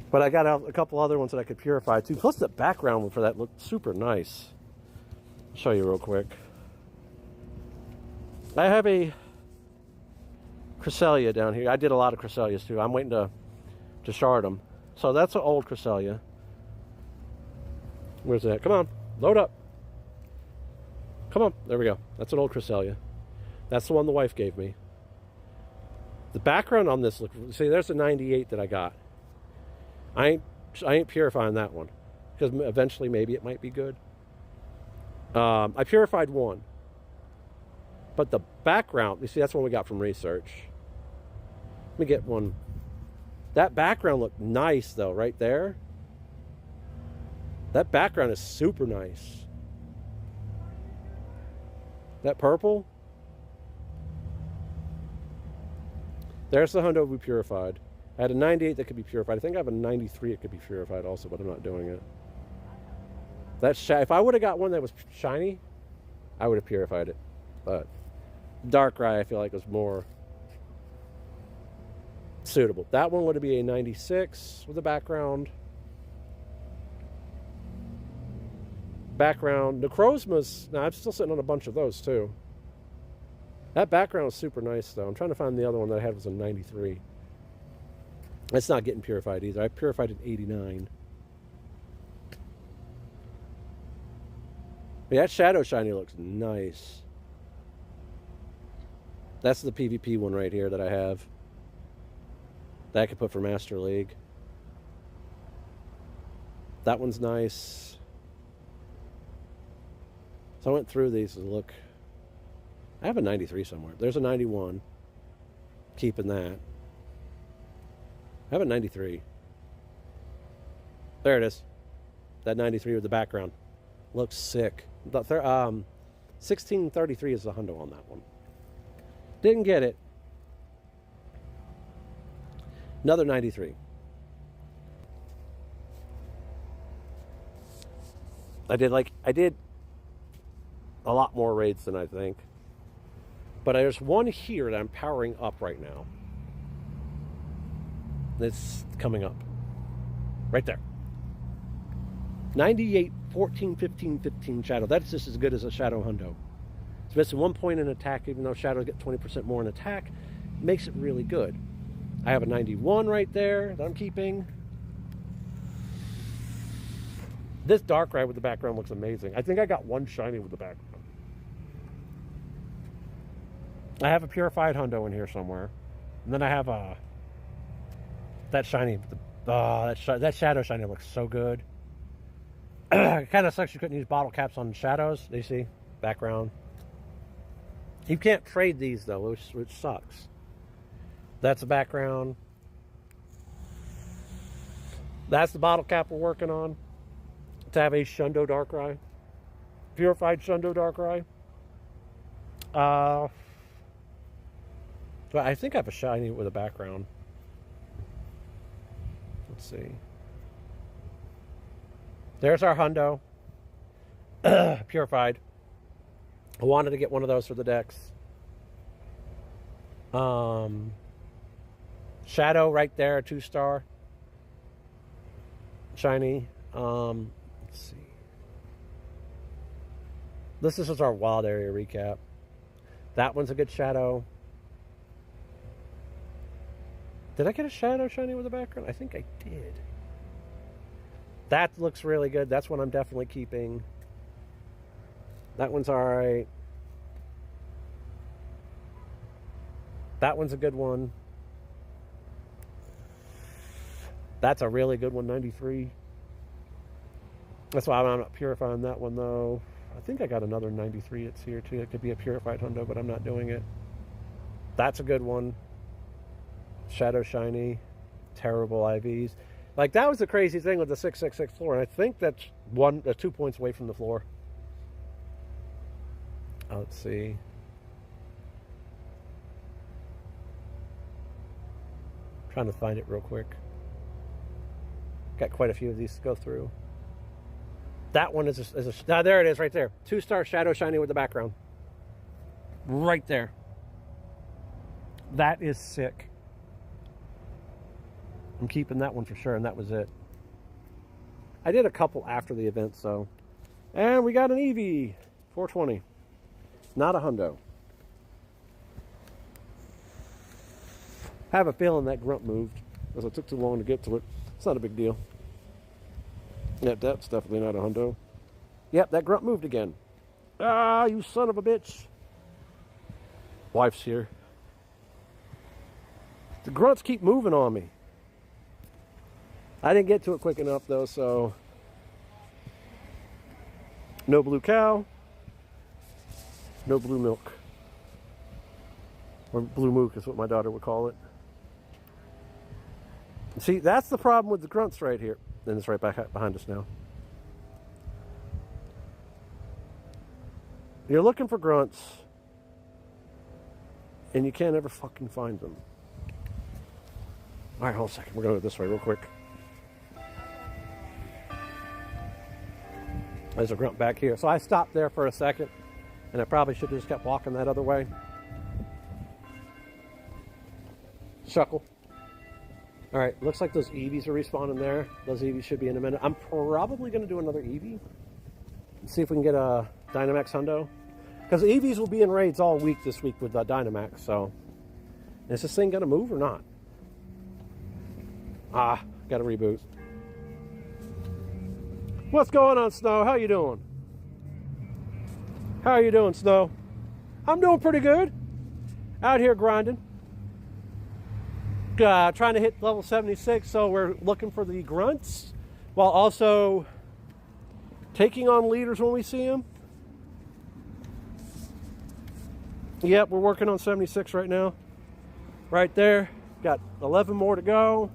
But I got out a couple other ones that I could purify too. Plus the background for that looked super nice. I'll show you real quick. I have a Cresselia down here. I did a lot of Cresselias too. I'm waiting to shard them. So that's an old Cresselia. Where's that? Come on, load up. Come on, there we go. That's an old Cresselia. That's the one the wife gave me. The background on this, look, see, there's a 98 that I got. I ain't purifying that one because eventually maybe it might be good. I purified one, but the background, you see, that's one we got from research. Let me get one. That background looked nice though, right there. That background is super nice. That purple. There's the hundo we purified. I had a 98 that could be purified. I think I have a 93 that could be purified also, but I'm not doing it. That's if I would have got one that was shiny, I would have purified it. But Darkrai, I feel like, was more suitable. That one would be a 96 with a background. Necrozma's, now I'm still sitting on a bunch of those too. That background is super nice though. I'm trying to find the other one that I had was a 93. It's not getting purified either. I purified an 89. Yeah, that Shadow Shiny looks nice. That's the PvP one right here that I have. That I could put for Master League. That one's nice. So I went through these to look. I have a 93 somewhere. There's a 91. Keeping that. I have a 93. There it is. That 93 with the background. Looks sick. 1633 is the hundo on that one. Didn't get it. Another 93. I did a lot more raids than I think. But there's one here that I'm powering up right now. That's coming up. Right there. 98, 14, 15, 15 Shadow. That's just as good as a Shadow hundo. It's missing 1 point in attack, even though Shadows get 20% more in attack. Makes it really good. I have a 91 right there that I'm keeping. This Darkrai with the background looks amazing. I think I got one shiny with the background. I have a purified hundo in here somewhere. And then I have that shiny. That Shadow Shiny looks so good. It kind of sucks you couldn't use bottle caps on shadows. Do you see? background. You can't trade these though, which sucks. That's the background. That's the bottle cap we're working on. To have a Shundo Darkrai. Purified Shundo Darkrai. But I think I have a shiny with a background. Let's see. There's our Hundo. Purified. I wanted to get one of those for the decks. Shadow right there, 2-star. Shiny. Let's see. This is just our wild area recap. That one's a good Shadow. Did I get a Shadow shiny with a background? I think I did. That looks really good. That's one I'm definitely keeping. That one's alright. That one's a good one. That's a really good one, 93. That's why I'm not purifying that one, though. I think I got another 93 that's here, too. It could be a purified Hundo, but I'm not doing it. That's a good one. Shadow Shiny. Terrible IVs. Like, that was the crazy thing with the 666 floor, and I think that's 2 points away from the floor. Let's see. Trying to find it real quick. Got quite a few of these to go through. That one is a there it is right there. 2-star Shadow Shiny with the background. Right there. That is sick. I'm keeping that one for sure, and that was it. I did a couple after the event, so. And we got an Eevee. 420. Not a Hundo. I have a feeling that grunt moved, because it took too long to get to it. It's not a big deal. Yep, that's definitely not a Hundo. Yep, that grunt moved again. Ah, you son of a bitch. Wife's here. The grunts keep moving on me. I didn't get to it quick enough, though, so. No blue cow. No blue milk. Or blue mook is what my daughter would call it. See, that's the problem with the grunts right here. And it's right back behind us now. You're looking for grunts, and you can't ever fucking find them. All right, hold a second. We're going to go this way real quick. There's a grunt back here. So I stopped there for a second, and I probably should have just kept walking that other way. Shuckle. All right, looks like those Eevees are respawning there. Those Eevees should be in a minute. I'm probably going to do another Eevee. See if we can get a Dynamax Hundo. Because Eevees will be in raids all week this week with Dynamax, so. Is this thing going to move or not? Ah, got to reboot. What's going on, Snow? How you doing? How are you doing, Snow? I'm doing pretty good. Out here grinding. Trying to hit level 76, so we're looking for the grunts while also taking on leaders when we see them. Yep, we're working on 76 right now. Right there. Got 11 more to go.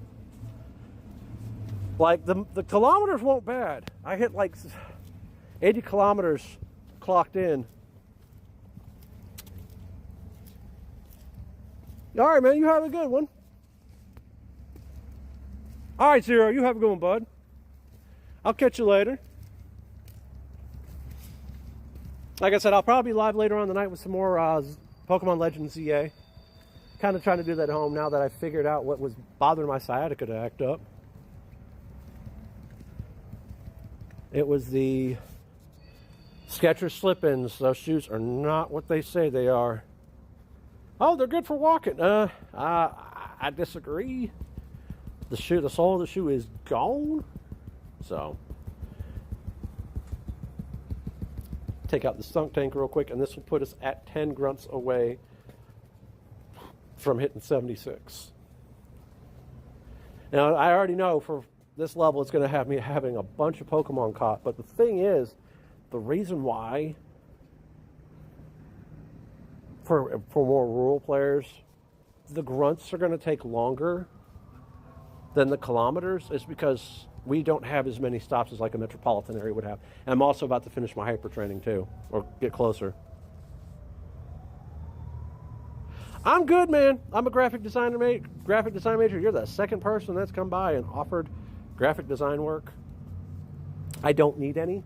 Like, the kilometers weren't bad. I hit like 80 kilometers clocked in. All right, man, you have a good one. All right, Zero, you have a good one, bud. I'll catch you later. Like I said, I'll probably be live later on tonight with some more Pokemon Legends ZA. Kind of trying to do that at home now that I figured out what was bothering my sciatica to act up. It was the Skechers slip-ins. Those shoes are not what they say they are. Oh, they're good for walking. I disagree. The sole of the shoe is gone. So, take out the stunk tank real quick, and this will put us at 10 grunts away from hitting 76. Now, I already know for this level it's going to have me having a bunch of Pokemon caught, but the thing is, the reason why for more rural players, the grunts are going to take longer than the kilometers, is because we don't have as many stops as like a metropolitan area would have. And I'm also about to finish my hyper training too, or get closer. I'm good, man. I'm a graphic design major. You're the second person that's come by and offered graphic design work. I don't need any,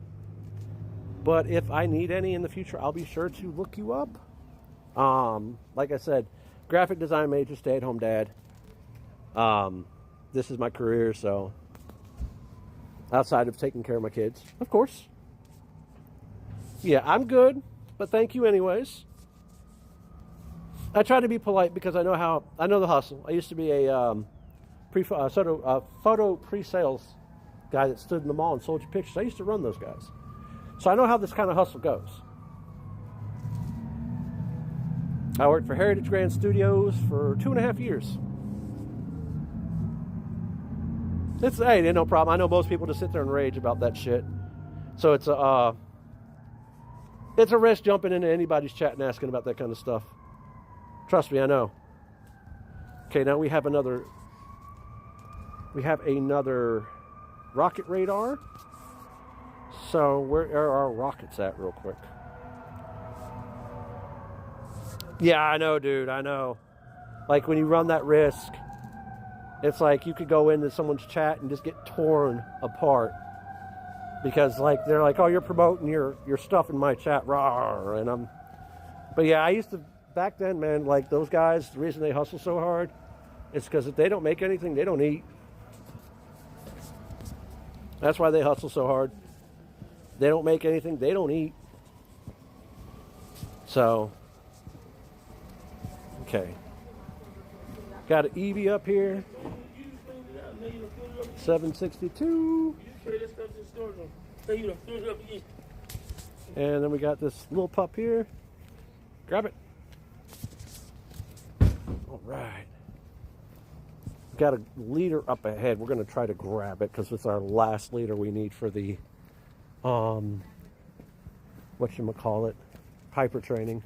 but if I need any in the future, I'll be sure to look you up. Like I said, graphic design major, stay-at-home dad. This is my career, so outside of taking care of my kids, of course. Yeah, I'm good, but thank you anyways. I try to be polite because I know the hustle. I used to be a photo pre-sales guy that stood in the mall and sold you pictures. I used to run those guys, so I know how this kind of hustle goes. I worked for Heritage Grand Studios for 2.5 years. Hey, no problem. I know most people just sit there and rage about that shit. So it's a risk jumping into anybody's chat and asking about that kind of stuff. Trust me, I know. Okay, now we have another rocket radar. So where are our rockets at real quick? Yeah, I know, dude, I know. Like when you run that risk, it's like you could go into someone's chat and just get torn apart. Because like they're like, oh, you're promoting your stuff in my chat, rawr, and but yeah, I used to back then, man, like those guys, the reason they hustle so hard is because if they don't make anything, they don't eat. That's why they hustle so hard. They don't make anything, they don't eat. So, okay. Got an Eevee up here. 762. And then we got this little pup here. Grab it. All right. Got a leader up ahead. We're going to try to grab it because it's our last leader we need for the, whatchamacallit, hyper training.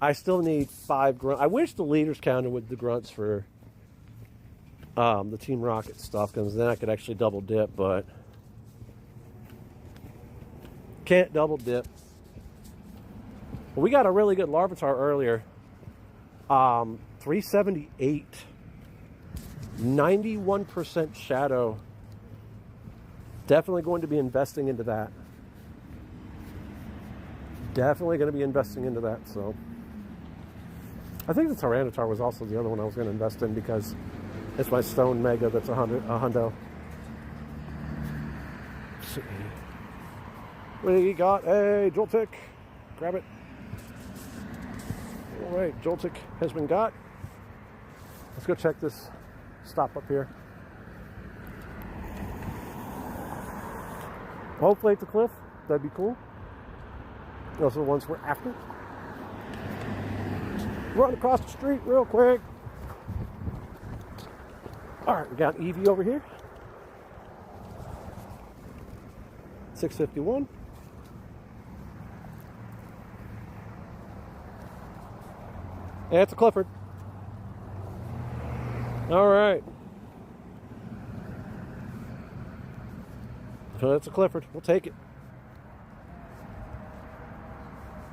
I still need 5 grunts. I wish the leaders counted with the grunts for the Team Rocket stuff, because then I could actually double dip, but can't double dip. Well, we got a really good Larvitar earlier. 378. 91% shadow. Definitely going to be investing into that. Definitely going to be investing into that, so. I think the Tyranitar was also the other one I was going to invest in because it's my Stone Mega that's a hundo. Let's see. We got a Joltik. Grab it. All right, Joltik has been got. Let's go check this stop up here. Hopefully it's a cliff. That'd be cool. Those are the ones we're after. Run across the street real quick. All right, we got Eevee over here. 651. And it's a Clifford. All right. So that's a Clifford. We'll take it.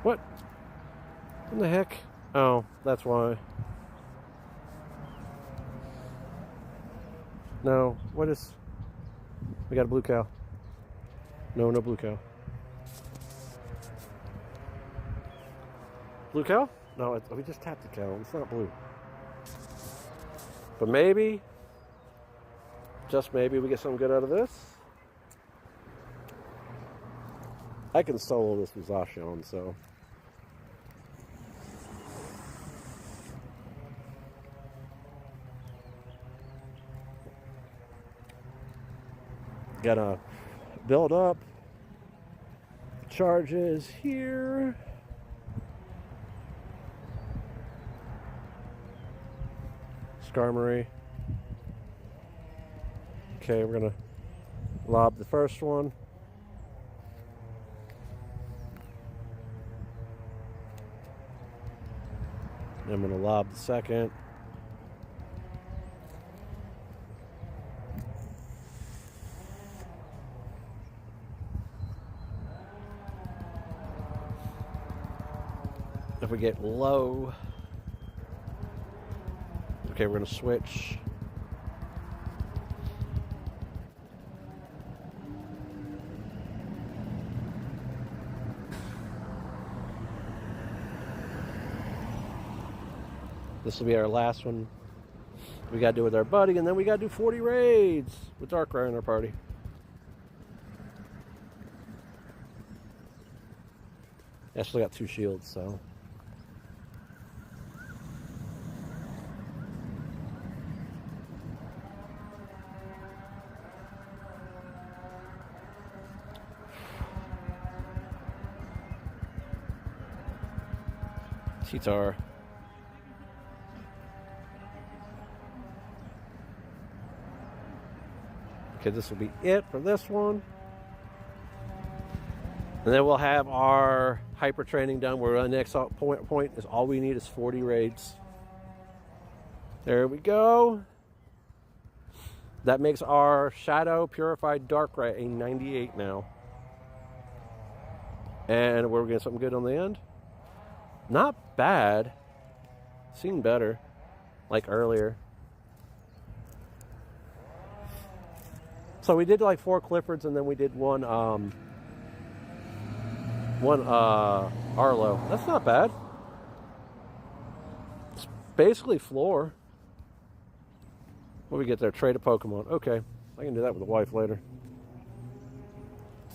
What? What the heck? Oh, that's why. No, what is... We got a blue cow. No blue cow. Blue cow? No, we just tapped the cow. It's not blue. But maybe, just maybe, we get something good out of this. I can solo this with Zacian, so... Gotta build up charges here. Skarmory. Okay, we're gonna lob the first one. I'm going to lob the second. If we get low, okay, we're going to switch. This will be our last one. We got to do with our buddy, and then we got to do 40 raids with Darkrai in our party. Actually got 2 shields, so. T-Tar. Okay, this will be it for this one. And then we'll have our hyper training done where the next point is all we need is 40 raids. There we go. That makes our Shadow Purified Darkrai a 98 now. And we're getting something good on the end. Not bad. Seen better. Like earlier. So we did like 4 Cliffords and then we did one Arlo. That's not bad. It's basically floor. What do we get there? Trade a Pokemon. Okay. I can do that with the wife later.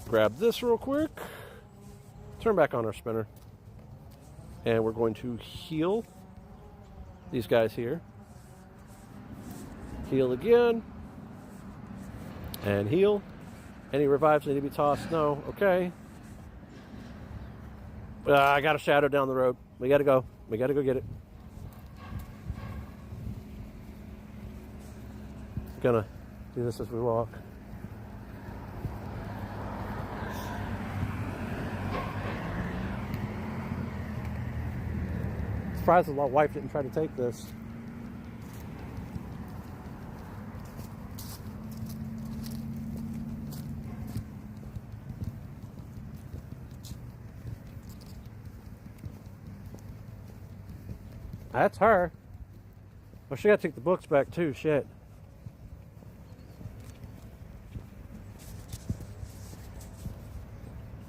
Grab this real quick. Turn back on our spinner. And we're going to heal these guys here. Heal again. And heal. Any revives need to be tossed? No. Okay. I got a Shadow down the road. We got to go. We got to go get it. Gonna do this as we walk. Surprised my wife didn't try to take this. That's her. Well, she got to take the books back too. Shit.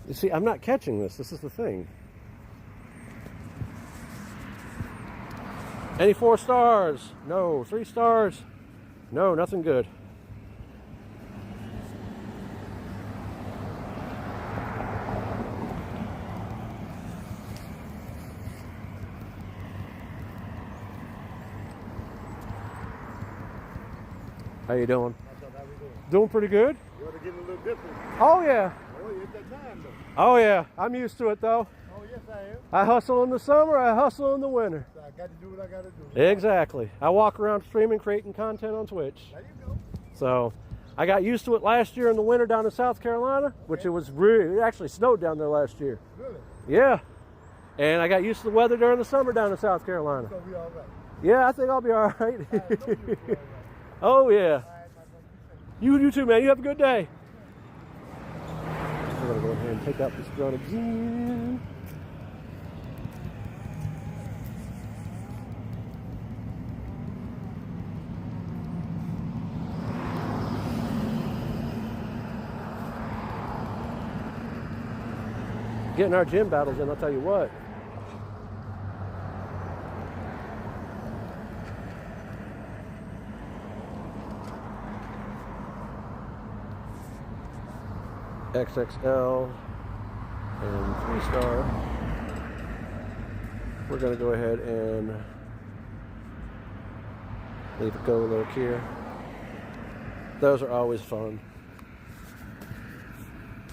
You see, I'm not catching this. This is the thing. Any 4 stars? No. 3 stars? No, nothing good. How you doing? Doing pretty good. You ought to get a little different. Oh yeah. Oh, it's that time though. Oh yeah. I'm used to it though. Oh yes, I am. I hustle in the summer. I hustle in the winter. So I got to do what I got to do. Exactly. I walk around streaming, creating content on Twitch. There you go. So I got used to it last year in the winter down in South Carolina, which it was really, it actually snowed down there last year. Really? Yeah. And I got used to the weather during the summer down in South Carolina. So we all right. Yeah, I think I'll be all right. I know you'll be all right. Oh yeah. All right, my brother. You too, man. You have a good day. We're gonna go ahead and take out this drone again. Getting our gym battles in, I'll tell you what. XXL and 3-star. We're going to go ahead and leave a go look here. Those are always fun.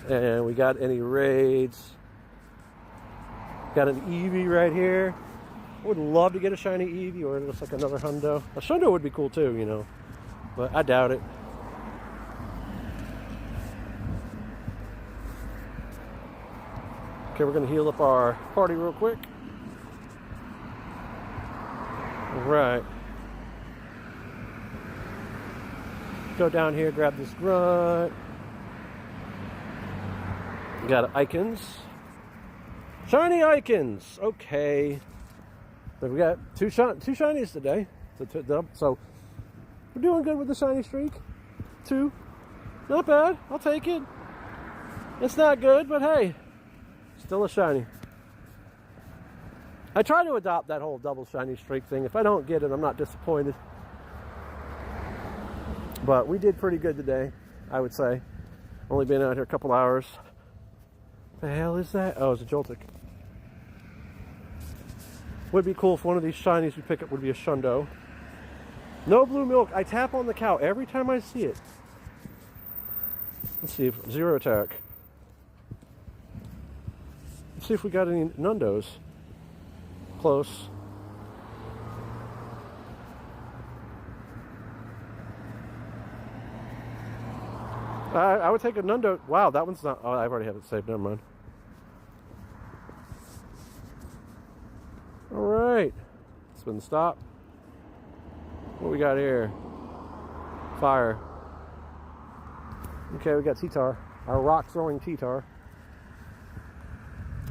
And we got any raids. Got an Eevee right here. I would love to get a shiny Eevee, or it looks like another Hundo. A Shundo would be cool too, you know, but I doubt it. Okay, we're going to heal up our party real quick. right. Go down here, grab this grunt. Got Icons. Shiny Icons. Okay. So we got two shinies today. So we're doing good with the shiny streak. 2. Not bad. I'll take it. It's not good, but hey, still a shiny. I try to adopt that whole double shiny streak thing. If I don't get it, I'm not disappointed. But we did pretty good today, I would say. Only been out here a couple hours. The hell is that? Oh, it's a Joltik. Would be cool if one of these shinies we pick up would be a Shundo. No blue milk. I tap on the cow every time I see it. Let's see if 0 attack. Let's see if we got any Nundos. Close. I would take a Nundo. Wow, that one's not. Oh, I already have it saved. Never mind. All right. Spin stop. What we got here? Fire. Okay, we got T-Tar. Our rock throwing T-Tar.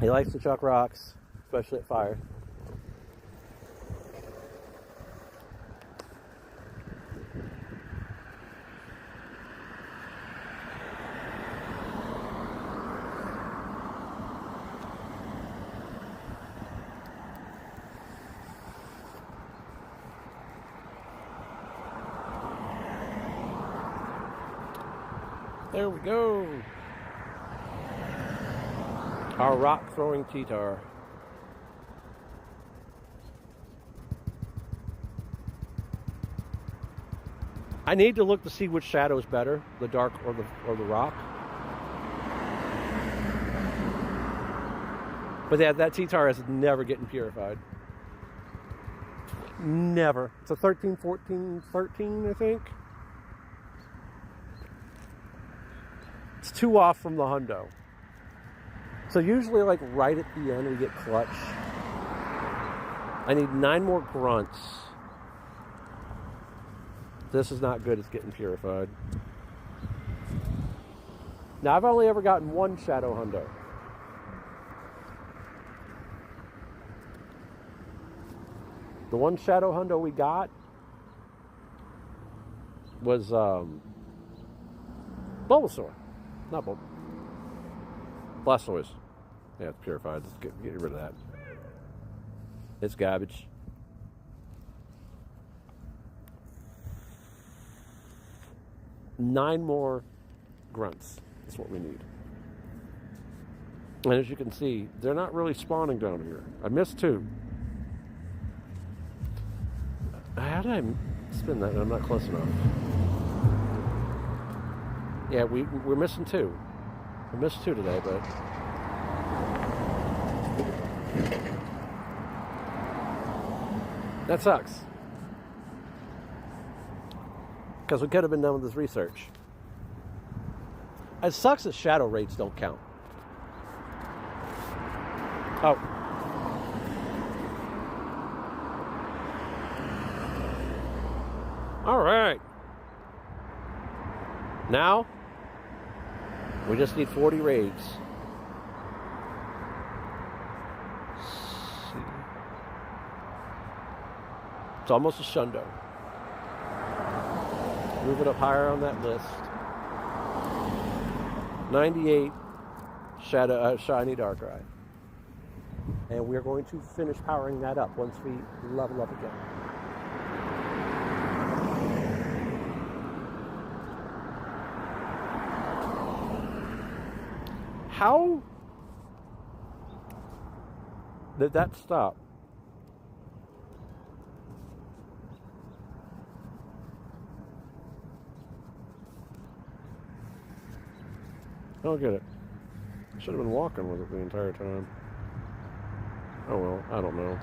He likes to chuck rocks, especially at fire. There we go. Our rock throwing T-Tar. I need to look to see which shadow is better, the dark or the rock. But yeah, that T-Tar is never getting purified. Never. It's a 13, 14, 13, I think. It's 2 off from the hundo. So usually like right at the end we get clutch. I need 9 more grunts. This is not good, it's getting purified. Now I've only ever gotten 1 shadow hundo. The 1 shadow hundo we got was Bulbasaur. Not Bulb. Blastoise. Yeah, it's purified. Let's get rid of that. It's garbage. Nine more grunts is what we need. And as you can see, they're not really spawning down here. I missed 2. How did I spin that? I'm not close enough. Yeah, we're missing 2. We missed 2 today, but that sucks. Because we could have been done with this research. It sucks that shadow rates don't count. Oh. All right. Now, we just need 40 raids. See. It's almost a Shundo. Move it up higher on that list. 98 shiny Darkrai. And we're going to finish powering that up once we level up again. How did that stop? I don't get it. I should have been walking with it the entire time. Oh well, I don't know.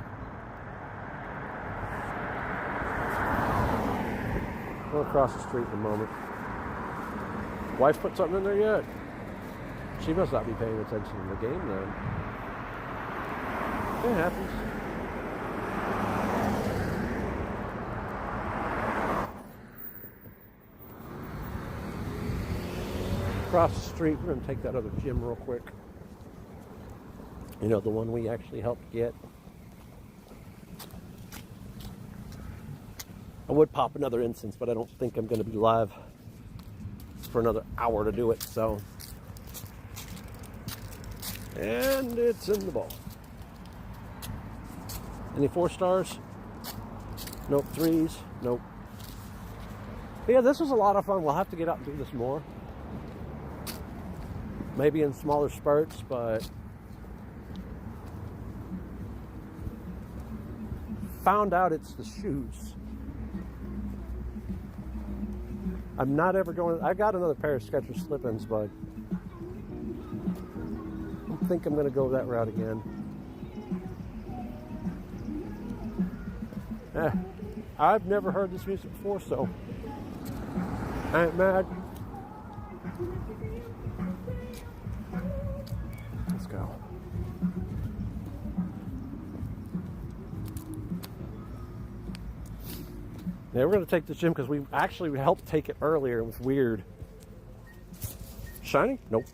We'll cross the street in a moment. Wife put something in there yet? She must not be paying attention to the game then. It happens. across the street. We're going to take that other gym real quick. You know, the one we actually helped get. I would pop another instance, but I don't think I'm going to be live for another hour to do it, so. And it's in the ball. Any 4 stars? Nope. 3s? Nope. But yeah, this was a lot of fun. We'll have to get out and do this more. Maybe in smaller spurts, but found out it's the shoes. I'm not ever going. I got another pair of Skechers slip-ins, but I think I'm going to go that route again. I've never heard this music before, so I ain't mad. Let's go. Yeah, we're going to take this gym because we actually helped take it earlier. It was weird. Shiny? Nope.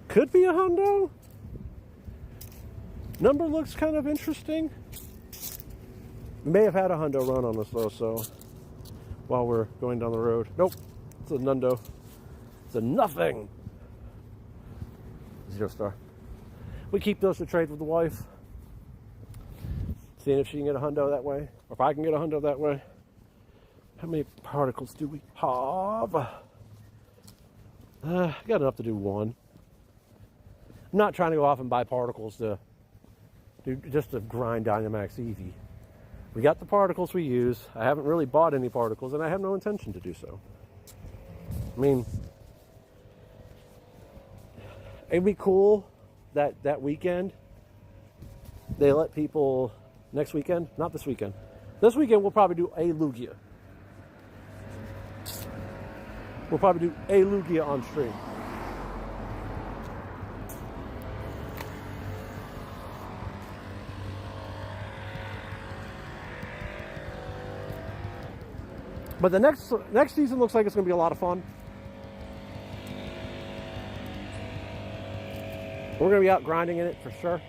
Could be a hundo. Number looks kind of interesting. May have had a hundo run on us though, so while we're going down the road. Nope. It's a nundo. It's a nothing. 0 star. We keep those to trade with the wife. Seeing if she can get a hundo that way, or if I can get a hundo that way. How many particles do we have? Got enough to do 1. I'm not trying to go off and buy particles to do just to grind Dynamax Eevee. We got the particles we use. I haven't really bought any particles, and I have no intention to do so. I mean, it'd be cool that weekend they let people. Next weekend? Not this weekend. This weekend we'll probably do a Lugia. We'll probably do a Lugia on stream. But the next season looks like it's going to be a lot of fun. We're going to be out grinding in it for sure.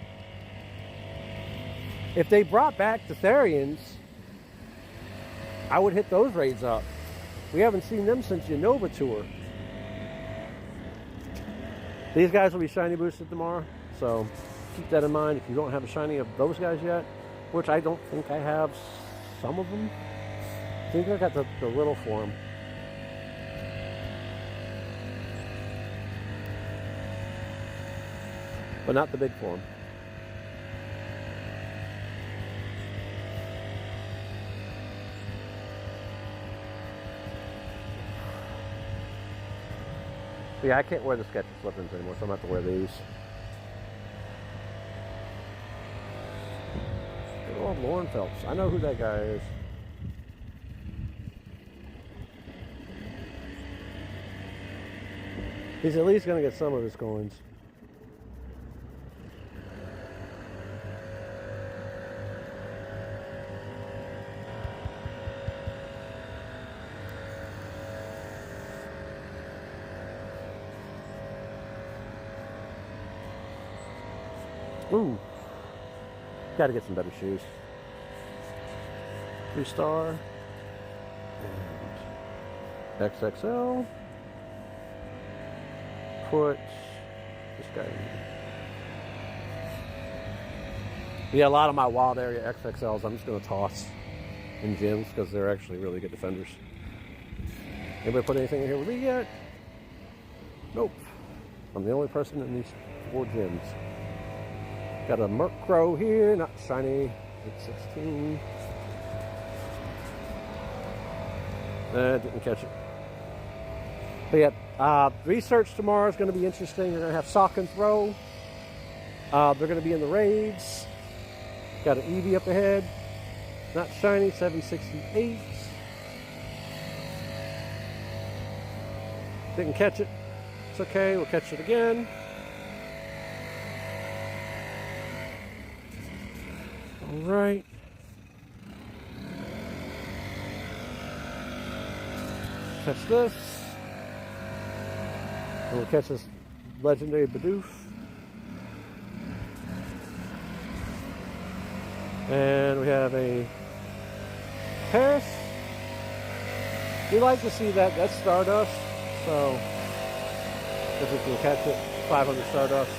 If they brought back the Therians, I would hit those raids up. We haven't seen them since Unova Tour. These guys will be shiny boosted tomorrow, so keep that in mind if you don't have a shiny of those guys yet, which I don't think I have some of them. I think I got the little form. But not the big form. Yeah, I can't wear the Skechers slip-ins anymore, so I'm going to have to wear these. Good old Lauren Phelps. I know who that guy is. He's at least going to get some of his coins. Ooh, got to get some better shoes. 3 star and XXL. Put this guy in. Yeah, a lot of my wild area XXLs I'm just going to toss in gyms because they're actually really good defenders. Anybody put anything in here with me yet? Nope. I'm the only person in these 4 gyms. Got a Murkrow here, not shiny. It's 16. Didn't catch it. But yeah, research tomorrow is going to be interesting. You're going to have Sock and Throw. They're going to be in the raids. Got an Eevee up ahead. Not shiny, 768. Didn't catch it. It's okay, we'll catch it again. All right. Catch this. We'll catch this legendary Bidoof. And we have a Paris. We like to see that. That's Stardust. So, if we can catch it, 500 Stardust.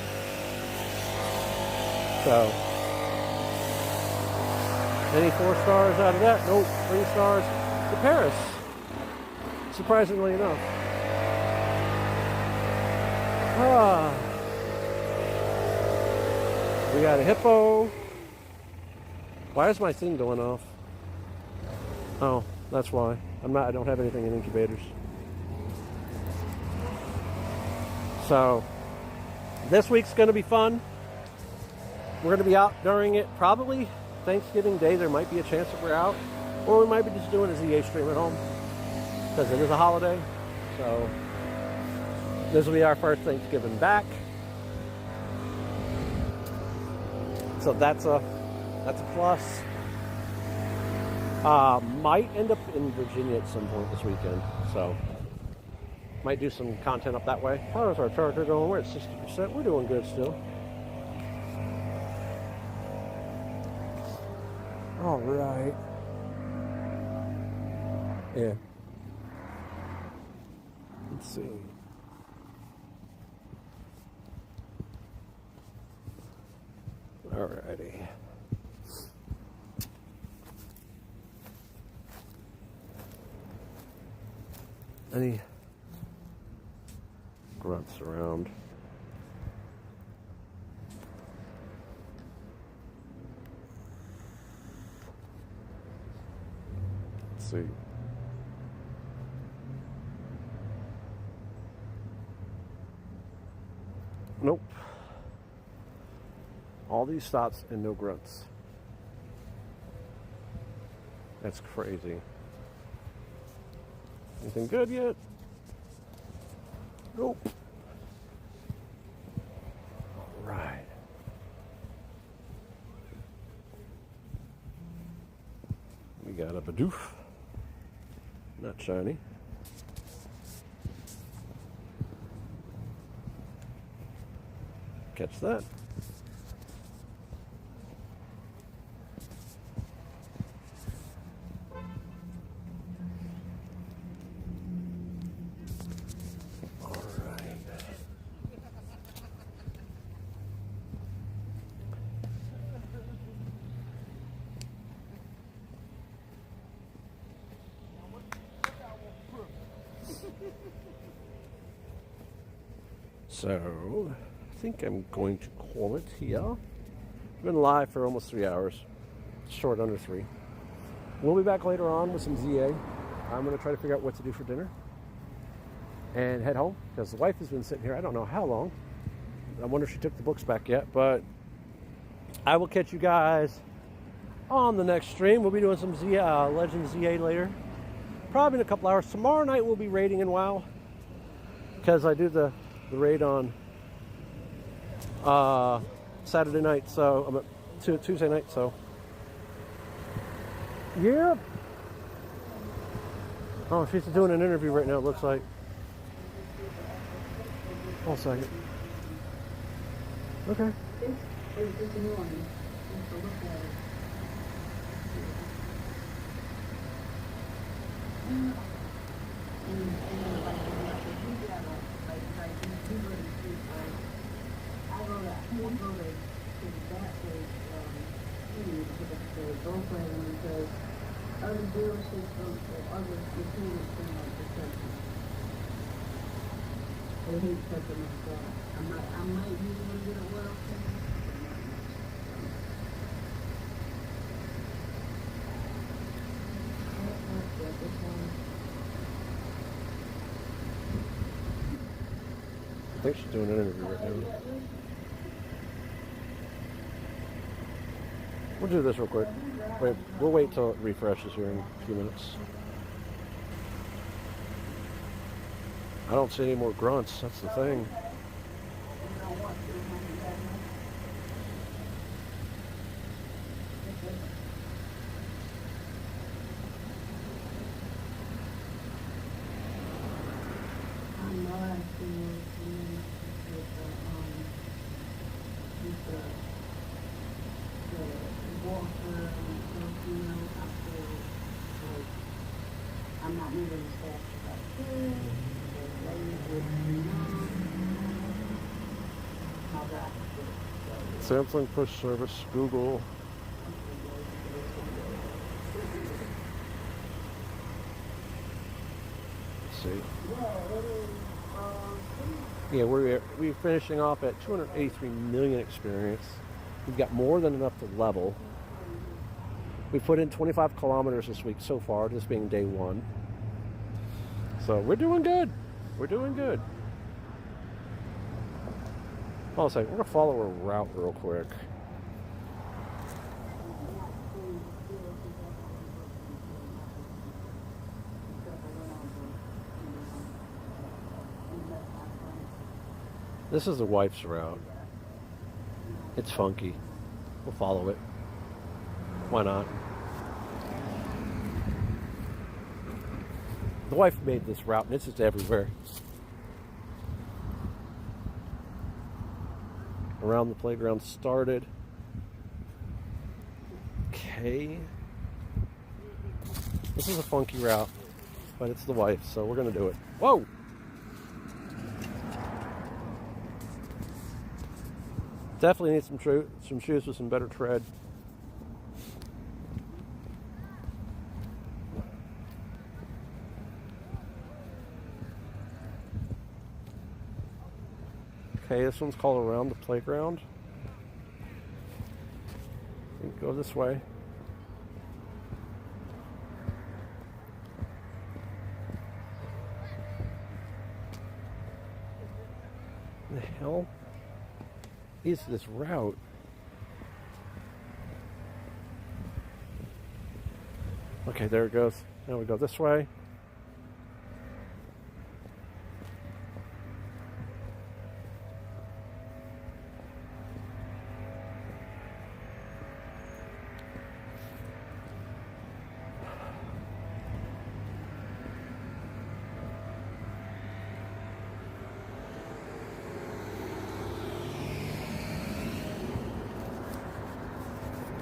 So, any 4 stars out of that? Nope, 3 stars to Paris. Surprisingly enough. We got a hippo. Why is my thing going off? Oh, that's why. I don't have anything in incubators. So, this week's going to be fun. We're going to be out during it. Probably Thanksgiving Day, there might be a chance that we're out. Or we might be just doing a ZA stream at home. Because it is a holiday. So, this will be our first Thanksgiving back. So that's a plus. Might end up in Virginia at some point this weekend. So, might do some content up that way. How's our charger going? We're at 60%. We're doing good still. All right. Yeah. Let's see. Alrighty. Any grunts around? Let's see. Nope. All these stops and no grunts. That's crazy. Anything good yet? Nope. All right. We got a Bidoof. Not shiny. Catch that. So, I think I'm going to call it here. We've been live for almost 3 hours, short under 3. We'll be back later on with some ZA. I'm going to try to figure out what to do for dinner and head home because the wife has been sitting here I don't know how long. I wonder if she took the books back yet, but I will catch you guys on the next stream. We'll be doing some Legend ZA later, probably in a couple hours. Tomorrow night we'll be raiding in WoW because I do the raid on Saturday night, so I'm at Tuesday night, so yeah. Oh, she's doing an interview right now, it looks like. Hold a second. Okay. It's a new one. So look at it. And I go to that because other dealerships or other mechanics don't like to touch them. They hate touching my car. I might use a little bit of oil. I think she's doing an interview right now. We'll do this real quick. Wait, we'll wait till it refreshes here in a few minutes. I don't see any more grunts, that's the thing. you know, I feel like I'm not moving as fast as I should. There's ways with how do I feel? Samsung push service, Google. Let's see. Yeah, we're finishing off at 283 million experience. We've got more than enough to level. We put in 25 kilometers this week so far, this being day 1. So we're doing good. We're doing good. Hold on a second. We're going to follow a route real quick. This is the wife's route. It's funky. We'll follow it. Why not? The wife made this route, and it's just everywhere. Around the playground started. Okay. This is a funky route, but it's the wife, so we're going to do it. Whoa! Definitely need some shoes with some better tread. Okay, this one's called Around the Playground. We can go this way. What the hell is this route? Okay, there it goes. Now we go this way.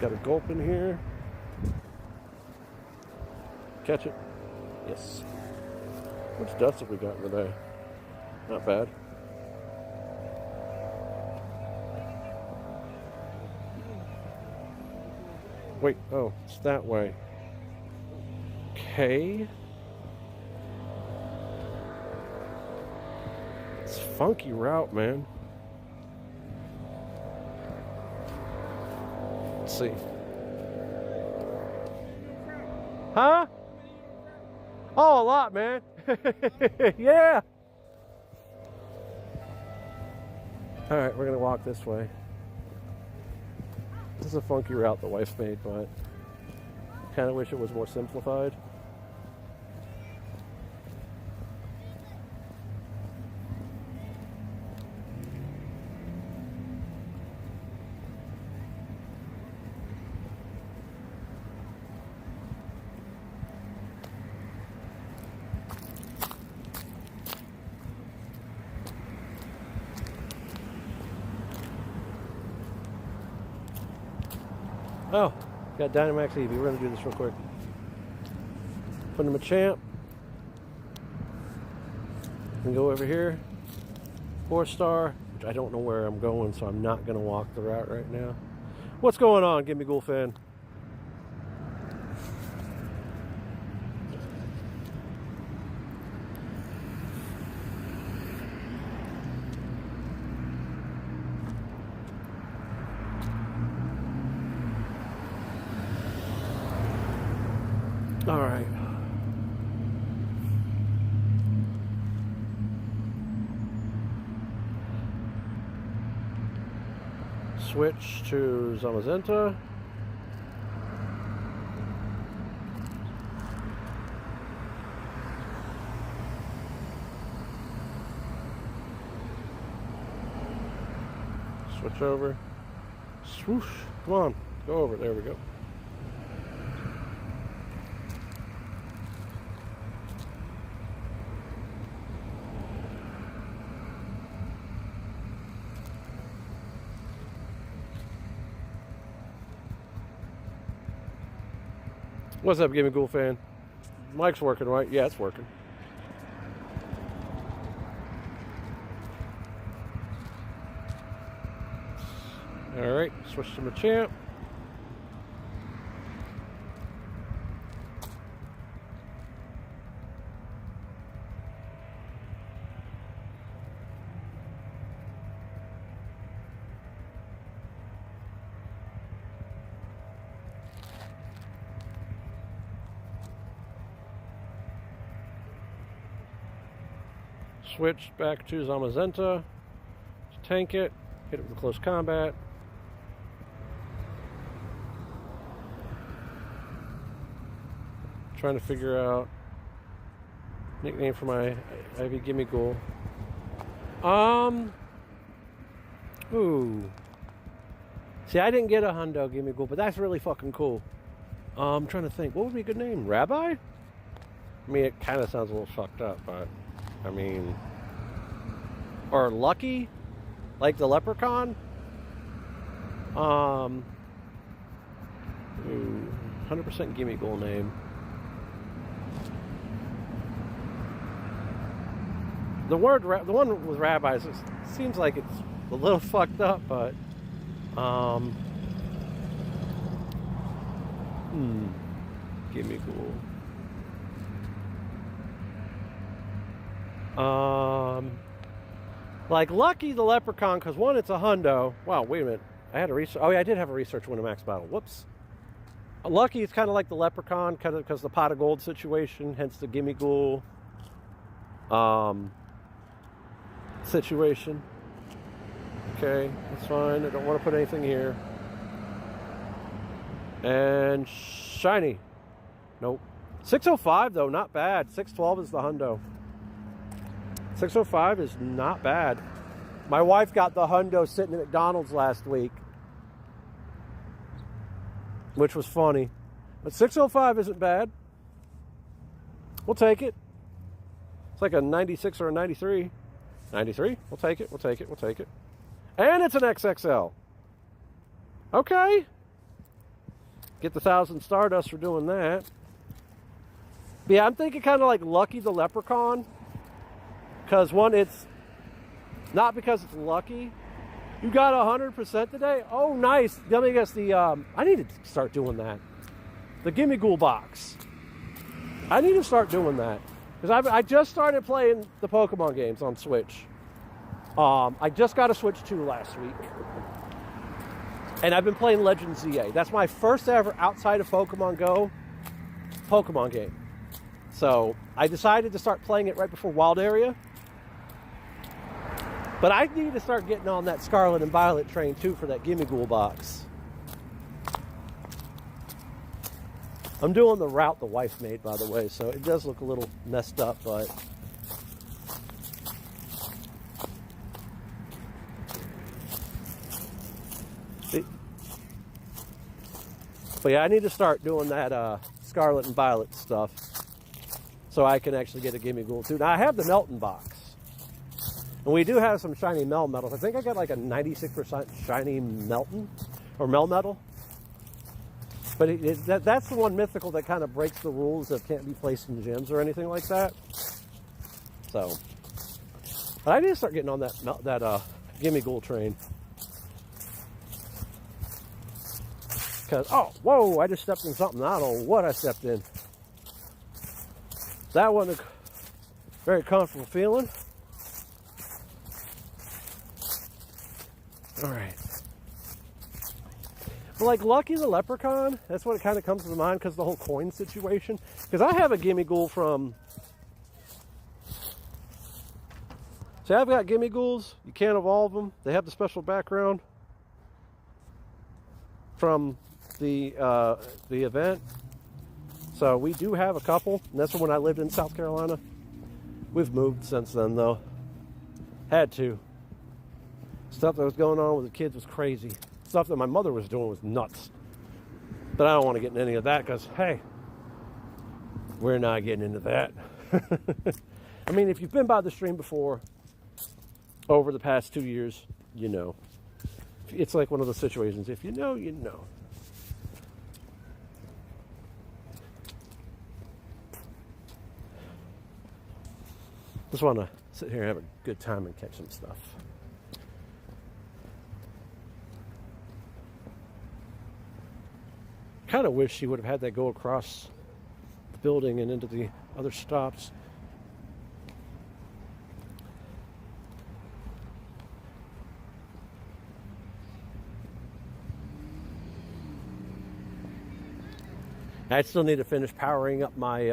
Got a gulp in here. Catch it. Yes. How much dust have we got today? Not bad. Wait, oh, it's that way. Okay. It's a funky route, man. See. Huh? Oh, a lot, man. Yeah. All right, we're gonna walk this way. This is a funky route the wife made, but kind of wish it was more simplified. Oh, got Dynamax Eevee. We're going to do this real quick. Put him a champ. And go over here. 4-star, which I don't know where I'm going, so I'm not going to walk the route right now. What's going on? Give me Gulfin. All right. Switch to Zamazenta. Switch over. Swoosh. Come on. Go over. There we go. What's up, Gimme Ghoul fan? Mic's working, right? Yeah, it's working. All right, switch to Machamp. Switch back to Zamazenta. Tank it. Hit it with close combat. Trying to figure out nickname for my Ivy Gimme Ghoul. Ooh. See, I didn't get a Hundo Gimme Ghoul, but that's really fucking cool. I'm trying to think. What would be a good name? Rabbi? I mean, it kind of sounds a little fucked up, but I mean, or Lucky, like the leprechaun. 100% Gimme Ghoul name. The one with rabbis, it seems like it's a little fucked up, but Gimme Ghoul. Like Lucky the leprechaun, because one, it's a hundo. Wow, wait a minute. I had a research. Oh yeah, I did have a research win a max battle. Whoops. Lucky is kind of like the leprechaun, kind of because the pot of gold situation, hence the Gimme Ghoul situation. Okay, that's fine. I don't want to put anything here. And shiny. Nope. 605 though, not bad. 612 is the hundo. 605 is not bad. My wife got the hundo sitting at McDonald's last week, which was funny. But 605 isn't bad. We'll take it. It's like a 96 or a 93. 93? We'll take it. We'll take it. We'll take it. And it's an XXL. Okay. Get the 1,000 Stardust for doing that. But yeah, I'm thinking kind of like Lucky the Leprechaun. Because one, it's not because it's lucky. You got 100% today? Oh, nice. Let me guess the, I need to start doing that. The Gimme Ghoul box. I need to start doing that. Because I just started playing the Pokemon games on Switch. I just got a Switch 2 last week. And I've been playing Legend ZA. That's my first ever outside of Pokemon Go Pokemon game. So I decided to start playing it right before Wild Area. But I need to start getting on that Scarlet and Violet train too for that Gimme Ghoul box. I'm doing the route the wife made, by the way, so it does look a little messed up, but yeah, I need to start doing that Scarlet and Violet stuff so I can actually get a Gimme Ghoul too. Now I have the Melton box. And we do have some shiny Melmetals. I think I got like a 96% shiny Melton or Melmetal. But that's the one mythical that kind of breaks the rules that can't be placed in gyms or anything like that. So, but I need to start getting on that Gimme Ghoul train. Because, oh, whoa, I just stepped in something. I don't know what I stepped in. That wasn't a very comfortable feeling. All right. But like Lucky the Leprechaun, that's what it kind of comes to mind because the whole coin situation. Because I have a Gimme Ghoul from... See, I've got Gimme Ghouls. You can't evolve them. They have the special background from the event. So we do have a couple. And that's from when I lived in South Carolina. We've moved since then, though. Had to. Stuff that was going on with the kids was crazy. Stuff that my mother was doing was nuts. But I don't want to get into any of that because, hey, we're not getting into that. I mean, if you've been by the stream before, over the past 2 years, you know. It's like one of those situations. If you know, you know. Just want to sit here and have a good time and catch some stuff. Kind of wish she would have had that go across the building and into the other stops. I still need to finish powering up my,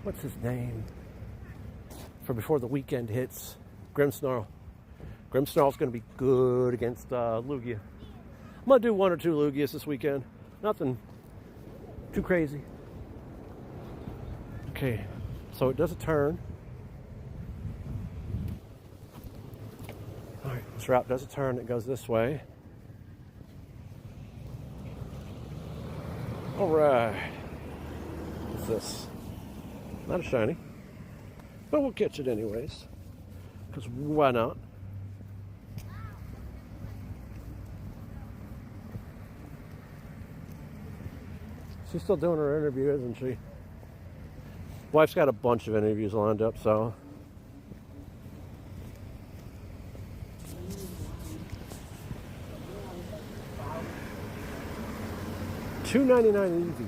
what's his name? For before the weekend hits, Grimmsnarl. Grimmsnarl's going to be good against Lugia. I'm going to do 1 or 2 Lugias this weekend. Nothing too crazy. Okay, so it does a turn. All right, this route does a turn. It goes this way. All right. What's this? Not a shiny. But we'll catch it anyways. Because why not? She's still doing her interview, isn't she? Wife's got a bunch of interviews lined up, so. $2.99 easy.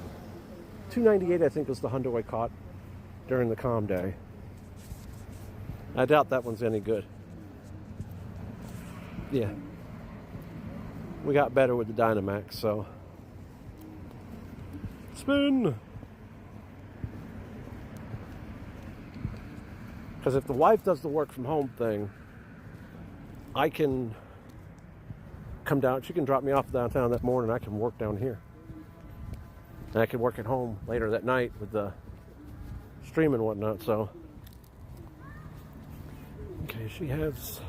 $2.98 I think was the hundo I caught during the calm day. I doubt that one's any good. Yeah. We got better with the Dynamax, so. Spin! Because if the wife does the work from home thing, I can come down. She can drop me off downtown that morning. I can work down here. And I can work at home later that night with the stream and whatnot, so. Okay, she has.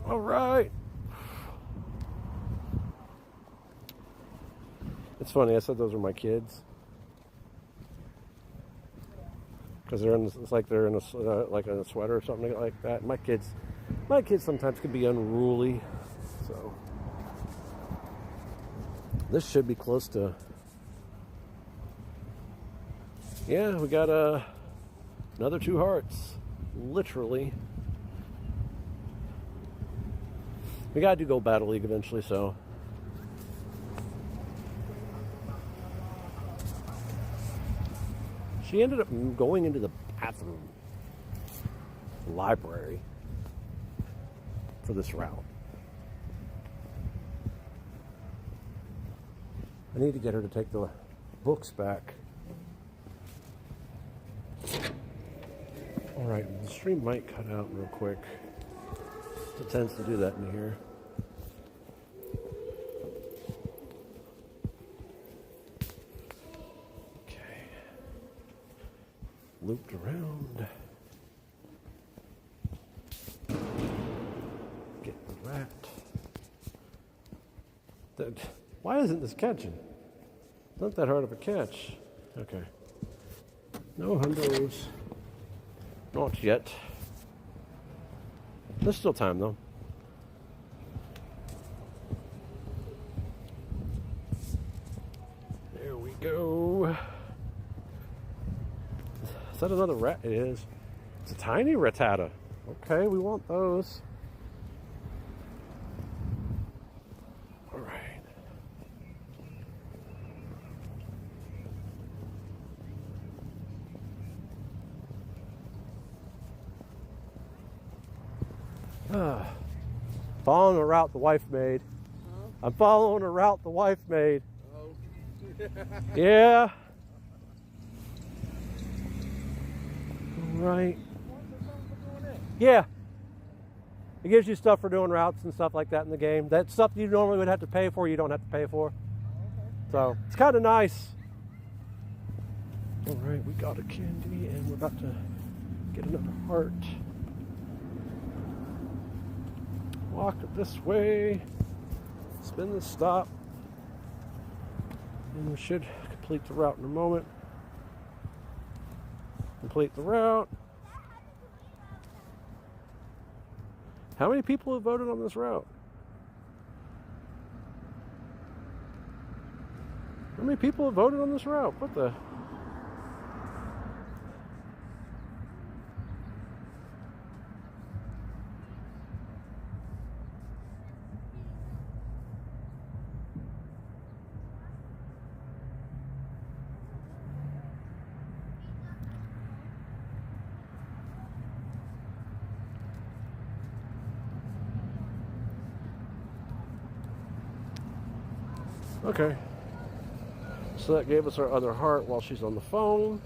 All right. It's funny, I said those are my kids. Because they're in, it's like they're in a like in a sweater or something like that. My kids sometimes can be unruly, so this should be close to. Yeah, we got another 2 hearts, literally. We gotta do Go Battle League eventually, so. She ended up going into the bathroom, the library, for this route. I need to get her to take the books back. All right, the stream might cut out real quick. It tends to do that in here. Looped around. Get the rat. Why isn't this catching? Not that hard of a catch. Okay. No hundos. Not yet. There's still time though. There we go. Is that another rat? It is. It's a tiny Rattata. Okay, we want those. All right. Following a route the wife made. Huh? I'm following a route the wife made. Oh. Yeah. Right. Yeah. It gives you stuff for doing routes and stuff like that in the game. That stuff you normally would have to pay for, you don't have to pay for. Okay. So it's kind of nice. All right, we got a candy and we're about to get another heart. Walk it this way. Spin the stop. And we should complete the route in a moment. Complete the route. How many people have voted on this route? How many people have voted on this route? What the? Okay. So that gave us our other heart while she's on the phone.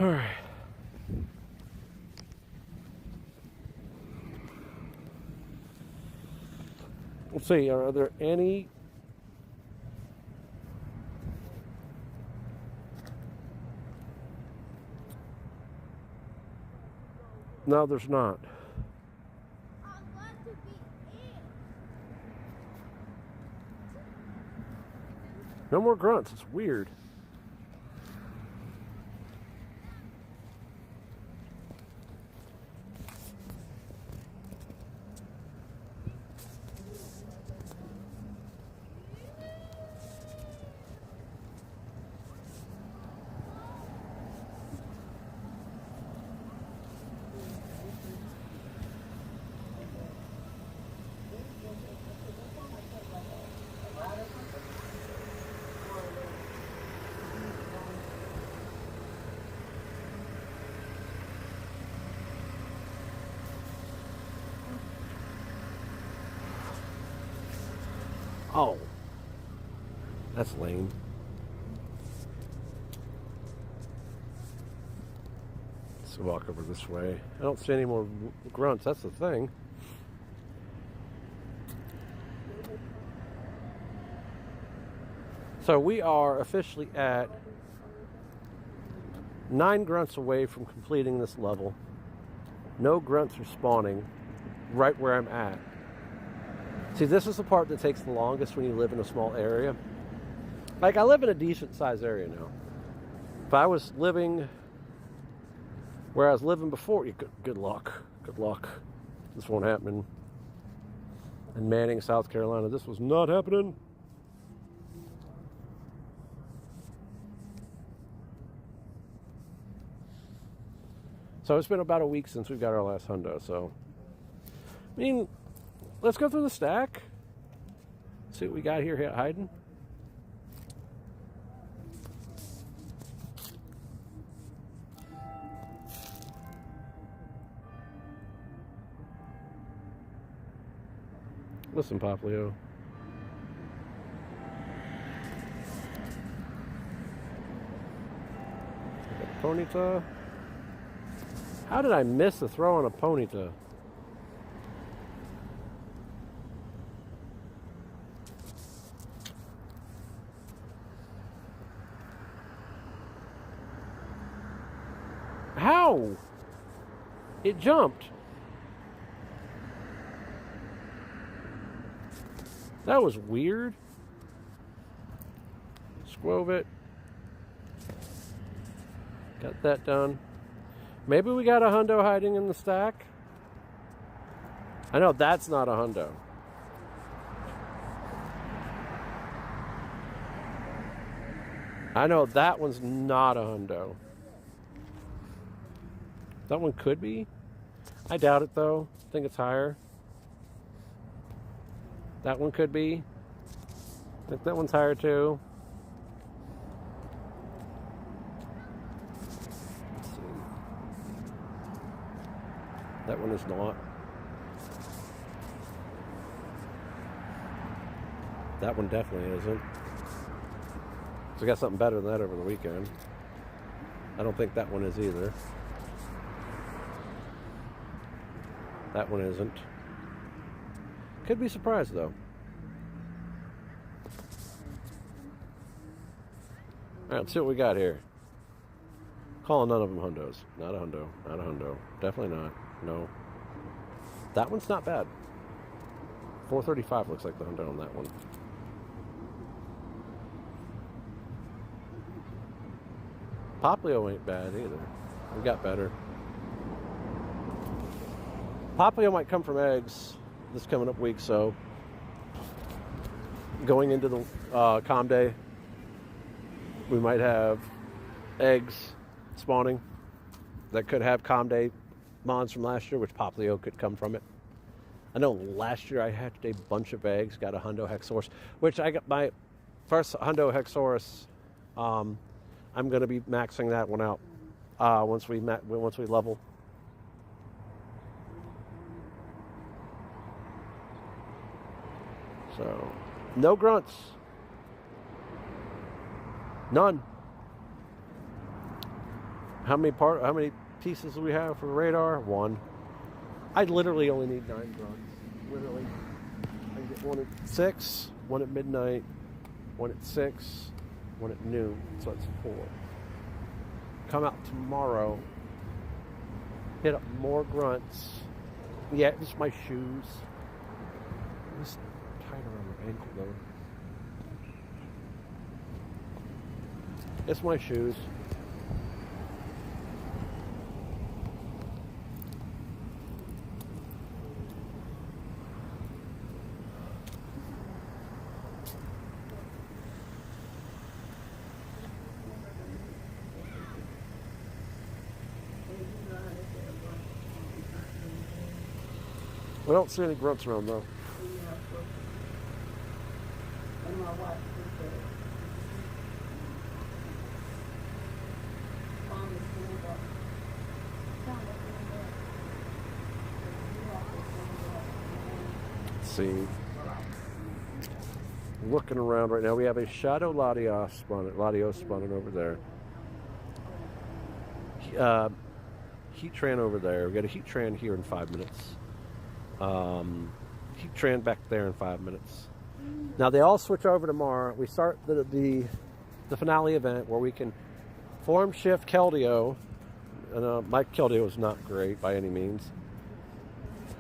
All right. Let's see, are there any... No, there's not. No more grunts. It's weird. Oh, that's lame. Let's walk over this way. I don't see any more grunts. That's the thing. So we are officially at 9 grunts away from completing this level. No grunts are spawning right where I'm at. See, this is the part that takes the longest when you live in a small area. Like, I live in a decent sized area now. If I was living where I was living before, good luck. Good luck. This won't happen in Manning, South Carolina. This was not happening. So it's been about a week since we've got our last hundo. So, I mean, let's go through the stack. See what we got here hiding. Listen, Poplio. Ponyta. How did I miss the throw on a Ponyta? How? It jumped. That was weird. Squove it. Got that done. Maybe we got a hundo hiding in the stack. I know that's not a hundo. I know that one's not a hundo. That one could be. I doubt it though. I think it's higher. That one could be. I think that one's higher too. Let's see. That one is not. That one definitely isn't. So we got something better than that over the weekend. I don't think that one is either. That one isn't. Could be surprised though. Alright, let's see what we got here. Calling none of them hundos. Not a hundo. Not a hundo. Definitely not. No. That one's not bad. 435 looks like the hundo on that one. Poplio ain't bad either. We got better. Poplio might come from eggs this coming up week, so going into the calm day, we might have eggs spawning that could have calm day mons from last year, which Poplio could come from it. I know last year I hatched a bunch of eggs, got a Hundo Hexaurus, which I got my first Hundo Hexaurus. I'm going to be maxing that one out once we level. So, no grunts. None. How many pieces do we have for radar? 1. I literally only need 9 grunts. Literally. I can get 1 at 6, 1 at midnight, 1 at 6, 1 at noon. So that's 4. Come out tomorrow. Hit up more grunts. Yeah, just my shoes. Just tight around my ankle though. It's my shoes. I don't see any grunts around though. Let's see. Looking around right now, we have a Shadow Latios spawning over there. Heatran over there. We got a Heatran here in 5 minutes. Heatran back there in 5 minutes. Now they all switch over tomorrow. We start the finale event where we can form shift Keldeo. And my Keldeo is not great by any means.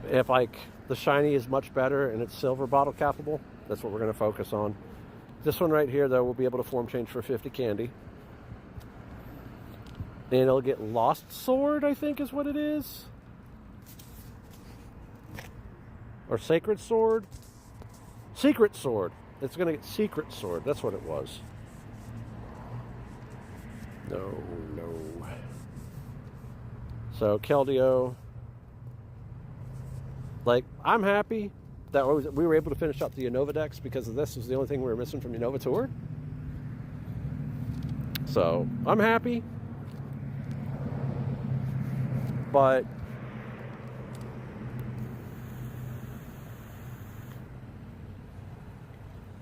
If like the shiny is much better and it's silver bottle capable, that's what we're going to focus on. This one right here though, we'll be able to form change for 50 candy. And it'll get Lost Sword, I think is what it is. Or Sacred Sword? Secret Sword. It's going to get Secret Sword. That's what it was. No. So, Keldeo. Like, I'm happy that we were able to finish up the Unova decks because this was the only thing we were missing from Unova Tour. So, I'm happy. But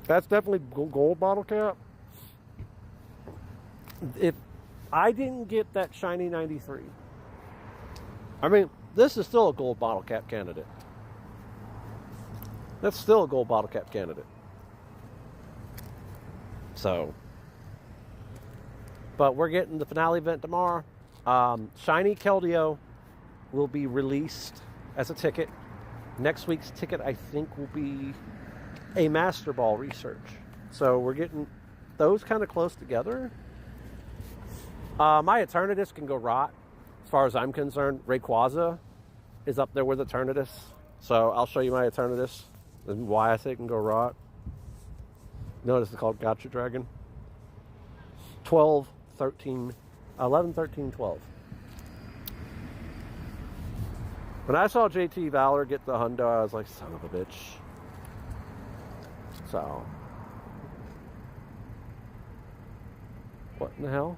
that's definitely gold bottle cap. If I didn't get that shiny 93, I mean, this is still a gold bottle cap candidate. That's still a gold bottle cap candidate. So, but we're getting the finale event tomorrow. Shiny Keldeo will be released as a ticket. Next week's ticket, I think, will be a Master Ball research. So we're getting those kind of close together. My Eternatus can go rot. As far as I'm concerned, Rayquaza is up there with Eternatus. So I'll show you my Eternatus and why I say it can go rot. Notice it's called Gotcha Dragon. 12, 13, 11, 13, 12. When I saw JT Valor get the Hundo, I was like, son of a bitch. So, what in the hell?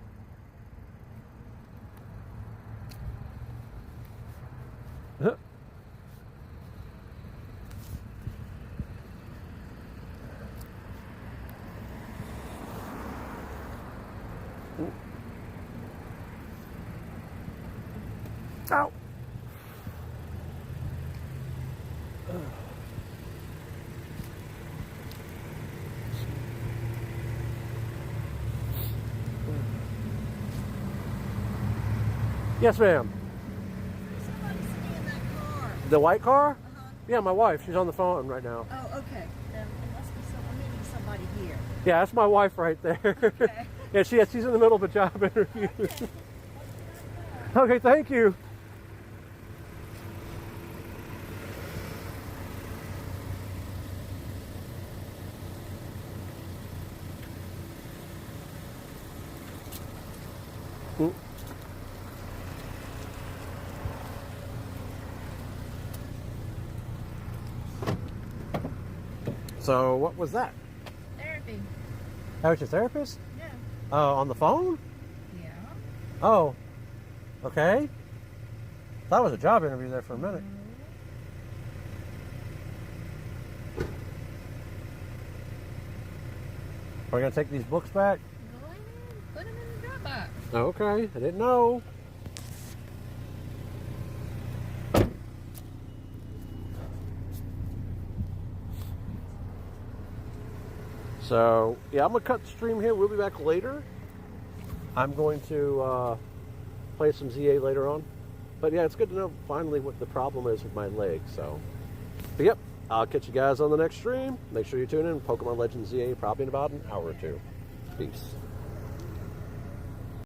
Ow. Yes, ma'am. Somebody's sitting in that car. The white car? Uh-huh. Yeah, my wife. She's on the phone right now. Oh, okay. Then it must be I'm meeting somebody here. Yeah, that's my wife right there. Okay. Yeah, she's in the middle of a job interview. Okay, thank you. Mm. So, what was that? Therapy. That was your therapist? Yeah. Oh, on the phone? Yeah. Oh, okay. That was a job interview there for a minute. Are we going to take these books back? Go ahead. Put them in the Dropbox. Okay, I didn't know. So, yeah, I'm going to cut the stream here. We'll be back later. I'm going to play some ZA later on. But yeah, it's good to know finally what the problem is with my leg. So, but yep, I'll catch you guys on the next stream. Make sure you tune in. Pokemon Legends ZA probably in about an hour or two. Peace.